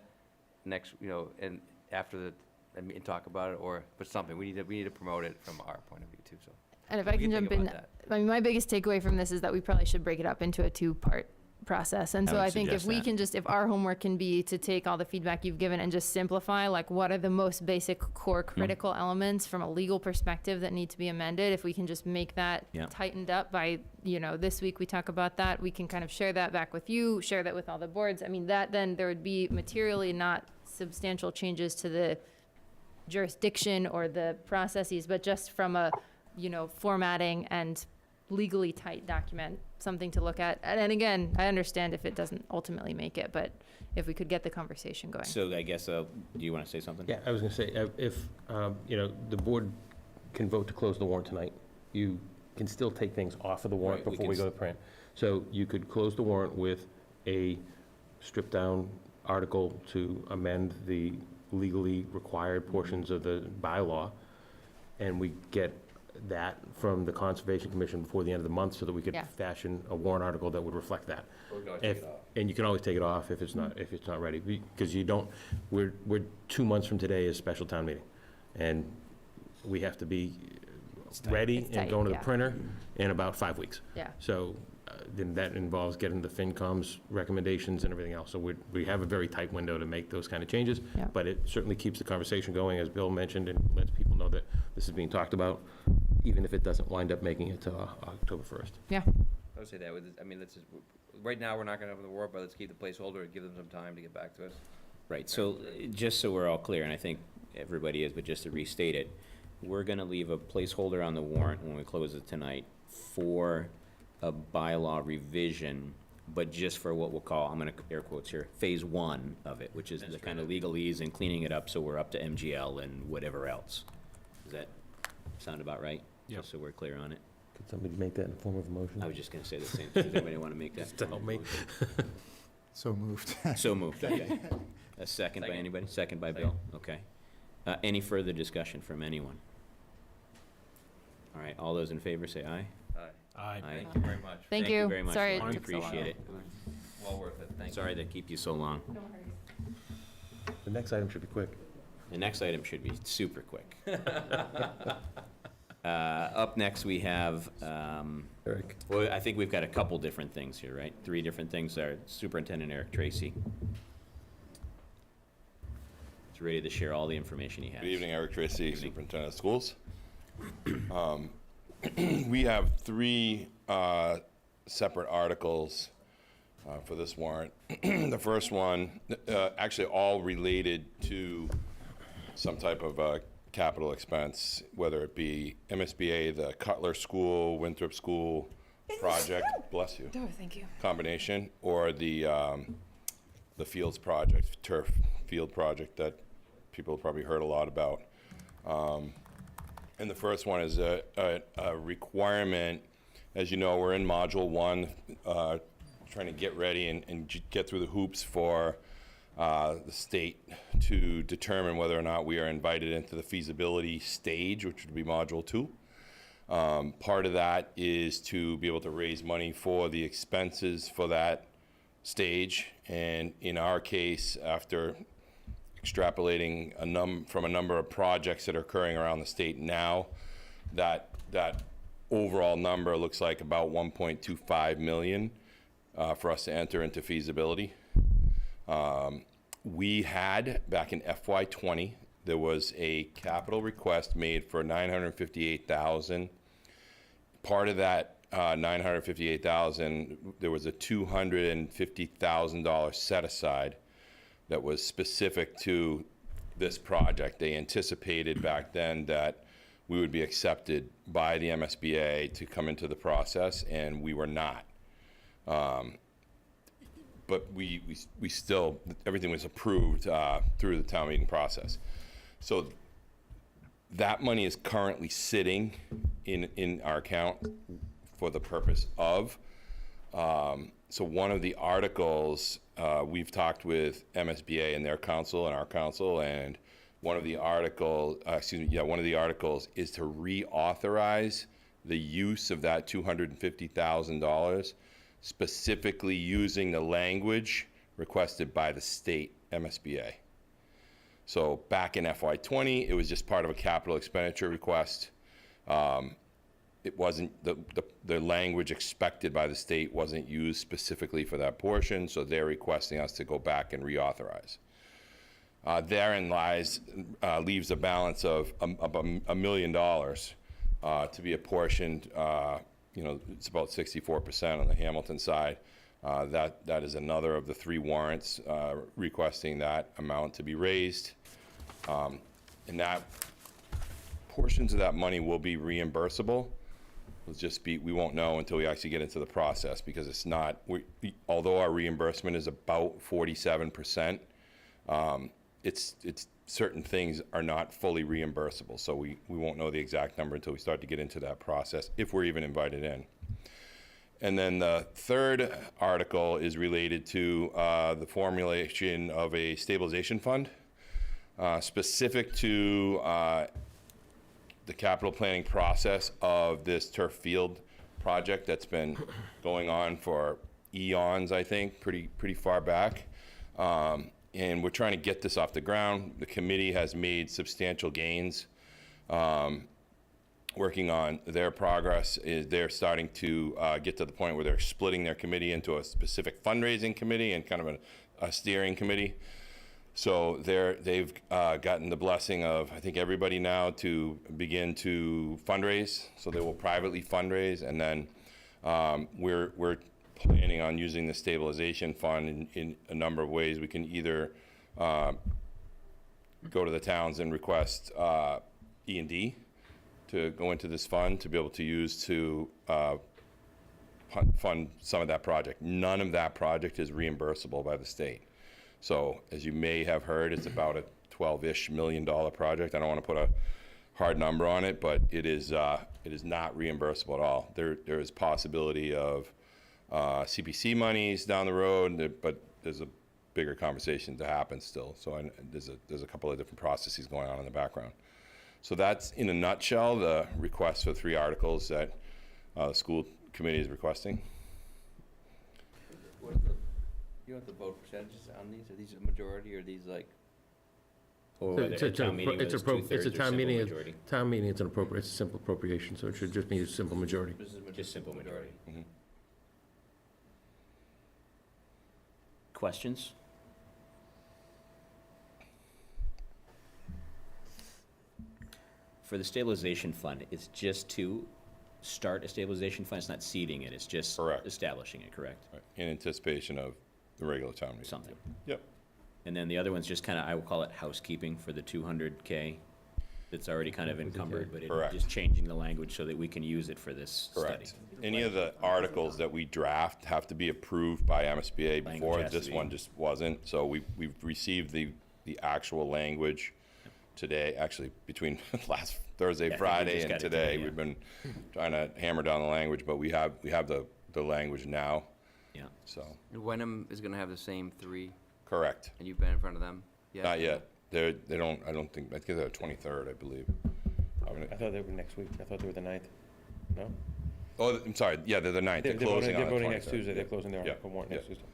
next, you know, and after the, and talk about it, or, but something, we need to promote it from our point of view too, so. And if What I do you can think jump in, about that? I mean, my biggest takeaway from this is that we probably should break it up into a two-part process. And I so would I think if suggest we that. can just, if our homework can be to take all the feedback you've given and just simplify, like, what are the most basic core critical elements from a legal perspective that need to be amended, if we can just make that Yeah. tightened up by, you know, this week we talk about that, we can kind of share that back with you, share that with all the boards. I mean, that, then there would be materially not substantial changes to the jurisdiction or the processes, but just from a, you know, formatting and legally tight document, something to look at. And again, I understand if it doesn't ultimately make it, but if we could get the conversation going. so I guess, do you want to say something? Yeah, I was gonna say, if, you know, the board can vote to close the warrant tonight, you can still take things off of the warrant Right, we before can we go to print. So you could close the warrant with a stripped-down article to amend the legally required portions of the bylaw, and we get that from the Conservation Commission before the end of the month, so that we could Yeah. fashion a warrant article that would reflect that. Or we can always take If, it off. and you can always take it off if it's not ready, because you don't, we're 2 months from today is special town meeting, and we have to be ready It's and tight, going to the yeah. printer in about 5 weeks. Yeah. So then that involves getting the FinCom's recommendations and everything else. So we have a very tight window to make those kind of changes. Yeah. But it certainly keeps the conversation going, as Bill mentioned, and lets people know that this is being talked about, even if it doesn't wind up making it to October 1st. Yeah. I would say that, I mean, let's just, right now, we're not gonna open the warrant, but let's keep the placeholder and give them some time to get back to us. Right, so just so we're all clear, and I think everybody is, but just to restate it, we're gonna leave a placeholder on the warrant when we close it tonight for a bylaw revision, but just for what we'll call, I'm gonna air quotes here, phase 1 of it, which is the kind of legalese and cleaning it up so we're up to MGL and whatever else. Does that sound about right? Yep. Just so we're clear on it. Could somebody make that in the form of a motion? I was just gonna say the same. Does anybody want to make that? Just to help me. So moved. So moved, okay. A second by anybody? Second by Bill? Okay. Any further discussion from anyone? All right, all those in favor say aye. Aye. Thank you very much. Thank you. very much, Sorry it Lauren. took so long. Appreciate it. Well worth it, thank you. Sorry to keep you so long. The next item should be quick. The next item should be super quick. Up next, we have, Eric. well, I think we've got a couple different things here, right? 3 different things. Our Superintendent Eric Tracy is ready to share all the information he has. Good evening, Eric Tracy, Superintendent of Schools. We have 3 separate articles for this warrant. The first one, actually all related to some type of capital expense, whether it be MSBA, the Cutler School, Winthrop School project, bless you. Oh, thank you. Combination, or the Fields project, turf field project that people have probably heard a lot about. And the first one is a requirement. As you know, we're in Module 1, trying to get ready and get through the hoops for the state to determine whether or not we are invited into the feasibility stage, which would be Module 2. Part of that is to be able to raise money for the expenses for that stage. And in our case, after extrapolating from a number of projects that are occurring around the state now, that overall number looks like about 1.25 million for us to enter into feasibility. We had, back in FY20, there was a capital request made for $958,000. Part of that $958,000, there was a $250,000 set aside that was specific to this project. They anticipated back then that we would be accepted by the MSBA to come into the process, and we were not. But we still, everything was approved through the town meeting process. So that money is currently sitting in our account for the purpose of. So one of the articles, we've talked with MSBA and their council and our council, and one of the articles is to reauthorize the use of that $250,000, specifically using the language requested by the state MSBA. So back in FY20, it was just part of a capital expenditure request. It wasn't, the language expected by the state wasn't used specifically for that portion, so they're requesting us to go back and reauthorize. Therein leaves a balance of about $1 million to be apportioned. It's about 64% on the Hamilton side. That is another of the 3 warrants requesting that amount to be raised. And that portions of that money will be reimbursable. We won't know until we actually get into the process, because it's not, although our reimbursement is about 47%, it's certain things are not fully reimbursable. So we won't know the exact number until we start to get into that process, if we're even invited in. And then the third article is related to the formulation of a stabilization fund, specific to the capital planning process of this turf field project that's been going on for eons, I think, pretty far back. And we're trying to get this off the ground. The committee has made substantial gains working on their progress. They're starting to get to the point where they're splitting their committee into a specific fundraising committee and kind of a steering committee. So they've gotten the blessing of, I think, everybody now to begin to fundraise. So they will privately fundraise, and then we're planning on using the stabilization fund in a number of ways. We can either go to the towns and request E&D to go into this fund to be able to use to fund some of that project. None of that project is reimbursable by the state. So as you may have heard, it's about a $12-ish million project. I don't want to put a hard number on it, but it is not reimbursable at all. There is possibility of CPC monies down the road, but there's a bigger conversation to happen still. So there's a couple of different processes going on in the background. So that's, in a nutshell, the request for 3 articles that the school committee is requesting. You have to vote percentages on these? Are these a majority, or are these like? It's a town meeting, it's a town meeting, it's a simple appropriation, so it should just be a simple majority. This is just simple majority. Mm-hmm. Questions? For the stabilization fund, it's just to start a stabilization fund? It's not seeding it, it's just establishing it, correct? Right. In anticipation of the regular town meeting. Something. Yep. And then the other one's just kind of, I will call it housekeeping for the 200K that's already kind of encumbered, but just changing the language so that we can use it for this study. Any of the articles that we draft have to be approved by MSBA before. This one just wasn't. So we've received the actual language today, actually between last Thursday, Friday, and today. We've been trying to hammer down the language, but we have the language now. Yeah. So. And Wenham is going to have the same 3? Correct. And you've been in front of them? Yet? Not yet. I think they're 23rd, I believe. I thought they were next week. I thought they were the 9th. No? Oh, I'm sorry. Yeah, they're the 9th. They're closing on the 23rd. They're voting next Tuesday. They're closing their article warrant next Tuesday.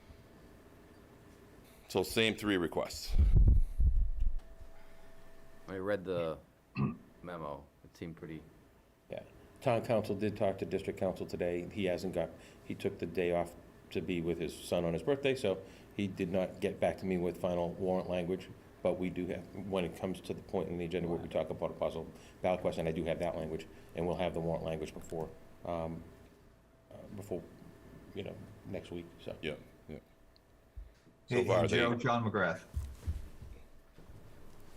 So same 3 requests. I read the memo. It seemed pretty. Yeah. Town council did talk to district council today. He took the day off to be with his son on his birthday, so he did not get back to me with final warrant language. But we do have, when it comes to the point in the agenda where we talk about a possible ballot question, I do have that language, and we'll have the warrant language before next week. So. Yeah. So hey, far, Joe, John McGrath.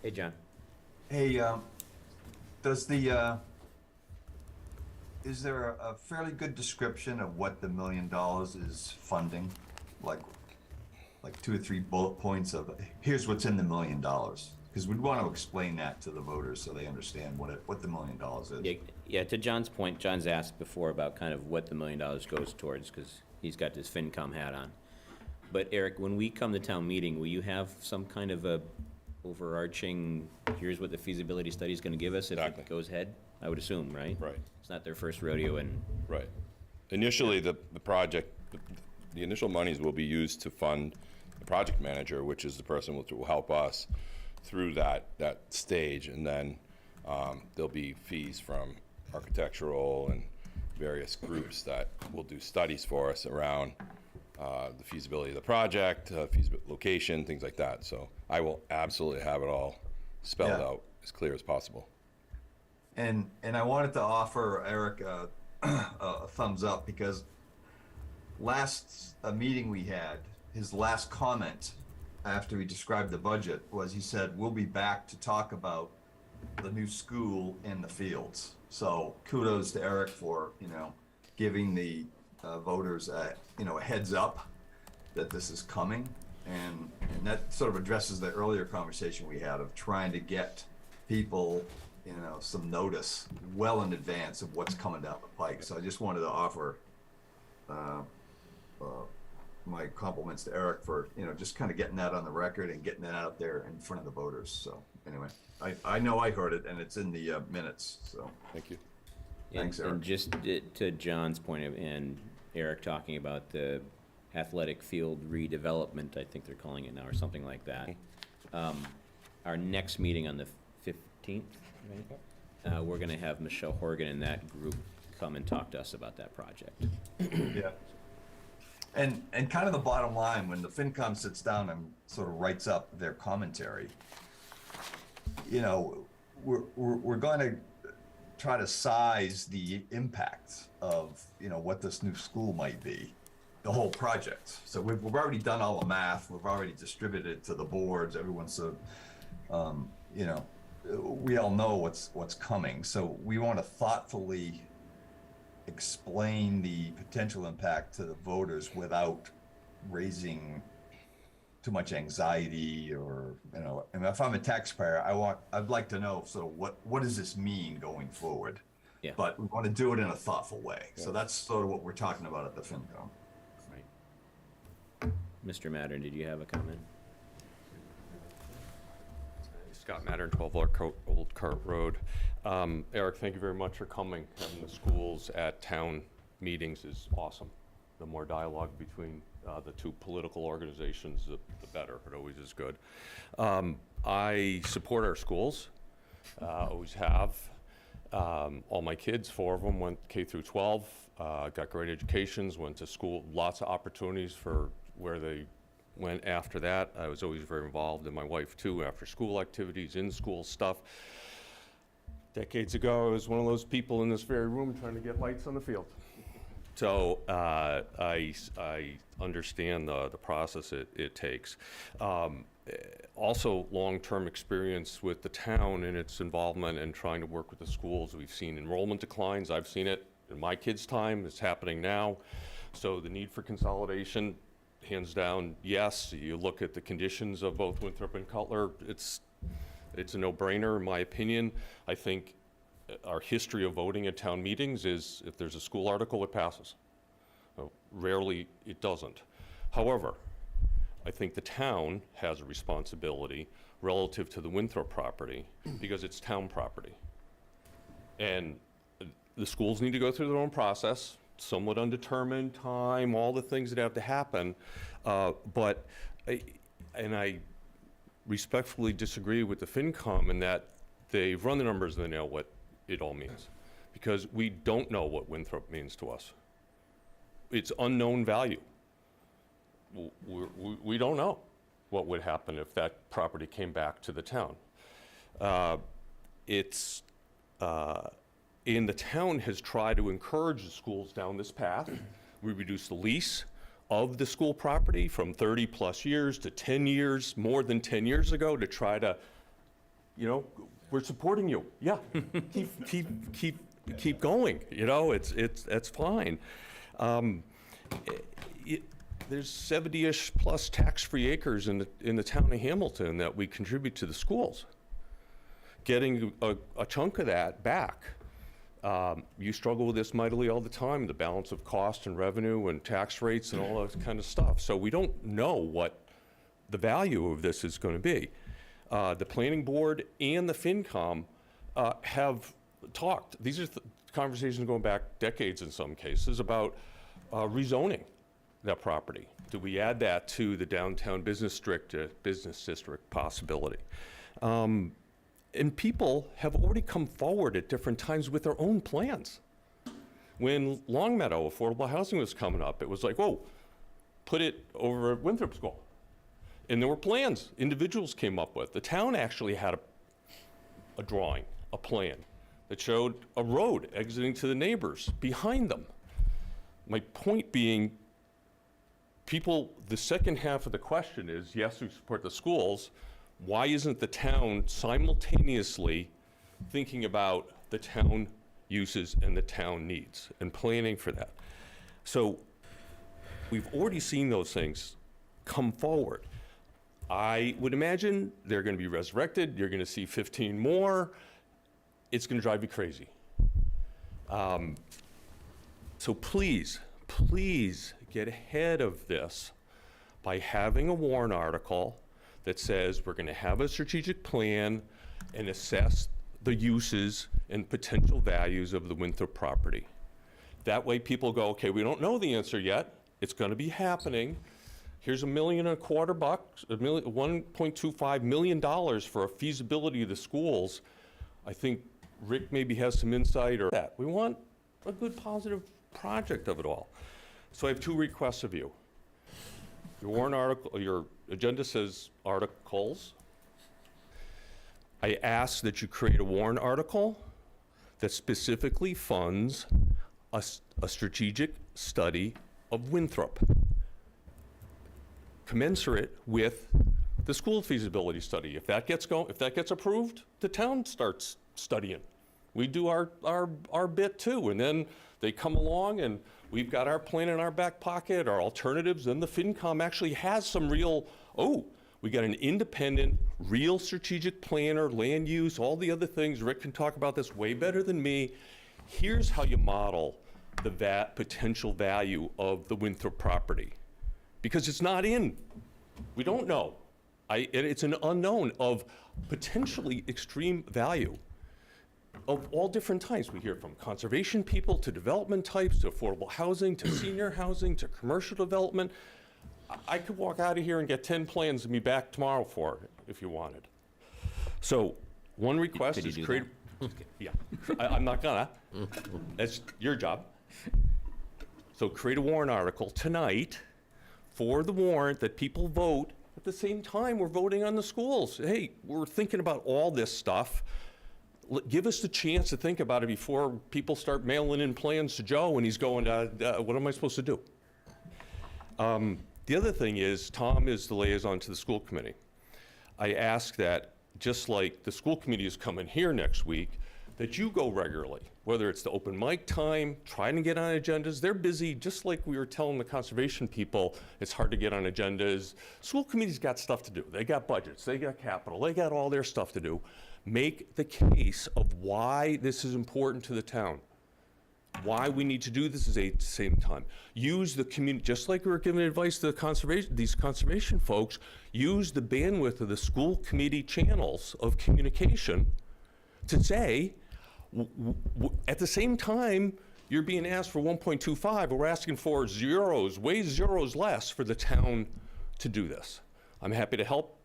Hey, John. Hey, Does the, is there a fairly good description of what the $1 million is funding? Like 2 or 3 bullet points of, here's what's in the $1 million? Because we'd want to explain that to the voters so they understand what the $1 million is. Yeah, to John's point, John's asked before about kind of what the $1 million goes towards, because he's got his FinCom hat on. But Eric, when we come to town meeting, will you have some kind of a overarching, here's what the feasibility study is going to give us if it goes ahead? I would assume, right? Right. It's not their first rodeo and. Right. Initially, the project, the initial monies will be used to fund the project manager, which is the person which will help us through that stage, and then there'll be fees from architectural and various groups that will do studies for us around the feasibility of the project, location, things like that. So I will absolutely have it all spelled out as clear as possible. And I wanted to offer Eric a thumbs up, because last meeting we had, his last comment after he described the budget was, he said, we'll be back to talk about the new school and the fields. So kudos to Eric for, giving the voters a heads up that this is coming. And that sort of addresses the earlier conversation we had of trying to get people, some notice well in advance of what's coming down the pike. So I just wanted to offer my compliments to Eric for, just kind of getting that on the record and getting that out there in front of the voters. So anyway, I know I heard it, and it's in the minutes, so. Thank you. Thanks, Eric. And just to John's point, and Eric talking about the athletic field redevelopment, I think they're calling it now, or something like that. Our next meeting on the 15th, right? We're gonna have Michelle Horgan and that group come and talk to us about that project. Yeah. And kind of the bottom line, when the FinCom sits down and sort of writes up their commentary, we're going to try to size the impact of, what this new school might be, the whole project. So we've already done all the math. We've already distributed it to the boards. Everyone's, we all know what's coming. So we want to thoughtfully explain the potential impact to the voters without raising too much anxiety, or and if I'm a taxpayer, I'd like to know, so what does this mean going forward? Yeah. But we want to do it in a thoughtful way. Yeah. So that's sort of what we're talking about at the FinCom. Right. Mr. Mattern, did you have a comment? Scott Mattern, 12 Old Cart Road. Eric, thank you very much for coming. Having the schools at town meetings is awesome. The more dialogue between the two political organizations, the better. It always is good. I support our schools, always have. All my kids, 4 of them went K through 12, got great educations, went to school, lots of opportunities for where they went after that. I was always very involved, and my wife too, after school activities, in school stuff. Decades ago, I was one of those people in this very room trying to get lights on the field. So I understand the process it takes. Also, long-term experience with the town and its involvement and trying to work with the schools. We've seen enrollment declines. I've seen it in my kids' time. It's happening now. So the need for consolidation, hands down, yes. You look at the conditions of both Winthrop and Cutler, it's a no-brainer in my opinion. I think our history of voting at town meetings is if there's a school article, it passes. Rarely it doesn't. However, I think the town has a responsibility relative to the Winthrop property because it's town property. And the schools need to go through their own process, somewhat undetermined time, all the things that have to happen. But I respectfully disagree with the FinCom in that they've run the numbers and they know what it all means. Because we don't know what Winthrop means to us. It's unknown value. We don't know what would happen if that property came back to the town. And the town has tried to encourage the schools down this path. We reduced the lease of the school property from 30+ years to 10 years, more than 10 years ago, to try to, we're supporting you. Yeah, keep going. You know, that's fine. There's 70-ish plus tax-free acres in the town of Hamilton that we contribute to the schools. Getting a chunk of that back. You struggle with this mightily all the time, the balance of cost and revenue and tax rates and all that kind of stuff. So we don't know what the value of this is going to be. The planning board and the FinCom have talked. These are conversations going back decades in some cases about rezoning that property. Do we add that to the downtown business district possibility? And people have already come forward at different times with their own plans. When Longmeadow affordable housing was coming up, it was like, whoa, put it over at Winthrop School. And there were plans individuals came up with. The town actually had a drawing, a plan, that showed a road exiting to the neighbors behind them. My point being, people, the second half of the question is, yes, we support the schools. Why isn't the town simultaneously thinking about the town uses and the town needs and planning for that? So we've already seen those things come forward. I would imagine they're going to be resurrected. You're going to see 15 more. It's going to drive you crazy. So please get ahead of this by having a warrant article that says we're going to have a strategic plan and assess the uses and potential values of the Winthrop property. That way people go, okay, we don't know the answer yet. It's going to be happening. Here's $1.25 million, $1.25 million for a feasibility of the schools. I think Rick maybe has some insight or that. We want a good positive project of it all. So I have two requests of you. Your warrant article, your agenda says articles. I ask that you create a warrant article that specifically funds a strategic study of Winthrop, commensurate with the school feasibility study. If that gets approved, the town starts studying. We do our bit too, and then they come along and we've got our plan in our back pocket, our alternatives, and the FinCom actually has some real, we got an independent, real strategic planner, land use, all the other things. Rick can talk about this way better than me. Here's how you model the potential value of the Winthrop property. Because it's not in, we don't know. It's an unknown of potentially extreme value of all different types. We hear from conservation people to development types, to affordable housing, to senior housing, to commercial development. I could walk out of here and get 10 plans and be back tomorrow for it if you wanted. So one request is create, yeah, I'm not gonna, that's your job. So create a warrant article tonight for the warrant that people vote. At the same time, we're voting on the schools. Hey, we're thinking about all this stuff. Give us the chance to think about it before people start mailing in plans to Joe and he's going, what am I supposed to do? The other thing is, Tom is the liaison to the school committee. I ask that, just like the school committee is coming here next week, that you go regularly, whether it's the open mic time, trying to get on agendas. They're busy, just like we were telling the conservation people, it's hard to get on agendas. School committee's got stuff to do. They got budgets, they got capital, they got all their stuff to do. Make the case of why this is important to the town, why we need to do this at the same time. Use the community, just like we were giving advice to these conservation folks, use the bandwidth of the school committee channels of communication to say, at the same time, you're being asked for 1.25, we're asking for zeros, way zeros less for the town to do this. I'm happy to help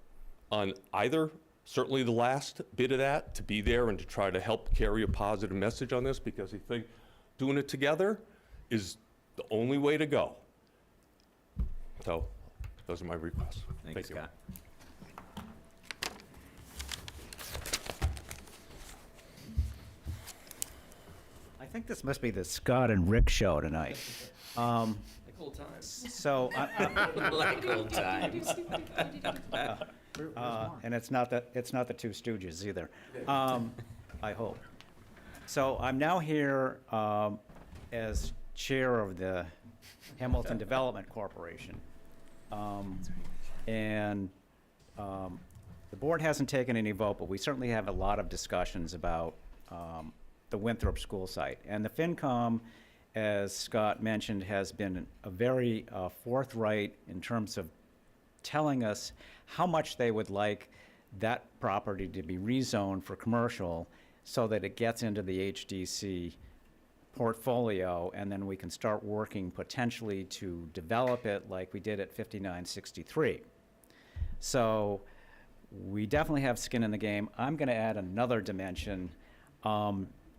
on either. Certainly the last bit of that, to be there and to try to help carry a positive message on this, because I think doing it together is the only way to go. So those are my requests. Thanks, Scott. I think this must be the Scott and Rick show tonight. Like old times. So, Like old times. And it's not the Two Stooges either, I hope. So I'm now here as chair of the Hamilton Development Corporation. And the board hasn't taken any vote, but we certainly have a lot of discussions about the Winthrop school site. And the FinCom, as Scott mentioned, has been a very forthright in terms of telling us how much they would like that property to be rezoned for commercial so that it gets into the HDC portfolio, and then we can start working potentially to develop it like we did at 5963. So we definitely have skin in the game. I'm going to add another dimension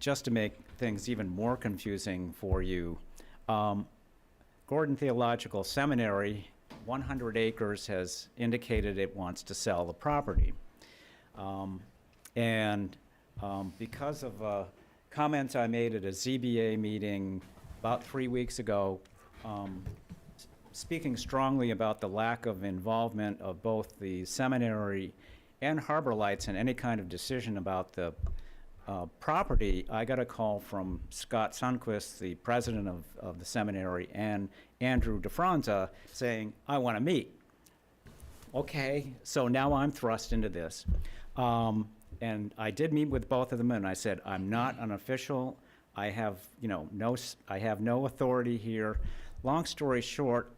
just to make things even more confusing for you. Gordon Theological Seminary, 100 acres, has indicated it wants to sell the property. Because of comments I made at a ZBA meeting about 3 weeks ago, speaking strongly about the lack of involvement of both the seminary and Harbor Lights in any kind of decision about the property, I got a call from Scott Sundquist, the president of the seminary, and Andrew DeFranza saying, I want to meet. Okay, so now I'm thrust into this. And I did meet with both of them, and I said, I'm not an official. I have, I have no authority here. Long story short,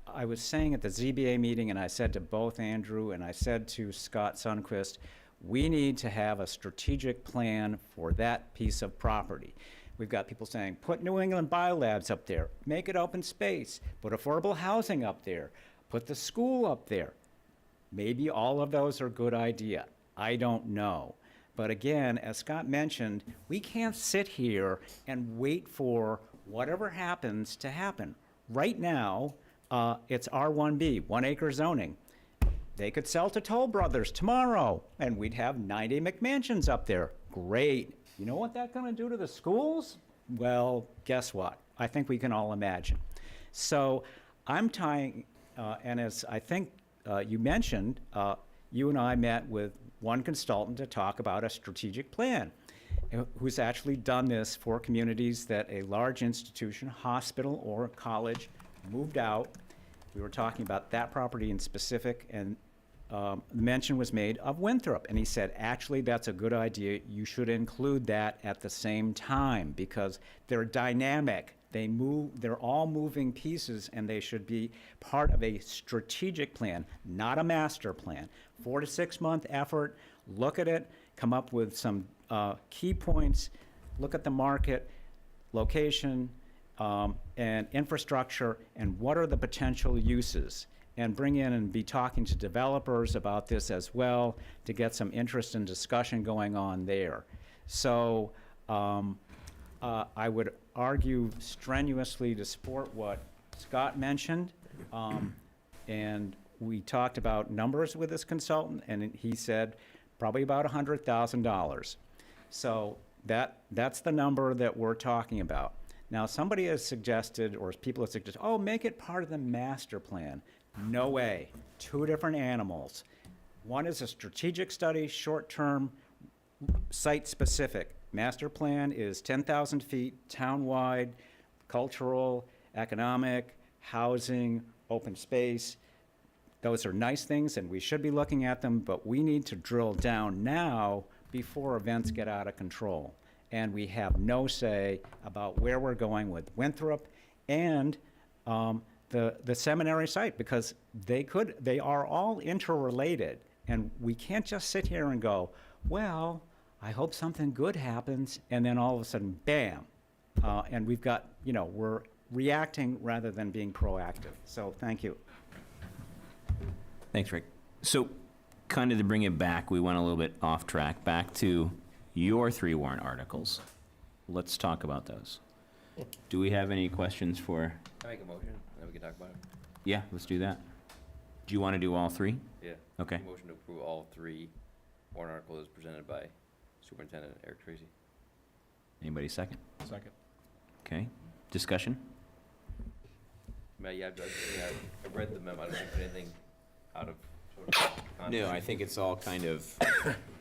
I was saying at the ZBA meeting, and I said to both Andrew and I said to Scott Sundquist, we need to have a strategic plan for that piece of property. We've got people saying, put New England Biolabs up there, make it open space, put affordable housing up there, put the school up there. Maybe all of those are a good idea. I don't know. But again, as Scott mentioned, we can't sit here and wait for whatever happens to happen. Right now, it's R1B, 1 acre zoning. They could sell to Toll Brothers tomorrow, and we'd have 90 McMansions up there. Great. You know what that's going to do to the schools? Well, guess what? I think we can all imagine. So I'm tying, and as I think you mentioned, you and I met with one consultant to talk about a strategic plan, who's actually done this for communities that a large institution, hospital or college, moved out. We were talking about that property in specific, and mention was made of Winthrop. And he said, actually, that's a good idea. You should include that at the same time because they're dynamic. They move, they're all moving pieces, and they should be part of a strategic plan, not a master plan. 4 to 6 month effort, look at it, come up with some key points, look at the market, location, and infrastructure, and what are the potential uses, and bring in and be talking to developers about this as well to get some interest and discussion going on there. So I would argue strenuously to support what Scott mentioned, and we talked about numbers with this consultant, and he said probably about $100,000. So that's the number that we're talking about. Now, somebody has suggested, or people have suggested, oh, make it part of the master plan. No way. 2 different animals. One is a strategic study, short-term, site-specific. Master plan is 10,000 feet, town-wide, cultural, economic, housing, open space. Those are nice things, and we should be looking at them, but we need to drill down now before events get out of control. And we have no say about where we're going with Winthrop and the seminary site, because they are all interrelated, and we can't just sit here and go, well, I hope something good happens, and then all of a sudden, bam. And we've got, we're reacting rather than being proactive. So thank you. Thanks, Rick. So kind of to bring it back, we went a little bit off track, back to your 3 warrant articles. Let's talk about those. Do we have any questions for? Can I make a motion, and then we can talk about it? Yeah, let's do that. Do you want to do all 3? Yeah. Okay. Motion to approve all 3 warrant articles presented by Superintendent Eric Tracy. Anybody second? Second. Okay. Discussion? I've read the memo. I don't think there's anything out of No, I think it's all kind of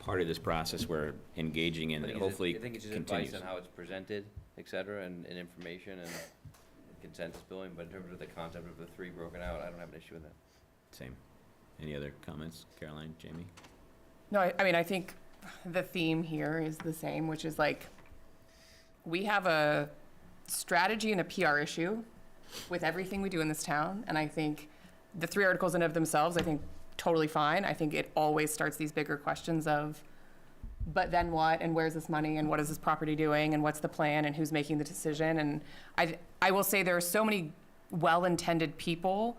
part of this process we're engaging in, that hopefully I think it's just continues. advice on how it's presented, et cetera, and information and consensus building, but in terms of the concept of the three broken out, I don't have an issue with that. Same. Any other comments, Caroline, Jamie? No, I mean, I think the theme here is the same, which is like, we have a strategy and a PR issue with everything we do in this town, and I think the 3 articles in and of themselves, I think, totally fine. I think it always starts these bigger questions of, but then what, and where's this money, and what is this property doing, and what's the plan, and who's making the decision? And I will say there are so many well-intended people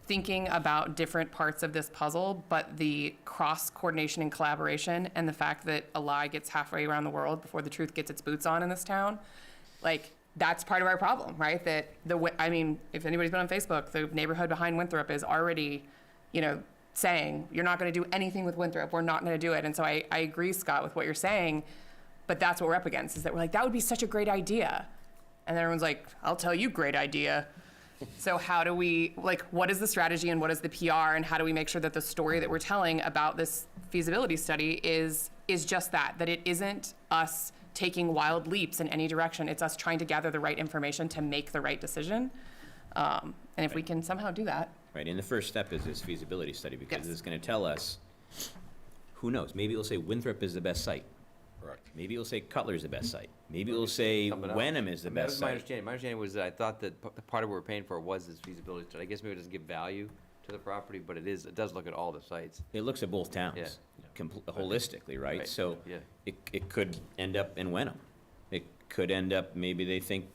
thinking about different parts of this puzzle, but the cross-coordination and collaboration and the fact that a lie gets halfway around the world before the truth gets its boots on in this town, like, that's part of our problem, right? That I mean, if anybody's been on Facebook, the neighborhood behind Winthrop is already, you know, saying, you're not gonna do anything with Winthrop, we're not gonna do it. And so I agree, Scott, with what you're saying, but that's what we're up against, is that we're like, that would be such a great idea. And then everyone's like, I'll tell you, great idea. So how do we, like, what is the strategy and what is the PR, and how do we make sure that the story that we're telling about this feasibility study is just that it isn't us taking wild leaps in any direction. It's us trying to gather the right information to make the right decision. And if we can somehow do that. Right, and the first step is this feasibility study, because Yes. it's gonna tell us, who knows, maybe it'll say Winthrop is the best site. Correct. Maybe it'll say Cutler's the best site. Maybe it'll say Something else. Wenham is the I mean, that best was my site. understanding. My understanding was that I thought that the part of what we're paying for was this feasibility study. I guess maybe it doesn't give value to the property, but it does look at all the sites. It looks at both towns, Yeah. holistically, right? Right, So yeah. it could end up in Wenham. It could end up, maybe they think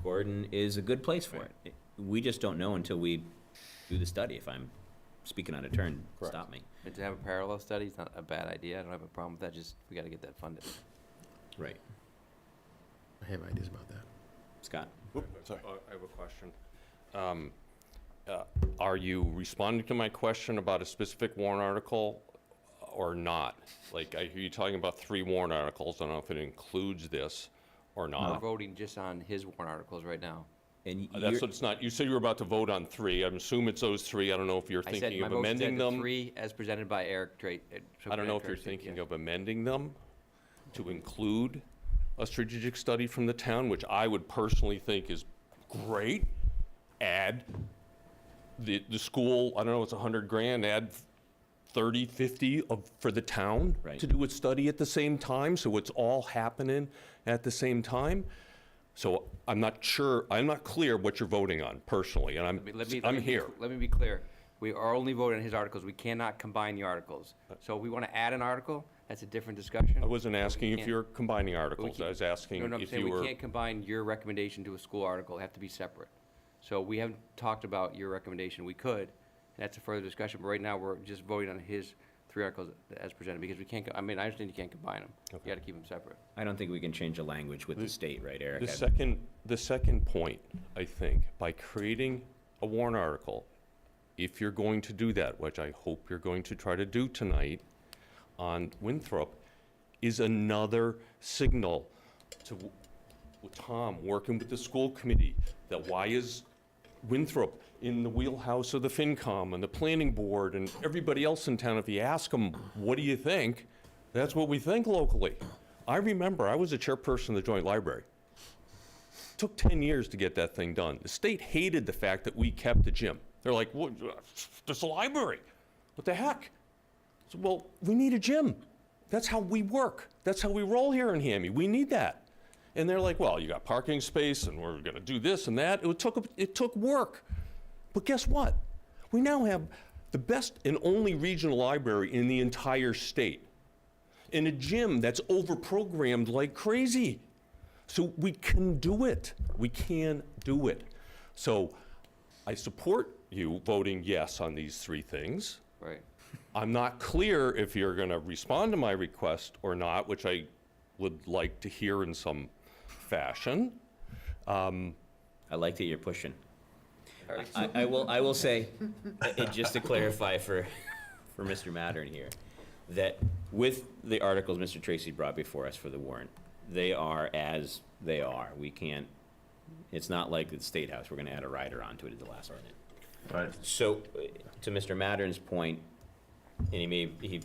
Gordon is a good place for it. We just don't know until we do the study. If I'm speaking out of turn, stop me. And to have a parallel study is not a bad idea. I don't have a problem with that, just, we gotta get that funded. Right. I have ideas about that. Scott? Sorry. I have a question. Are you responding to my question about a specific warrant article or not? Like, I hear you talking about 3 warrant articles. I don't know if it includes this or We're not. voting just on his warrant articles right now. And That's what it's not. You said you were about to vote on 3. I assume it's those 3. I don't know if you're I said thinking my of motion said amending the them. 3 as presented by Eric Trait. I don't know if you're thinking of amending them to include a strategic study from the town, which I would personally think is great. Add the school, I don't know, it's $100,000, add 30, 50 for the town to do a study at the same time, so it's all happening at the same time. So I'm not clear what you're voting on personally, and I'm here. Let me be clear. We are only voting on his articles. We cannot combine the articles. So if we want to add an article, that's a different discussion. I wasn't asking if you're combining articles, I was asking No, I'm if saying you were. we can't combine your recommendation to a school article. They have to be separate. So we haven't talked about your recommendation. We could, and that's a further discussion, but right now we're just voting on his 3 articles as presented, because we can't, I mean, I understand you can't combine them. You gotta keep them separate. I don't think we can change the language with the state, right, Eric? The second point, I think, by creating a warrant article, if you're going to do that, which I hope you're going to try to do tonight on Winthrop, is another signal to Tom working with the school committee, that why is Winthrop in the wheelhouse of the FinCom and the planning board and everybody else in town? If you ask them, what do you think? That's what we think locally. I remember I was a chairperson of the joint library. Took 10 years to get that thing done. The state hated the fact that we kept the gym. They're like, what, there's a library. What the heck? So, well, we need a gym. That's how we work. That's how we roll here in Hammy. We need that. And they're like, well, you got parking space, and we're gonna do this and that. It took work. But guess what? We now have the best and only regional library in the entire state, in a gym that's overprogrammed like crazy. So we can do it. We can do it. So I support you voting yes on these 3 things. Right. I'm not clear if you're gonna respond to my request or not, which I would like to hear in some fashion. I like that you're pushing. I will say, just to clarify for Mr. Mattern here, that with the articles Mr. Tracy brought before us for the warrant, they are as they are. We can't, it's not like the State House, we're gonna add a rider onto it at the last minute. Right. So, to Mr. Mattern's point, And he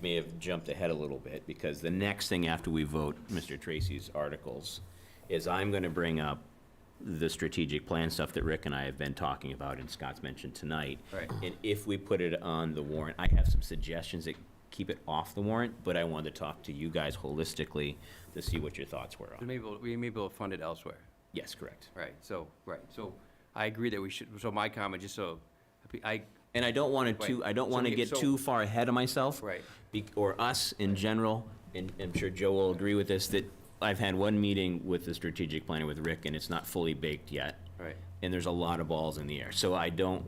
may have jumped ahead a little bit, because the next thing after we vote Mr. Tracy's articles is I'm gonna bring up the strategic plan stuff that Rick and I have been talking about and Scott's mentioned tonight. Right. And if we put it on the warrant, I have some suggestions that keep it off the warrant, but I wanted to talk to you guys holistically to see what your thoughts were on. We may be able to fund it elsewhere. Yes, correct. Right, so I agree that we should, so my comment, just so, And I don't want to, I don't want to get too far ahead of myself. Right. Or us in general, and I'm sure Joe will agree with this, that I've had one meeting with the strategic planner with Rick, and it's not fully baked yet. Right. And there's a lot of balls in the air, so I don't,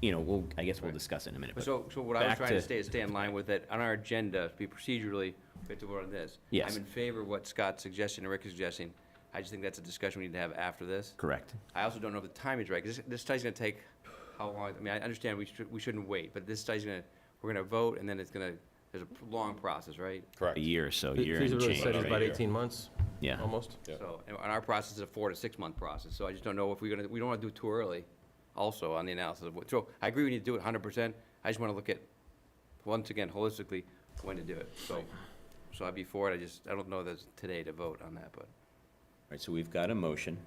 I guess we'll discuss it in a minute. but So what I was back trying to say is stay in line with it, on our agenda, be procedurally, we have to vote on this. Yes. I'm in favor of what Scott's suggesting and Rick is suggesting, I just think that's a discussion we need to have after this. Correct. I also don't know if the time is right, because this study's gonna take how long, I mean, I understand we shouldn't wait, but this study's we're gonna vote, and then there's a long process, right? A year or so, year and Feasibility change. study's right? about 18 months, Yeah. almost. So, and our process is a 4 to 6 month process, so I just don't know if we don't wanna do it too early, also, on the analysis of what, so, I agree we need to do it 100%, I just wanna look at, once again, holistically, when to do it, so I'd be for it, I don't know that today to vote on that, but. All right, so we've got a motion,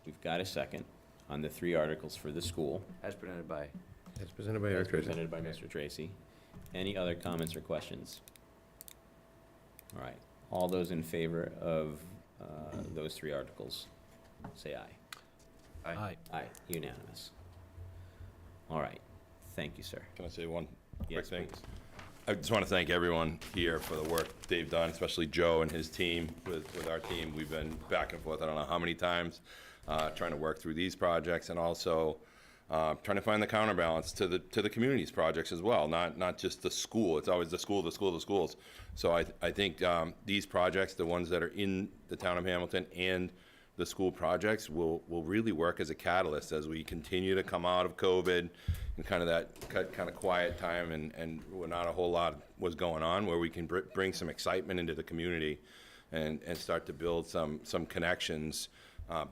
we've got a second on the 3 articles for the school. As presented by. As presented by Eric As Tracy. presented by Mr. Tracy. Any other comments or questions? All right, all those in favor of those 3 articles, say aye. Aye. Aye, unanimous. All right, thank you, sir. Can I say one quick Yes, thing? please. I just want to thank everyone here for the work they've done, especially Joe and his team. With our team, we've been back and forth, I don't know how many times, trying to work through these projects, and also trying to find the counterbalance to the community's projects as well, not just the school. It's always the school, the schools. So I think these projects, the ones that are in the town of Hamilton and the school projects, will really work as a catalyst as we continue to come out of COVID and kind of that kind of quiet time, and not a whole lot was going on, where we can bring some excitement into the community and start to build some connections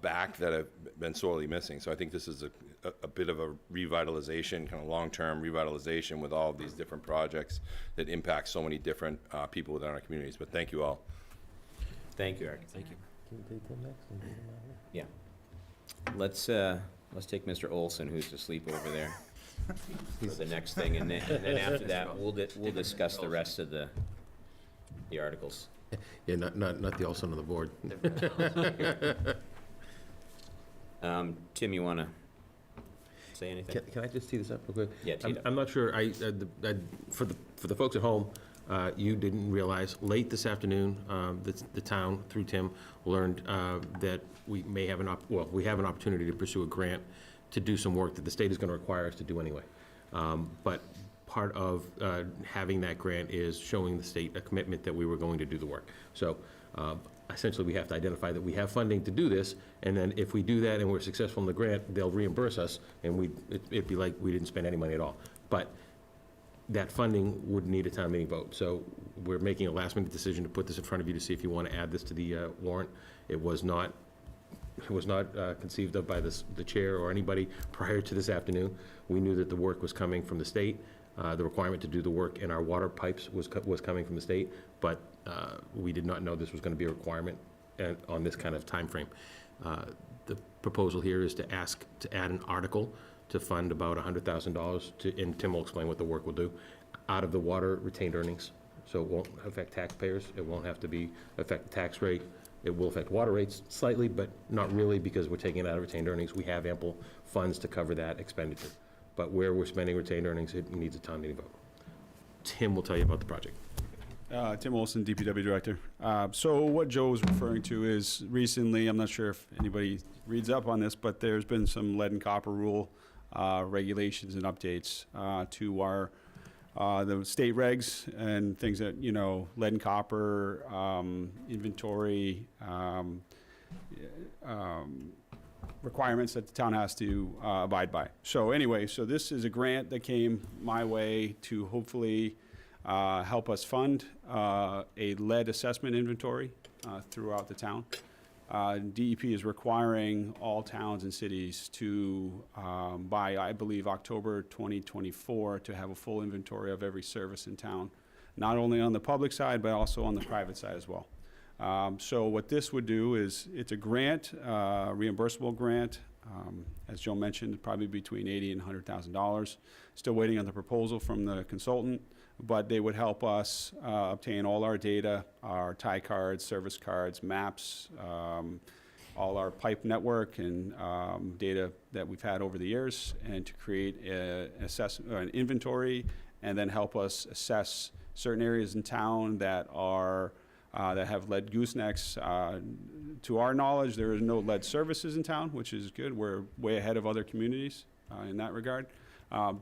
back that have been sorely missing. So I think this is a bit of a revitalization, kind of long-term revitalization with all of these different projects that impact so many different people within our communities. But thank you all. Thank you, Eric. Thank you. Can we take them next? Yeah. Let's take Mr. Olson, who's asleep over there, for the next thing, and then after that, we'll discuss the rest of the articles. Yeah, not the Olson on the board. Tim, you wanna say anything? Can I just tee this up real quick? Yeah, tee it up. I'm not sure, for the folks at home, you didn't realize, late this afternoon, the town, through Tim, learned that we may have we have an opportunity to pursue a grant to do some work that the state is gonna require us to do anyway. But part of having that grant is showing the state a commitment that we were going to do the work. So essentially, we have to identify that we have funding to do this, and then if we do that and we're successful in the grant, they'll reimburse us, and it'd be like we didn't spend any money at all. But that funding would need a town meeting vote. So we're making a last-minute decision to put this in front of you to see if you want to add this to the warrant. It was not conceived of by the chair or anybody prior to this afternoon. We knew that the work was coming from the state. The requirement to do the work in our water pipes was coming from the state, but we did not know this was going to be a requirement on this kind of timeframe. The proposal here is to ask to add an article to fund about $100,000, and Tim will explain what the work will do, out of the water retained earnings. So it won't affect taxpayers. It won't have to affect the tax rate. It will affect water rates slightly, but not really, because we're taking it out of retained earnings. We have ample funds to cover that expenditure. But where we're spending retained earnings, it needs a town meeting vote. Tim will tell you about the project. Tim Olson, DPW Director. So what Joe was referring to is recently, I'm not sure if anybody reads up on this, but there's been some lead and copper rule regulations and updates to our the state regs and things that, lead and copper inventory requirements that the town has to abide by. So anyway, this is a grant that came my way to hopefully help us fund a lead assessment inventory throughout the town. DEP is requiring all towns and cities to, by, I believe, October 2024, to have a full inventory of every service in town, not only on the public side, but also on the private side as well. So what this would do is, it's a grant, reimbursable grant, as Joe mentioned, probably between $80,000 and $100,000. Still waiting on the proposal from the consultant, but they would help us obtain all our data, our tie cards, service cards, maps, all our pipe network and data that we've had over the years, and to create an inventory, and then help us assess certain areas in town that are that have lead goosenecks. To our knowledge, there is no lead services in town, which is good. We're way ahead of other communities in that regard.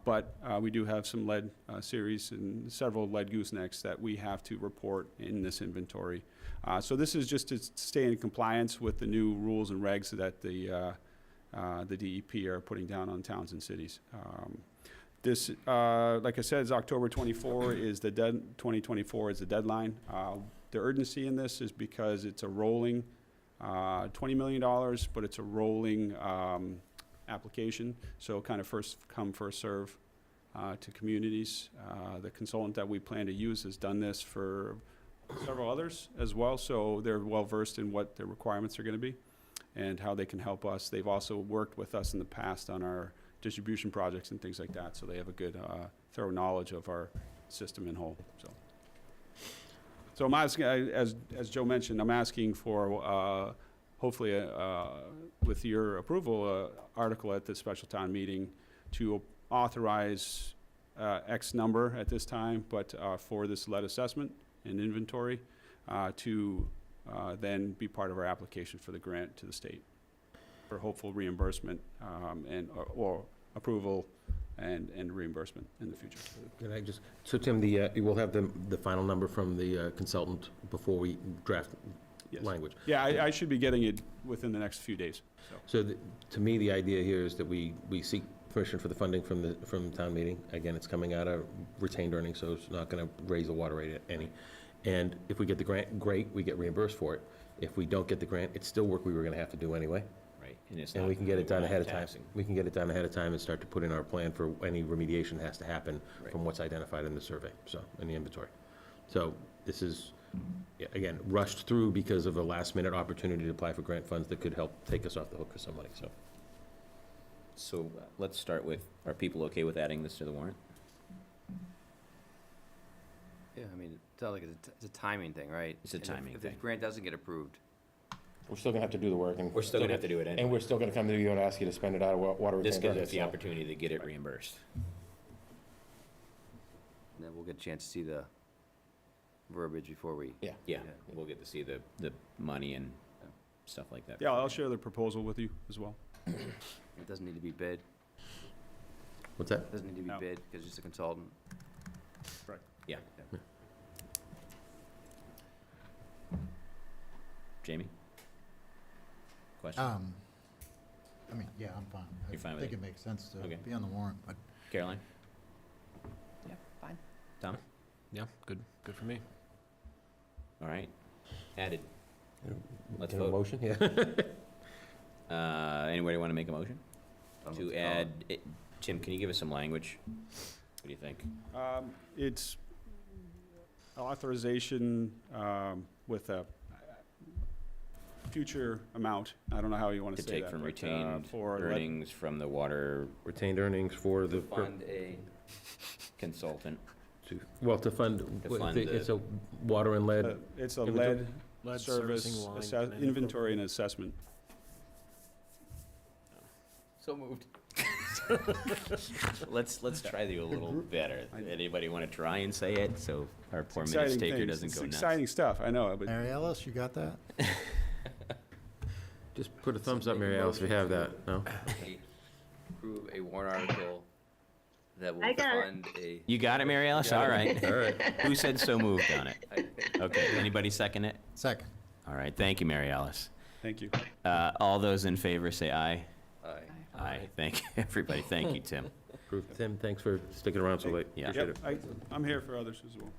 But we do have some lead series and several lead goosenecks that we have to report in this inventory. So this is just to stay in compliance with the new rules and regs that the DEP are putting down on towns and cities. This, like I said, is October 24 is the 2024 is the deadline. The urgency in this is because it's a rolling $20 million, but it's a rolling application, so kind of first come, first serve to communities. The consultant that we plan to use has done this for several others as well, so they're well versed in what the requirements are going to be and how they can help us. They've also worked with us in the past on our distribution projects and things like that, so they have a good thorough knowledge of our system in whole. So I'm asking, as Joe mentioned, I'm asking for hopefully, with your approval, article at the special town meeting to authorize X number at this time, but for this lead assessment and inventory to then be part of our application for the grant to the state for hopeful reimbursement and or approval and reimbursement in the future. Can I just, so Tim, we'll have the final number from the consultant before we draft Yes. language. Yeah, I should be getting it within the next few days. So to me, the idea here is that we seek permission for the funding from town meeting. Again, it's coming out of retained earnings, so it's not gonna raise the water rate any. And if we get the grant, great, we get reimbursed for it. If we don't get the grant, it's still work we were gonna have to do anyway. Right. And we can get it done ahead of time. We can get it done ahead of time and start to put in our plan for any remediation that has to happen from what's identified in the survey, so, in the inventory. So this is, again, rushed through because of a last-minute opportunity to apply for grant funds that could help take us off the hook for some money, so. So let's start with, are people okay with adding this to the warrant? Yeah, I mean, it sounds like it's a timing thing, right? It's a And timing if thing. the grant doesn't get approved, We're still gonna have to do the work, and We're still gonna have to do it anyway. And we're still gonna come to you and ask you to spend it out of water This retained gives us earnings, the so. opportunity to get it reimbursed. then we'll get a chance to see the verbiage before we. Yeah, we'll get to see the money and stuff like that. Yeah, I'll share the proposal with you as well. It doesn't need to be bid. What's that? It doesn't need to be No. bid, because it's just a consultant. Right. Yeah. Jamie? Question? I mean, yeah, I'm fine. You're fine with I think it? it makes sense to Okay. be on the warrant, but Caroline? Yeah, fine. Tom? Yeah, good for me. All right. Added. Let's Can I have a vote. motion? Yeah. Anybody want to make a motion? I don't know To what to call add, Tim, can you give us some language? What do you think? It's authorization with a future amount. I don't know how you want To to say take that. from but, retained for lead- earnings from the water Retained earnings for the. Fund a, consultant. Well, to fund, To fund it's a water and lead. It's a inventory? lead service, inventory and assessment. so moved. Let's try to do a little better. Anybody want to try and say it, so our poor minutes Exciting taker things. doesn't It's go nuts? exciting stuff, I know, but Mary Ellis, you got that? Just put a thumbs up, Mary Alice, if you have that, no? Approve a warrant article that will I got it. fund a. You got it, Mary Alice? All right. All right. Who said so moved on it? Okay, anybody second it? Second. All right, thank you, Mary Alice. thank you. All those in favor say aye. Aye. Aye, thank you, everybody, thank you, Tim. Approved. Tim, thanks for sticking around so late. Yeah. Appreciate Yep, it. I'm here for others as well.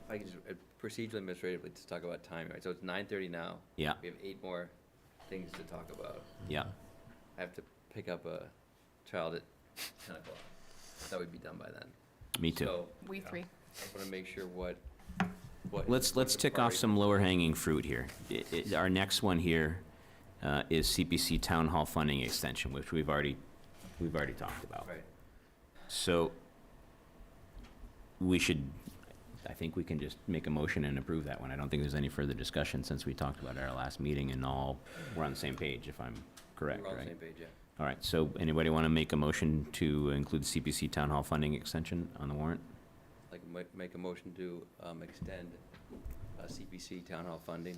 I could just procedurally administratively to talk about timing, right? So it's 9:30 now. Yeah. We have 8 more things to talk about. Yeah. I have to pick up a child at 10 o'clock. That would be done by then. Me too. So We three. I want to make sure what. Let's tick off some lower hanging fruit here. Our next one here is CPC Town Hall funding extension, which we've already talked about. Right. So I think we can just make a motion and approve that one. I don't think there's any further discussion since we talked about it at our last meeting and we're on the same page, if I'm correct, We're on the right? same page, yeah. All right, so anybody want to make a motion to include the CPC Town Hall funding extension on the warrant? Like, make a motion to extend CPC Town Hall funding.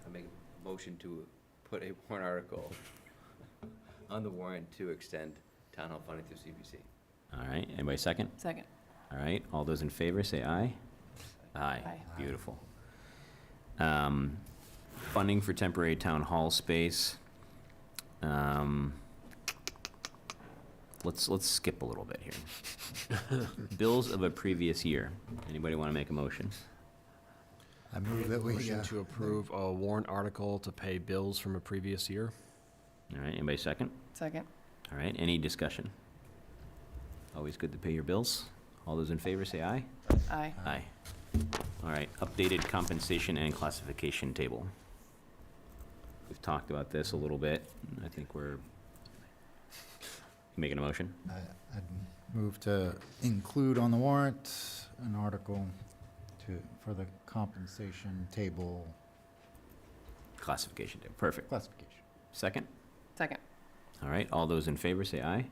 I make a motion to put a warrant article on the warrant to extend Town Hall funding through CPC. All right, anybody second? Second. All right, all those in favor, say aye. Aye. Aye. Beautiful. Funding for temporary town hall space. Let's skip a little bit here. Bills of a previous year. Anybody want to make a motion? I move that we, Motion to approve a warrant article to pay bills from a previous year. All right, anybody second? Second. All right, any discussion? Always good to pay your bills. All those in favor, say aye. Aye. Aye. All right, updated compensation and classification table. We've talked about this a little bit. I think we're making a motion. I'd move to include on the warrant an article for the compensation table Classification table, perfect. classification. Second? Second. All right, all those in favor, say aye.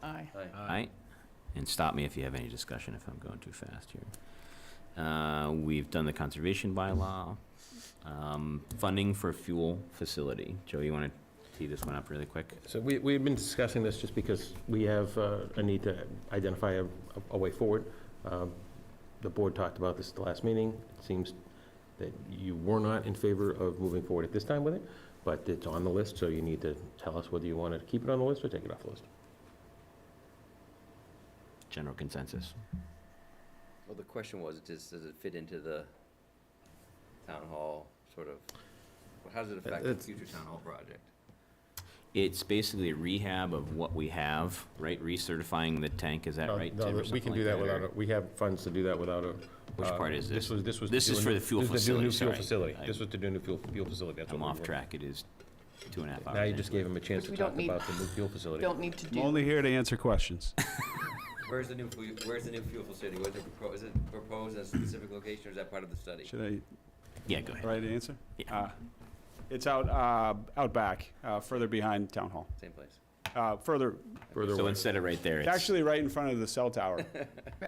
Aye. Aye. And stop me if you have any discussion if I'm going too fast here. We've done the conservation bylaw. Funding for fuel facility. Joe, you want to tee this one up really quick? So we've been discussing this just because we have a need to identify a way forward. The board talked about this at the last meeting. It seems that you were not in favor of moving forward at this time with it, but it's on the list, so you need to tell us whether you want to keep it on the list or take it off the list. General consensus. Well, the question was, does it fit into the town hall sort of, how does it affect the future town hall project? It's basically a rehab of what we have, right? Recertifying the tank, is that right, Tim, or We something can like do that or- without, we have funds to do that without a. Which part is this? This was. This is for the fuel This is to do a new facility, fuel sorry. facility. This was to do a new fuel facility, that's what I'm we off were- track, it is 2.5 hours. Now you just gave him a chance Which to we talk don't need- about the new fuel facility. Don't need to I'm do. only here to answer questions. Where's the new fuel facility? Is it proposed at a specific location, or is that part of the study? Should I Yeah, go ahead. write an answer? Yeah. It's out back, further behind Town Hall. Same place. Further, Further So away. instead of right there, it's it's, actually right in front of the cell tower. to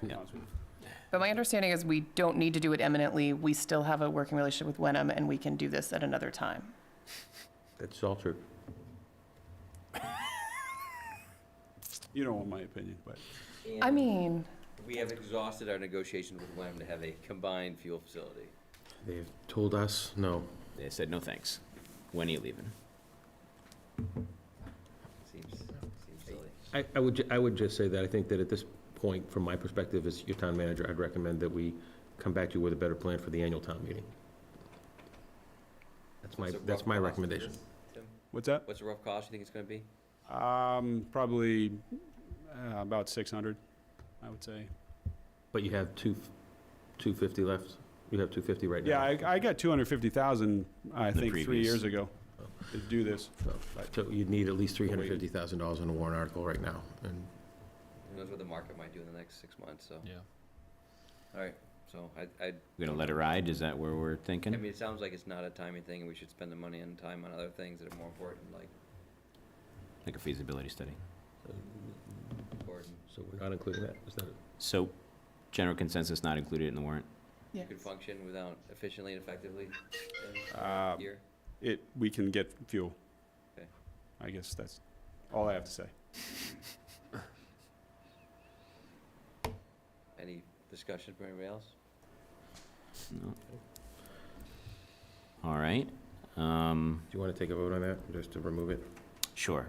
be honest with you. But my understanding is we don't need to do it imminently. We still have a working relationship with Wenham, and we can do this at another time. That's all true. You don't want my opinion, but I mean, We have exhausted our negotiations with WEM to have a combined fuel facility. They've told us, no. they said no thanks. When are you leaving? Seems silly. I would just say that I think that at this point, from my perspective as your town manager, I'd recommend that we come back to you with a better plan for the annual town meeting. What's the rough That's my cost of recommendation. this, Tim? what's that? What's the rough cost you think it's gonna be? Probably about 600, I would say. But you have 250 left? You have 250 right now? Yeah, I got 250,000, I The think, 3 previous. years ago to do this. So you'd need at least $350,000 in a warrant article right now, and Who knows what the market might do in the next 6 months, so. Yeah. All right, so We're gonna let it ride, is that where we're I thinking? mean, it sounds like it's not a timing thing, and we should spend the money and time on other things that are more important, like Like a feasibility study. important. so we're not including that, is that it? So, general consensus not included in the warrant? yeah. Could function without efficiently and effectively here? We can get fuel. Okay. I guess that's all I have to say. Any discussion from anybody else? No. All right. Do you want to take a vote on that, just to remove it? Sure.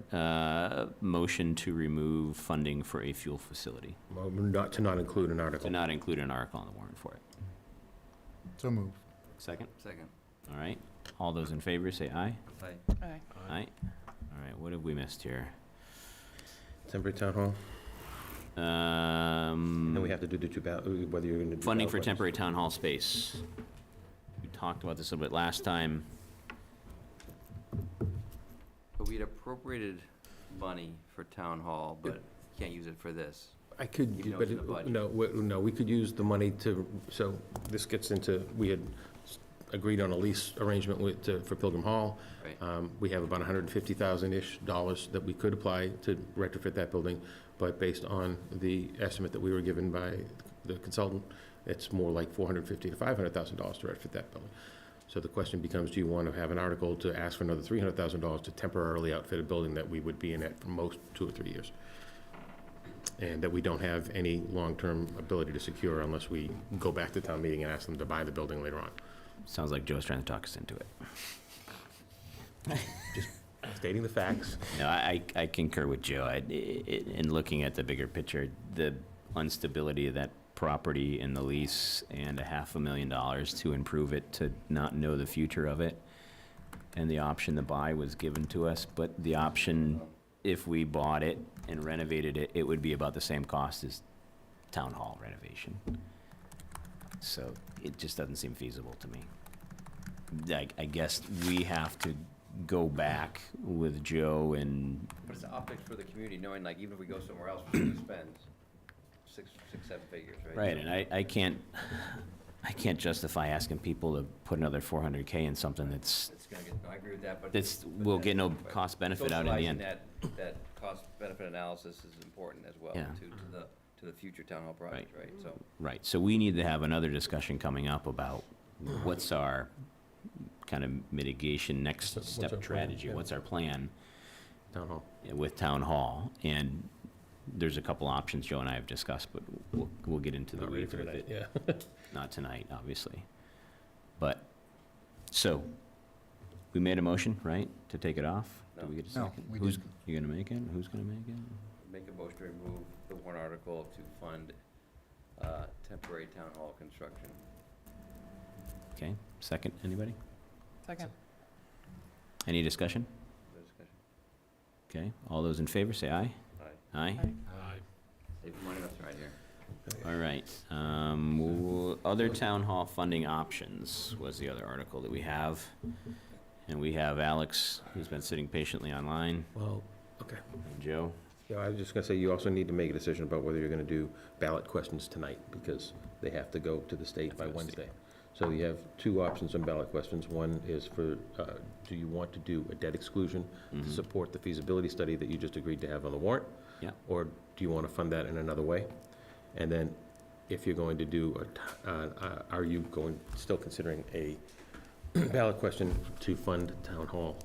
Motion to remove funding for a fuel facility. Well, not include an To article. not include an article on the warrant for it. So move. Second? Second. All right. All those in favor, say aye. Aye. Aye. Aye. All right, what have we missed here? Temporary town hall, and we have to do the two whether you're gonna do. Funding ballot for questions. temporary town hall space. We talked about this a little bit last time. But we had appropriated money for town hall, but can't use it for this. I could, Even though but, it's in the budget. no, we could use the money to, so this gets into, we had agreed on a lease arrangement with, for Pilgrim Hall. Right. We have about $150,000-ish that we could apply to retrofit that building, but based on the estimate that we were given by the consultant, it's more like $450,000 to $500,000 to retrofit that building. So the question becomes, do you want to have an article to ask for another $300,000 to temporarily outfit a building that we would be in at for most 2 or 3 years? And that we don't have any long-term ability to secure unless we go back to town meeting and ask them to buy the building later on. Sounds like Joe's trying to talk us into it. Just stating the facts. No, I concur with Joe. In looking at the bigger picture, the instability of that property in the lease and $500,000 to improve it, to not know the future of it, and the option to buy was given to us, but the option, if we bought it and renovated it, it would be about the same cost as town hall renovation. So it just doesn't seem feasible to me. I guess we have to go back with Joe and, But it's optics for the community, knowing like even if we go somewhere else, we're gonna spend six, 7 figures, right? right, and I can't justify asking people to put another $400K in something that's, It's gonna get, no, I agree with that, but. we'll get no cost benefit out in the Socializing end. that cost benefit analysis is important as well Yeah. to the future town hall project, right? So, Right, so we need to have another discussion coming up about what's our kind of mitigation next What's step our plan? strategy, Yeah. what's our plan Town hall. with town hall? And there's a couple options Joe and I have discussed, but we'll get into the Not ready weeds for with tonight, it. yeah. Not tonight, obviously. But, so, we made a motion, right, to take it off? No. Did we get a No, second? we Who's, didn't. you gonna make it? Who's gonna make it? make a motion to remove the warrant article to fund, temporary town hall construction. Okay, second, anybody? Second. Any discussion? No discussion. Okay, all those in favor, say aye. Aye. Aye? Save money left right here. All right, other town hall funding options was the other article that we have. And we have Alex, who's been sitting patiently online, Well, okay. and Joe. Yeah, I was just gonna say, you also need to make a decision about whether you're gonna do ballot questions tonight, because they have to go to the state by Have to go to the state. Wednesday. So you have 2 options on ballot questions. One is for, do you want to do a debt exclusion to support the feasibility study that you just agreed to have on the warrant? Yeah. Or do you want to fund that in another way? And then, if you're going to do, are you still considering a ballot question to fund town hall?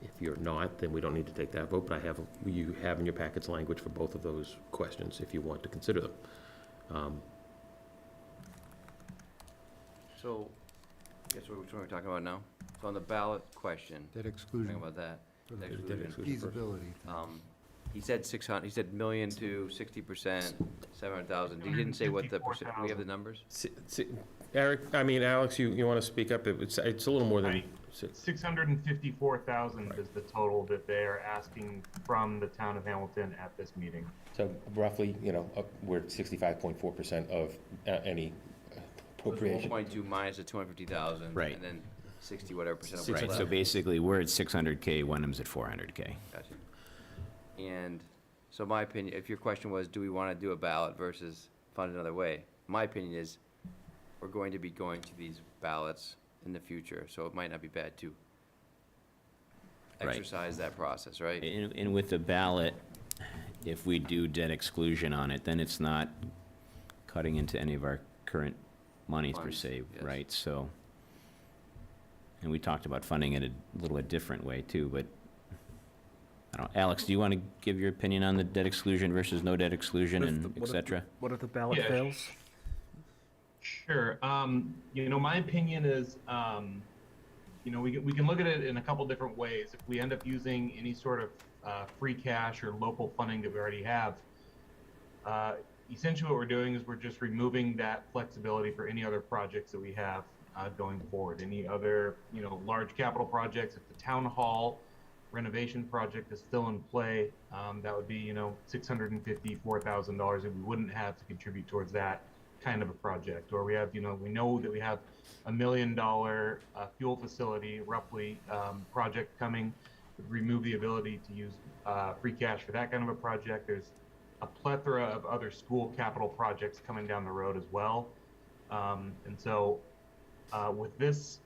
If you're not, then we don't need to take that vote, but you have in your packets language for both of those questions if you want to consider them. So, guess which one we're talking about now? So on the ballot question, Debt talking exclusion, about that, debt Debt exclusion. exclusion. feasibility. He said 600, he said million to 60%, 700,000. He didn't say what the percent, do we have the numbers? Alex, you want to speak up? It's a little more than. Right. 654,000 is the total that they are asking from the town of Hamilton at this meeting. So roughly, we're at 65.4% of any appropriation. 1.2 minus the 250,000. Right. And then 60 whatever percent. of Right, what's so left. basically, we're at 600K, Wyndham's at 400K. Gotcha. And so my opinion, if your question was, do we want to do a ballot versus fund another way? My opinion is, we're going to be going to these ballots in the future, so it might not be bad to Right. exercise that process, right? And with the ballot, if we do debt exclusion on it, then it's not cutting into any of our current monies per Funds, se, yes. right? So, and we talked about funding it a little bit different way too, but I don't, Alex, do you want to give your opinion on the debt exclusion versus no debt exclusion and et cetera? What if the ballot fails? Sure. My opinion is, we can look at it in a couple different ways. If we end up using any sort of free cash or local funding that we already have, essentially what we're doing is we're just removing that flexibility for any other projects that we have going forward. Any other, large capital projects. If the town hall renovation project is still in play, that would be, $654,000 that we wouldn't have to contribute towards that kind of a project. Or we have, we know that we have $1 million fuel facility, roughly, project coming. Remove the ability to use free cash for that kind of a project. There's a plethora of other school capital projects coming down the road as well. And so with this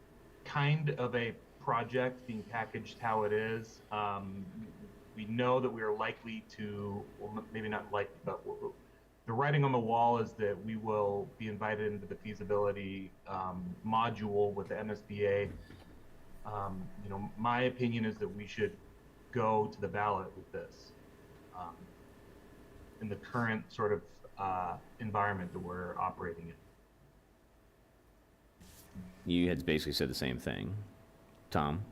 kind of a project being packaged how it is, we know that we are likely to, well, maybe not likely, but the writing on the wall is that we will be invited into the feasibility module with the MSBA. My opinion is that we should go to the ballot with this in the current sort of environment that we're operating in. You had basically said the same thing. Tom,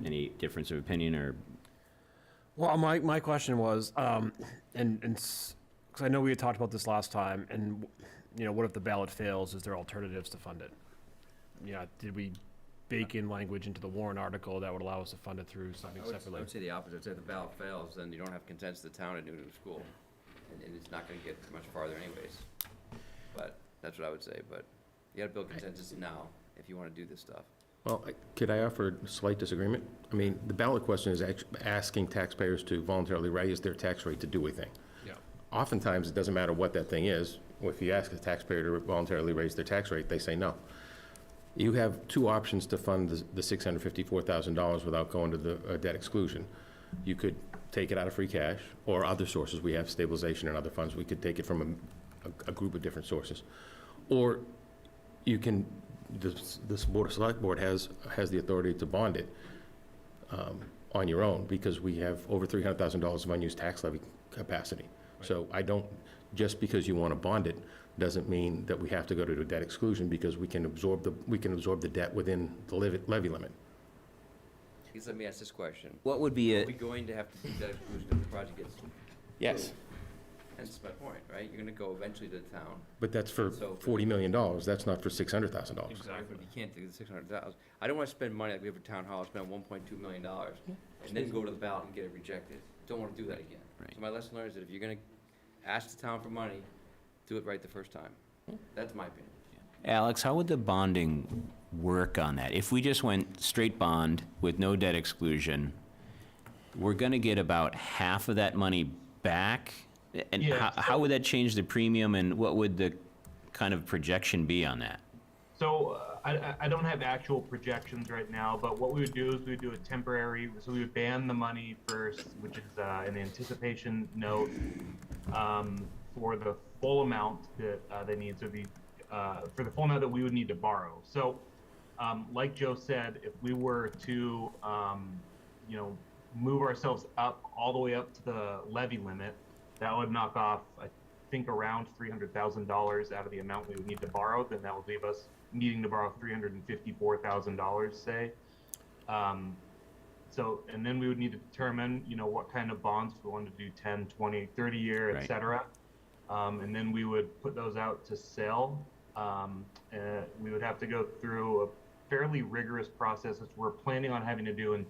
any difference of opinion or? Well, my question was, because I know we had talked about this last time, and, what if the ballot fails? Is there alternatives to fund it? Did we bake in language into the Warrant article that would allow us to fund it through something separately? I would say the opposite. I'd say if the ballot fails, then you don't have consensus of the town to do it in school. And it's not gonna get much farther anyways. But that's what I would say, but you gotta build consensus now if you wanna do this stuff. Well, could I offer a slight disagreement? I mean, the ballot question is asking taxpayers to voluntarily raise their tax rate to do a thing. Yeah. Oftentimes, it doesn't matter what that thing is. If you ask a taxpayer to voluntarily raise their tax rate, they say no. You have two options to fund the $654,000 without going to the debt exclusion. You could take it out of free cash or other sources. We have stabilization and other funds. We could take it from a group of different sources. Or you can, this Board of Select Board has the authority to bond it on your own, because we have over $300,000 of unused tax levy capacity. Right. So I don't, just because you want to bond it, doesn't mean that we have to go to a debt exclusion, because we can absorb the debt within the levy limit. Please let me ask this question. What would be Are we going to have to do that exclusion if the project gets Yes. approved? That's my point, right? You're gonna go eventually to the town. But that's for So- $40 million. That's not for $600,000. Exactly. But you can't do the 600,000. I don't wanna spend money like we have at town hall, spend $1.2 million, and then go to the ballot and get it rejected. Don't wanna do that again. Right. So my lesson learned is that if you're gonna ask the town for money, do it right the first time. That's my opinion. Alex, how would the bonding work on that? If we just went straight bond with no debt exclusion, we're gonna get about half of that money back? And Yeah, how would that change the premium, and what would the kind of projection be on that? So I don't have actual projections right now, but what we would do is we would do a temporary, so we would ban the money first, which is an anticipation note for the full amount that they need. So for the full amount that we would need to borrow. So like Joe said, if we were to move ourselves up all the way up to the levy limit, that would knock off, I think, around $300,000 out of the amount we would need to borrow. Then that would leave us needing to borrow $354,000, say. So, and then we would need to determine, what kind of bonds we wanted to do, 10, 20, 30 year, et cetera. And then we would put those out to sell. We would have to go through a fairly rigorous process, which we're planning on having to do in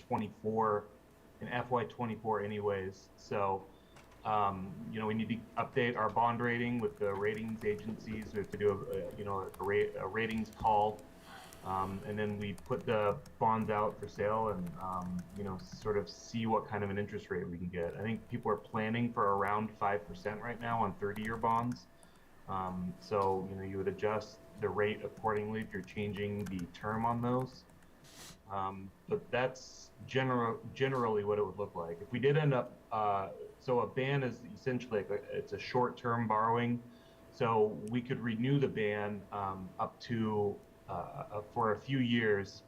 FY24 anyways. So, we need to update our bond rating with the ratings agencies. We have to do a ratings call. And then we put the bonds out for sale and, sort of see what kind of an interest rate we can get. I think people are planning for around 5% right now on 30-year bonds. So, you would adjust the rate accordingly if you're changing the term on those. But that's generally what it would look like. If we did end up, so a ban is essentially it's a short-term borrowing. So we could renew the ban up to for a few years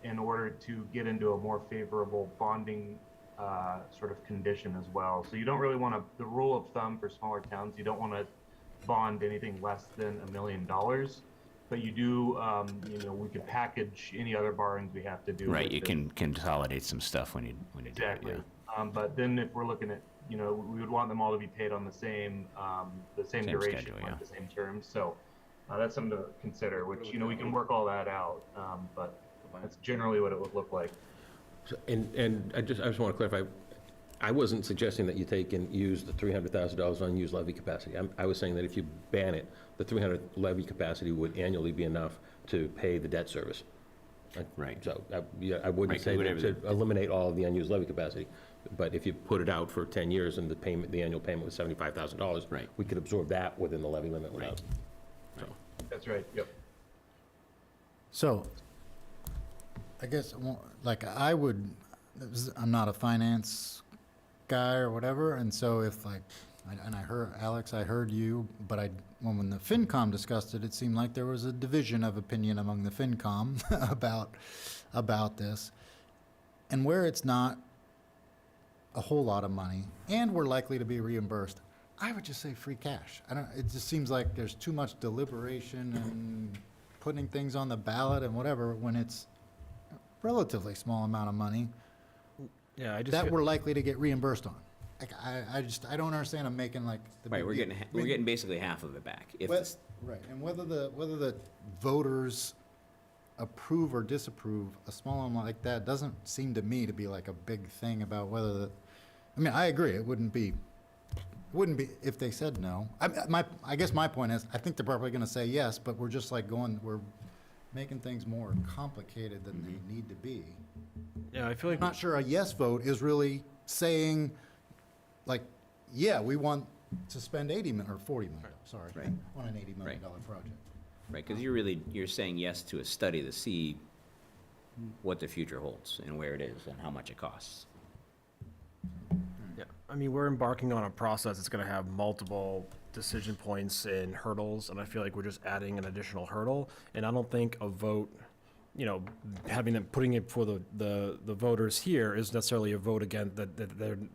in order to get into a more favorable bonding sort of condition as well. So you don't really want to, the rule of thumb for smaller towns, you don't want to bond anything less than $1 million. But you do, we could package any other borrowings we have to do. Right, you can consolidate some stuff when you do it, Exactly. yeah. But then if we're looking at you know, we would want them all to be paid on the same Same duration, schedule, like yeah. the same terms. So that's something to consider, which, you know, we can work all that out, but that's generally what it would look like. So- And I just want to clarify, I wasn't suggesting that you take and use the $300,000 unused levy capacity. I was saying that if you ban it, the 300 levy capacity would annually be enough to pay the debt service. Right. So, yeah, I wouldn't Right, say that whatever to eliminate all of the unused levy capacity. But if you put it out for 10 years and the annual payment was $75,000. Right. We could absorb that within the levy limit without. So. That's right, yep. So, I guess, like, I'm not a finance guy or whatever, and so if like, and I heard, Alex, I heard you, but when the FinCom discussed it, it seemed like there was a division of opinion among the FinCom about this. And where it's not a whole lot of money, and we're likely to be reimbursed, I would just say free cash. It just seems like there's too much deliberation and putting things on the ballot and whatever, when it's a relatively small amount of money Yeah, I just that feel- we're likely to get reimbursed on. Like, I don't understand. I'm making like the Right, big we're deal. getting basically half of it back. If Well, this- right, and whether the voters approve or disapprove a small amount like that doesn't seem to me to be like a big thing about whether I mean, I agree, it wouldn't be if they said no. I guess my point is, I think they're probably gonna say yes, but we're just like we're making things more complicated than they need to be. Yeah, I feel like I'm not sure a yes vote is really saying, like, yeah, we want to spend 80 million, or 40 million, sorry, Right. on an $80 million Right. project. Right, because you're saying yes to a study to see what the future holds and where it is and how much it costs. Yeah, I mean, we're embarking on a process that's gonna have multiple decision points and hurdles, and I feel like we're just adding an additional hurdle, and I don't think a vote, you know, having them, putting it for the voters here is necessarily a vote again, that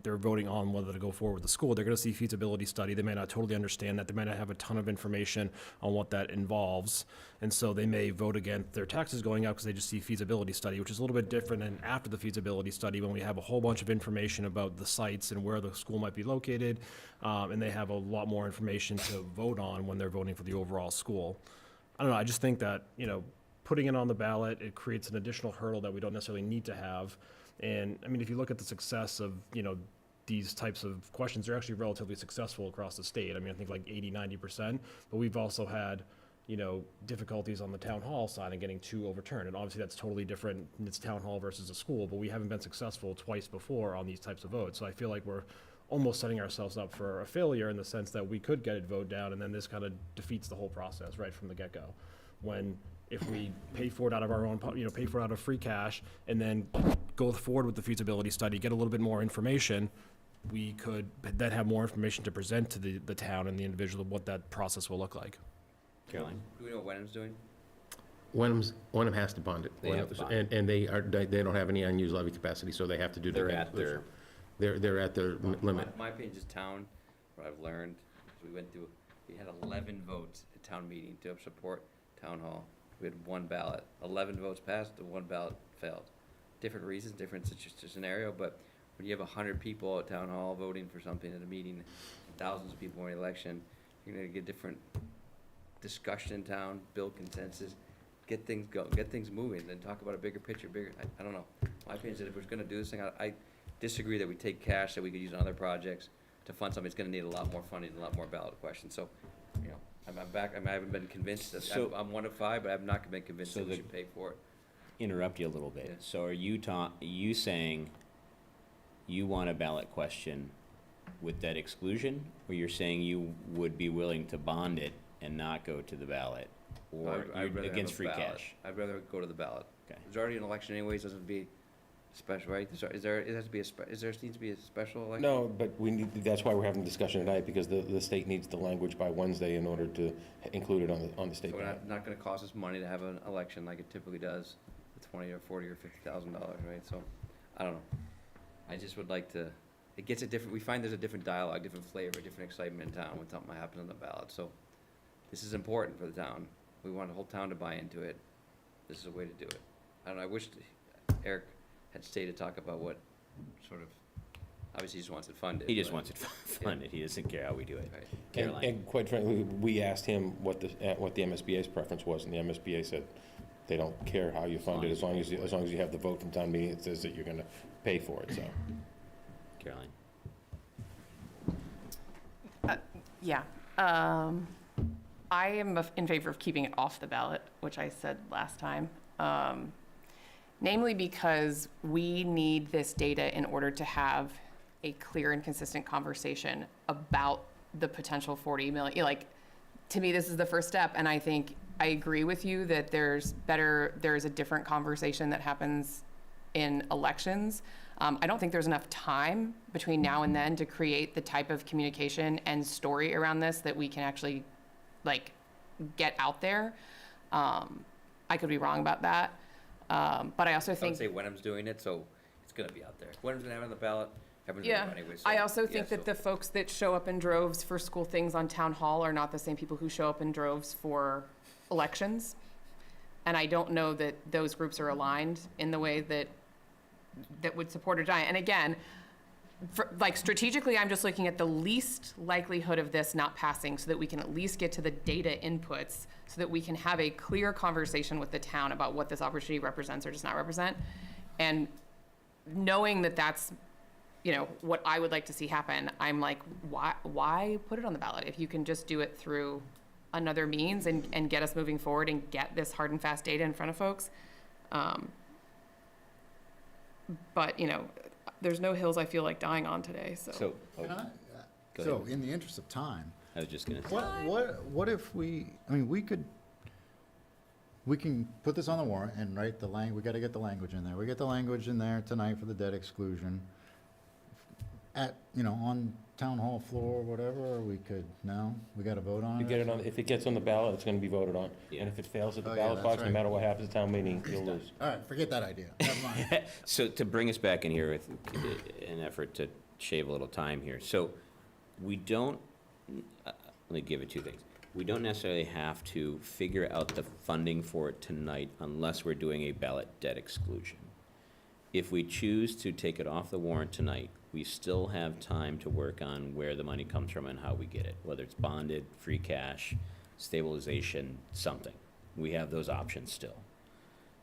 they're voting on whether to go forward with the school. They're gonna see feasibility study, they may not totally understand that, they may not have a ton of information on what that involves, and so they may vote against their taxes going up because they just see feasibility study, which is a little bit different than after the feasibility study, when we have a whole bunch of information about the sites and where the school might be located, and they have a lot more information to vote on when they're voting for the overall school. I don't know, I just think that, you know, putting it on the ballot, it creates an additional hurdle that we don't necessarily need to have. And, I mean, if you look at the success of, you know, these types of questions, they're actually relatively successful across the state. I mean, I think like 80–90%, but we've also had, you know, difficulties on the town hall side and getting 2 overturned. And obviously that's totally different, it's town hall versus a school, but we haven't been successful twice before on these types of votes. So I feel like we're almost setting ourselves up for a failure in the sense that we could get it voted down, and then this kind of defeats the whole process right from the get-go. When if we pay for it out of our own, you know, pay for it out of free cash, and then go forward with the feasibility study, get a little bit more information, we could then have more information to present to the town and the individual of what that process will look like. Caroline? Do we know what Wenham's doing? Wenham has to bond it. They have to bond it. And they don't have any unused levy capacity, so they have to do their. They're at their limit. My opinion is town, what I've learned, is we had 11 votes at town meeting to support town hall. We had 1 ballot, 11 votes passed, and 1 ballot failed. Different reasons, different scenario, but when you have 100 people at town hall voting for something at a meeting, thousands of people in an election, you're gonna get different discussion in town, build consensus, get things going, get things moving, then talk about a bigger picture, I don't know. My opinion is that if we're gonna do this thing, I disagree that we take cash that we could use on other projects to fund something that's gonna need a lot more funding and a lot more ballot questions, so, you know, I'm back, I haven't been convinced, that I'm 1 of 5, but I've not been convinced that we should pay for it. Interrupt you a little bit. Yeah. So are you saying you want a ballot question with that exclusion, or you're saying you would be willing to bond it and not go to the ballot, or I'd you're rather against have a free ballot. cash? I'd rather go to the ballot. Okay. There's already an election anyways, doesn't be special, right? It needs to be a special election? No, but that's why we're having a discussion tonight, because the state needs the language by Wednesday in order to include it on the state So we're ballot. not gonna cost us money to have an election like it typically does, with $20 or $40 or $50,000, right? So, I don't know. I just would like to, it gets a different, we find there's a different dialogue, different flavor, different excitement in town when something happens on the ballot, so this is important for the town. We want the whole town to buy into it. This is a way to do it. I don't know, I wish Eric had stayed to talk about what sort of Obviously, he just wants it funded. He just but- wants it funded. He doesn't care how we do it. Right. Caroline? And quite frankly, we asked him what the MSBA's preference was, and the MSBA said they don't care how you fund it, as long as you have the vote from town meeting that says that you're gonna pay for it, so. Caroline? Yeah. I am in favor of keeping it off the ballot, which I said last time. Namely because we need this data in order to have a clear and consistent conversation about the potential 40 million. Like, to me, this is the first step, and I think I agree with you that there's a different conversation that happens in elections. I don't think there's enough time between now and then to create the type of communication and story around this that we can actually, like, get out there. I could be wrong about that. But I also I would think, say Wenham's doing it, so it's gonna be out there. Wenham's gonna have it on the ballot. Everyone's yeah, gonna anyway, so, I also think yeah, that the folks that show up in droves for school things on town hall are not the same people who show up in droves for elections. And I don't know that those groups are aligned in the way that would support a giant. And again, like, strategically, I'm just looking at the least likelihood of this not passing so that we can at least get to the data inputs so that we can have a clear conversation with the town about what this opportunity represents or does not represent. And knowing that that's, you know, what I would like to see happen, I'm like, why put it on the ballot if you can just do it through another means and get us moving forward and get this hard and fast data in front of folks. But, you know, there's no hills I feel like dying on today, so. So, Can I- Go So, ahead. in the interest of time, I was just gonna say. what if we can put this on the warrant and write the we gotta get the language in there. We get the language in there tonight for the debt exclusion. On town hall floor or whatever, or we could, we gotta vote on it? If it gets on the ballot, it's gonna be voted on. Yeah. And if it fails at the Oh, ballot that's box, no right. matter what happens at town meeting, you'll lose. All right, forget that idea. Never mind. So to bring us back in here with an effort to shave a little time here. So we don't, let me give it two things. We don't necessarily have to figure out the funding for it tonight unless we're doing a ballot debt exclusion. If we choose to take it off the warrant tonight, we still have time to work on where the money comes from and how we get it, whether it's bonded, free cash, stabilization, something. We have those options still.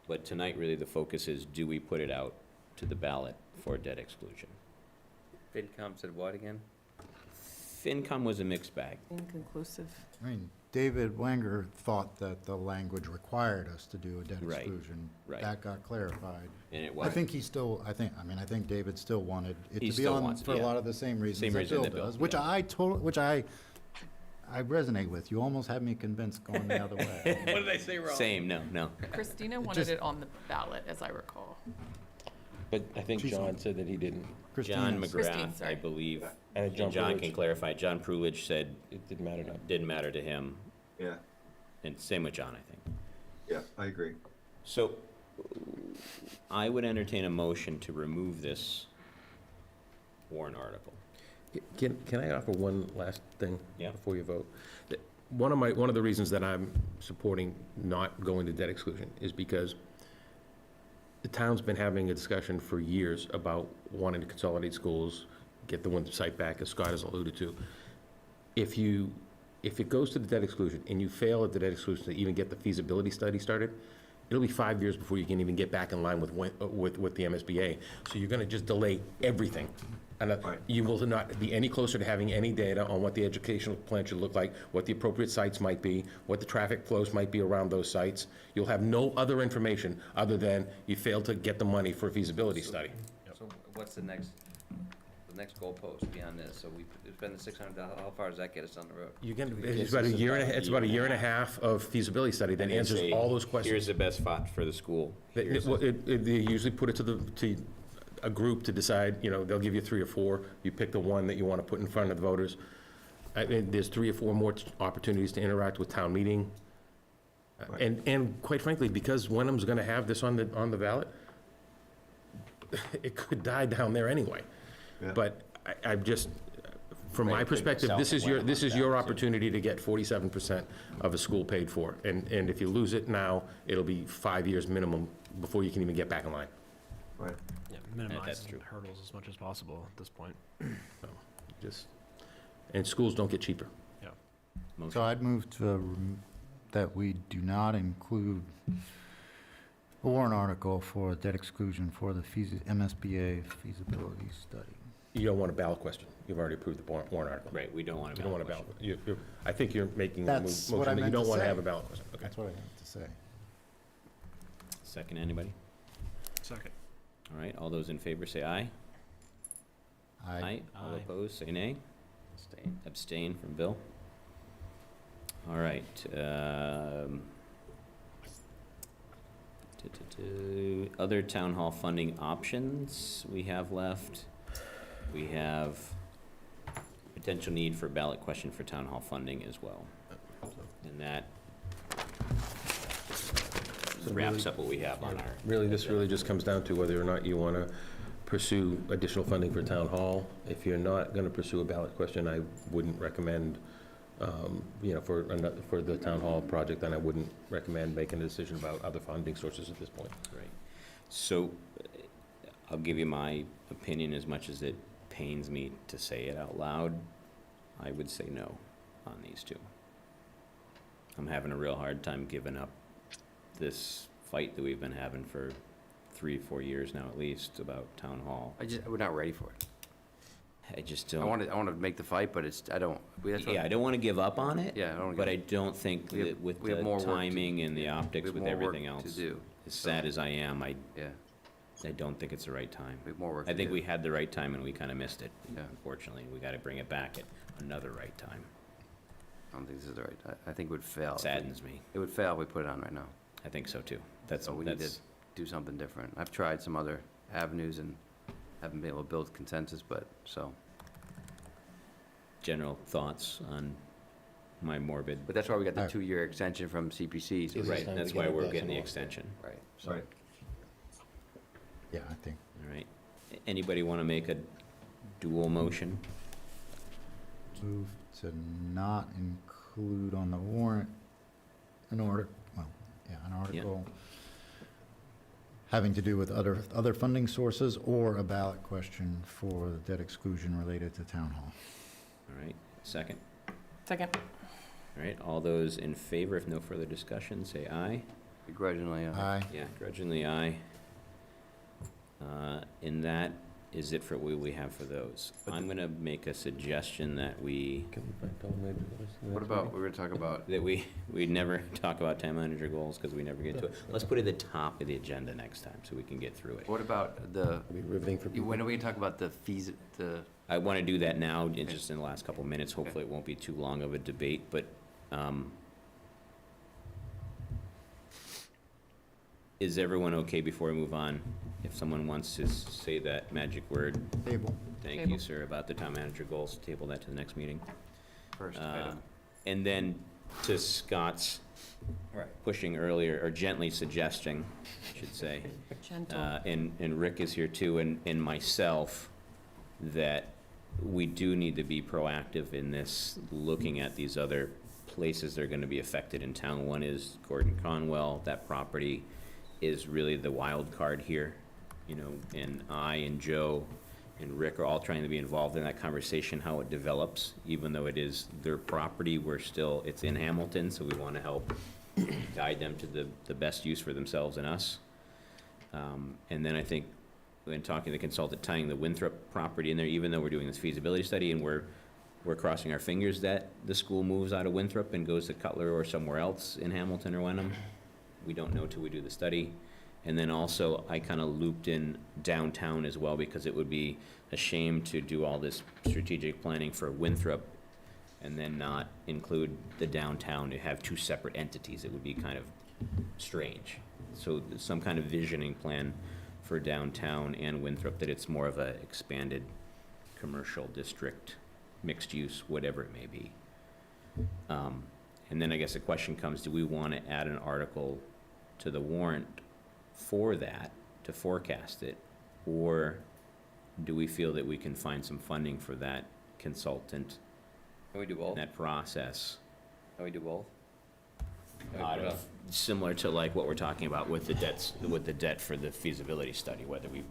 But tonight, really, the focus is, do we put it out to the ballot for debt exclusion? FinCom said what again? FinCom was a mixed bag. Inconclusive. I mean, David Wenger thought that the language required us to do a debt Right, exclusion. right. That got clarified. And it I was. think he still, I think David still wanted it He to be still on wants it, for a yeah. lot of the same reasons Same that reason Bill that Bill, does, which yeah. I resonate with. You almost had me convinced going the other way. What did I say wrong? Same, no. Christina wanted just- it on the ballot, as I recall. But I think She's John on. said that he didn't. John Christina's- Christine, McGrath, sorry. I believe, And and John John Prulich. can clarify, John Prulich said It didn't matter to him. didn't matter to him, Yeah, and same with John, I think. yeah, I agree. So I would entertain a motion to remove this warrant article. Can I offer one last thing? Yeah. Before you vote? One of the reasons that I'm supporting not going to debt exclusion is because the town's been having a discussion for years about wanting to consolidate schools, get the one site back, as Scott has alluded to. If it goes to the debt exclusion and you fail at the debt exclusion to even get the feasibility study started, it'll be 5 years before you can even get back in line with the MSBA. So you're gonna just delay everything. And you will not be any closer to having any data on what the educational plan should look like, what the appropriate sites might be, what the traffic flows might be around those sites. You'll have no other information other than you failed to get the money for a feasibility study. So what's the next goalpost beyond this? So we spend the $600, how far does that get us down the road? It's about a year and a half of feasibility study that And then answers say, all those questions. Here's the best spot for the school. They usually put it to a group to decide, they'll give you 3 or 4. You pick the one that you want to put in front of the voters. I mean, there's 3 or 4 more opportunities to interact with town meeting. And quite frankly, because Wenham's going to have this on the ballot, it could die down there anyway. Yeah. But I'm just, from my Right, put perspective, yourself this is and your, Wenham this on is the your ballot, too. opportunity to get 47% of a school paid for. And if you lose it now, it'll be 5 years minimum before you can even get back in line. Right. Yeah, that's minimize true. hurdles as much as possible at this point. Just, and schools don't get cheaper. Yeah. Motion. So I'd move to, that we do not include a warrant article for debt exclusion for the MSBA feasibility study. You don't want a ballot question. You've already approved the warrant article. Right, we don't want You to. don't want a ballot. I think you're making a That's what I motion that you meant don't to want to say. have a ballot question. Okay. That's what I meant to say. Second, anybody? Second. All right, all those in favor say aye. Aye. All Aye. opposed, say nay. Abstain. Abstain from Bill. All right. Other town hall funding options we have left. We have potential need for ballot question for town hall funding as well. And that wraps up what we have on our. Really, this really just comes down to whether or not you want to pursue additional funding for town hall. If you're not going to pursue a ballot question, I wouldn't recommend, for the town hall project, then I wouldn't recommend making a decision about other funding sources at this point. Right. So I'll give you my opinion, as much as it pains me to say it out loud. I would say no on these two. I'm having a real hard time giving up this fight that we've been having for 3-4 years now, at least, about town hall. We're not ready for it. I just I don't. want to make the fight, but I don't. I don't want to give up on it. Yeah, I don't. But I don't think that with the timing and the optics with everything else, to do. as sad as I am, I Yeah, don't think it's the right time. we have more work. I to think do. we had the right time and we kind of missed it. Yeah. Unfortunately, we got to bring it back at another right time. I don't think this is the right. I think it would fail. It saddens me. It would fail if we put it on right now. I think so too. That's So we need to do something different. I've tried some other avenues and haven't been able to build consensus, but so. General thoughts on my morbid. But that's why we got the 2-year extension from CPC. So Right, that's why we're getting the extension. Right. So Right. Yeah, I think. All right. Anybody want to make a dual motion? Move to not include on the warrant an article having to do with other funding sources or a ballot question for the debt exclusion related to town hall. All right, second. Second. All right, all those in favor, if no further discussion, say aye. begrudgingly. Aye. Yeah, grudgingly aye. And that is it for what we have for those. I'm gonna make a suggestion that we, What about, we're gonna talk about, that we never talk about town manager goals, because we never get to it. Let's put it at the top of the agenda next time, so we can get through it. what about the, Riveting for people. when are we gonna talk about the fees, I want to do that now, just in the last couple of minutes. Hopefully, it won't be too long of a debate, but is everyone okay before we move on? If someone wants to say that magic word, Table. thank Table. you, sir, about the town manager goals, table that to the next meeting. first item? And then to Scott's pushing earlier, or gently suggesting, I should say, Gentle. and Rick is here too, and myself, that we do need to be proactive in this, looking at these other places that are gonna be affected in town. One is Gordon Conwell. That property is really the wild card here, and I and Joe and Rick are all trying to be involved in that conversation, how it develops, even though it is their property, it's in Hamilton, so we wanna help guide them to the best use for themselves and us. And then I think, when talking to the consultant, tying the Winthrop property in there, even though we're doing this feasibility study and we're crossing our fingers that the school moves out of Winthrop and goes to Cutler or somewhere else in Hamilton or Wenham. We don't know till we do the study. And then also, I kind of looped in downtown as well, because it would be a shame to do all this strategic planning for Winthrop and then not include the downtown, to have two separate entities. It would be kind of strange. So some kind of visioning plan for downtown and Winthrop, that it's more of a expanded commercial district, mixed use, whatever it may be. And then I guess the question comes, do we want to add an article to the warrant for that, to forecast it? Or do we feel that we can find some funding for that consultant, Can we do both? that process? Can we do both? out of, similar to like what we're talking about with the debts, with the debt for the feasibility study, whether we,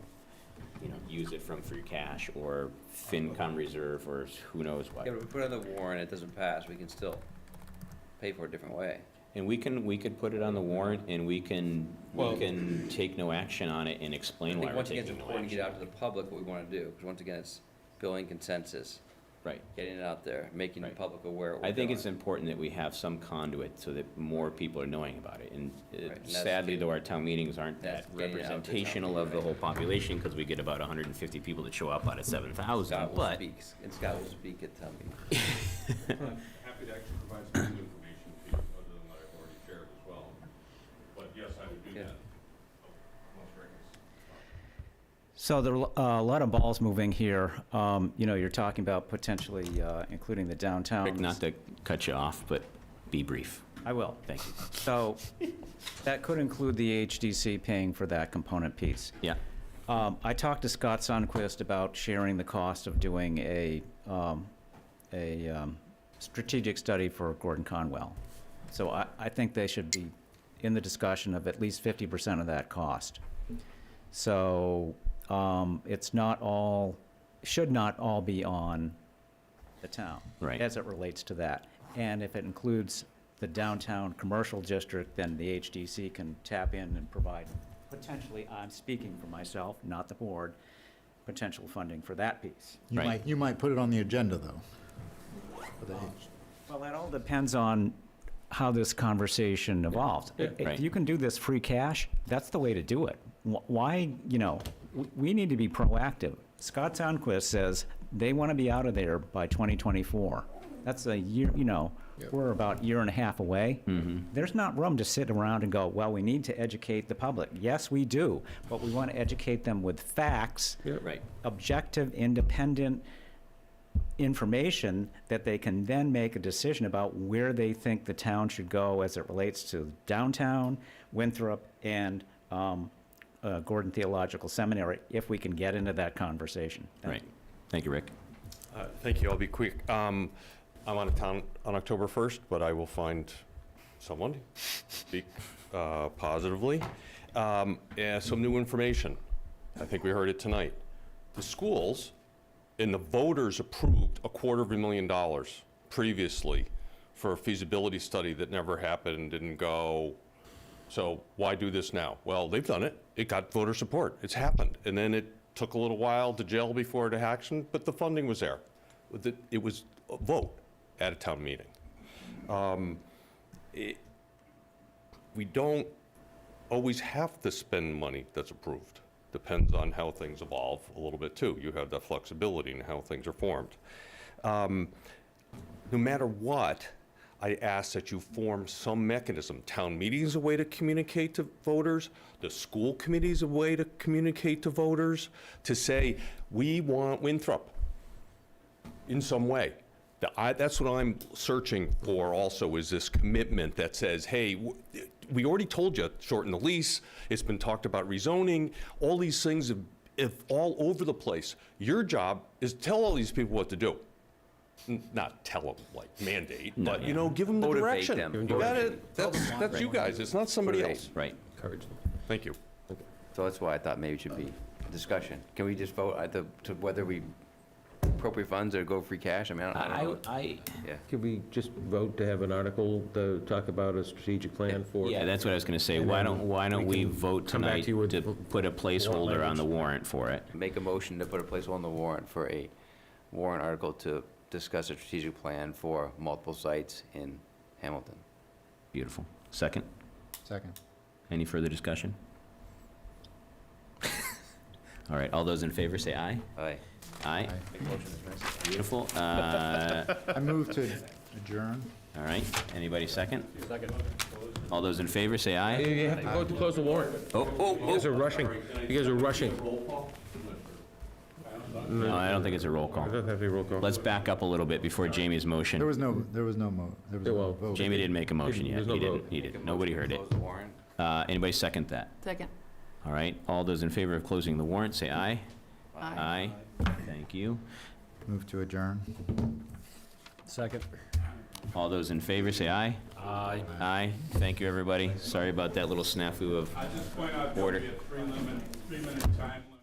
use it from free cash or FinCom reserve or who knows what. Yeah, but if we put it on the warrant, it doesn't pass, we can still pay for it a different way. And we could put it on the warrant and we can take no action on it and I explain think why we're once again, taking it's no important to action. get out to the public what we want to do, because once again, it's building consensus. Right. Getting it out there, making the public aware of what I we're think doing. it's important that we have some conduit so that more people are knowing about it. And Right, and that's sadly, key. though, our town meetings aren't that That's getting it out to representational town of the whole population, because we get about 150 people that show up out of 7,000, Scott will but. speak, and Scott will speak at town meeting. Happy to actually provide some new information to you, other than what I've already shared as well. But yes, I would do Yeah. that. Most reckless. So there are a lot of balls moving here. You're talking about potentially including the downtown. Rick, not to cut you off, but be brief. I will. Thank you. So that could include the HDC paying for that component piece. Yeah. I talked to Scott Sundquist about sharing the cost of doing a strategic study for Gordon Conwell. So I think they should be in the discussion of at least 50% of that cost. So it's not all, should not all be on the town. Right. As it relates to that. And if it includes the downtown commercial district, then the HDC can tap in and provide, potentially, I'm speaking for myself, not the board, potential funding for that piece. You might put it on the agenda, though. For the Well, that all depends on how this conversation evolves. If you can do this free cash, that's the way to do it. Why, we need to be proactive. Scott Sundquist says they want to be out of there by 2024. That's a year, we're about a year and a half away. There's not room to sit around and go, well, we need to educate the public. Yes, we do, but we want to educate them with facts, Right. objective, independent information that they can then make a decision about where they think the town should go as it relates to downtown, Winthrop, and Gordon Theological Seminary, if we can get into that conversation. Right. Thank you, Rick. Thank you, I'll be quick. I'm out of town on October 1st, but I will find someone to speak positively. Some new information. I think we heard it tonight. The schools and the voters approved $250,000 previously for a feasibility study that never happened, didn't go. So why do this now? Well, they've done it. It got voter support. It's happened. And then it took a little while to gel before it action, but the funding was there. It was a vote at a town meeting. We don't always have to spend money that's approved. Depends on how things evolve a little bit too. You have that flexibility in how things are formed. No matter what, I ask that you form some mechanism. Town meeting is a way to communicate to voters. The school committee is a way to communicate to voters, to say, we want Winthrop in some way. That's what I'm searching for also, is this commitment that says, hey, we already told you, shorten the lease, it's been talked about rezoning, all these things if all over the place. Your job is tell all these people what to do. Not tell them, like mandate, but give them the Motivate direction. them. You got it. That's you guys, it's not somebody Motivate. else. Right. Encourage them. Thank you. So that's why I thought maybe it should be a discussion. Can we just vote to whether we appropriate funds or go free cash? I mean, I don't know. Yeah. Could we just vote to have an article to talk about a strategic plan for? Yeah, that's what I was going to say. And Why then don't we can vote come back tonight to you with to put a placeholder on the warrant for it? Make a motion to put a placeholder on the warrant for a warrant article to discuss a strategic plan for multiple sites in Hamilton. Beautiful. Second? Second. Any further discussion? All right, all those in favor say aye. Aye. Aye. Make a motion, Mr. Mayor. Beautiful. I move to adjourn. All right, anybody second? Second. All those in favor say aye. You have to vote to close the warrant. Oh, You guys are rushing. You guys are rushing. No, I don't think it's a roll It call. doesn't have to be roll call. Let's back up a little bit before Jamie's motion. There was no vote. Jamie didn't make a motion yet. There's no He didn't. vote. He didn't. Nobody heard it. Close the warrant. Anybody second that? Second. All right, all those in favor of closing the warrant, say aye. Aye. Thank you. Move to adjourn. Second. All those in favor, say aye. Aye. Aye. Thank you, everybody. Sorry about that little snafu of I just point out order. there'll be a 3-minute time limit.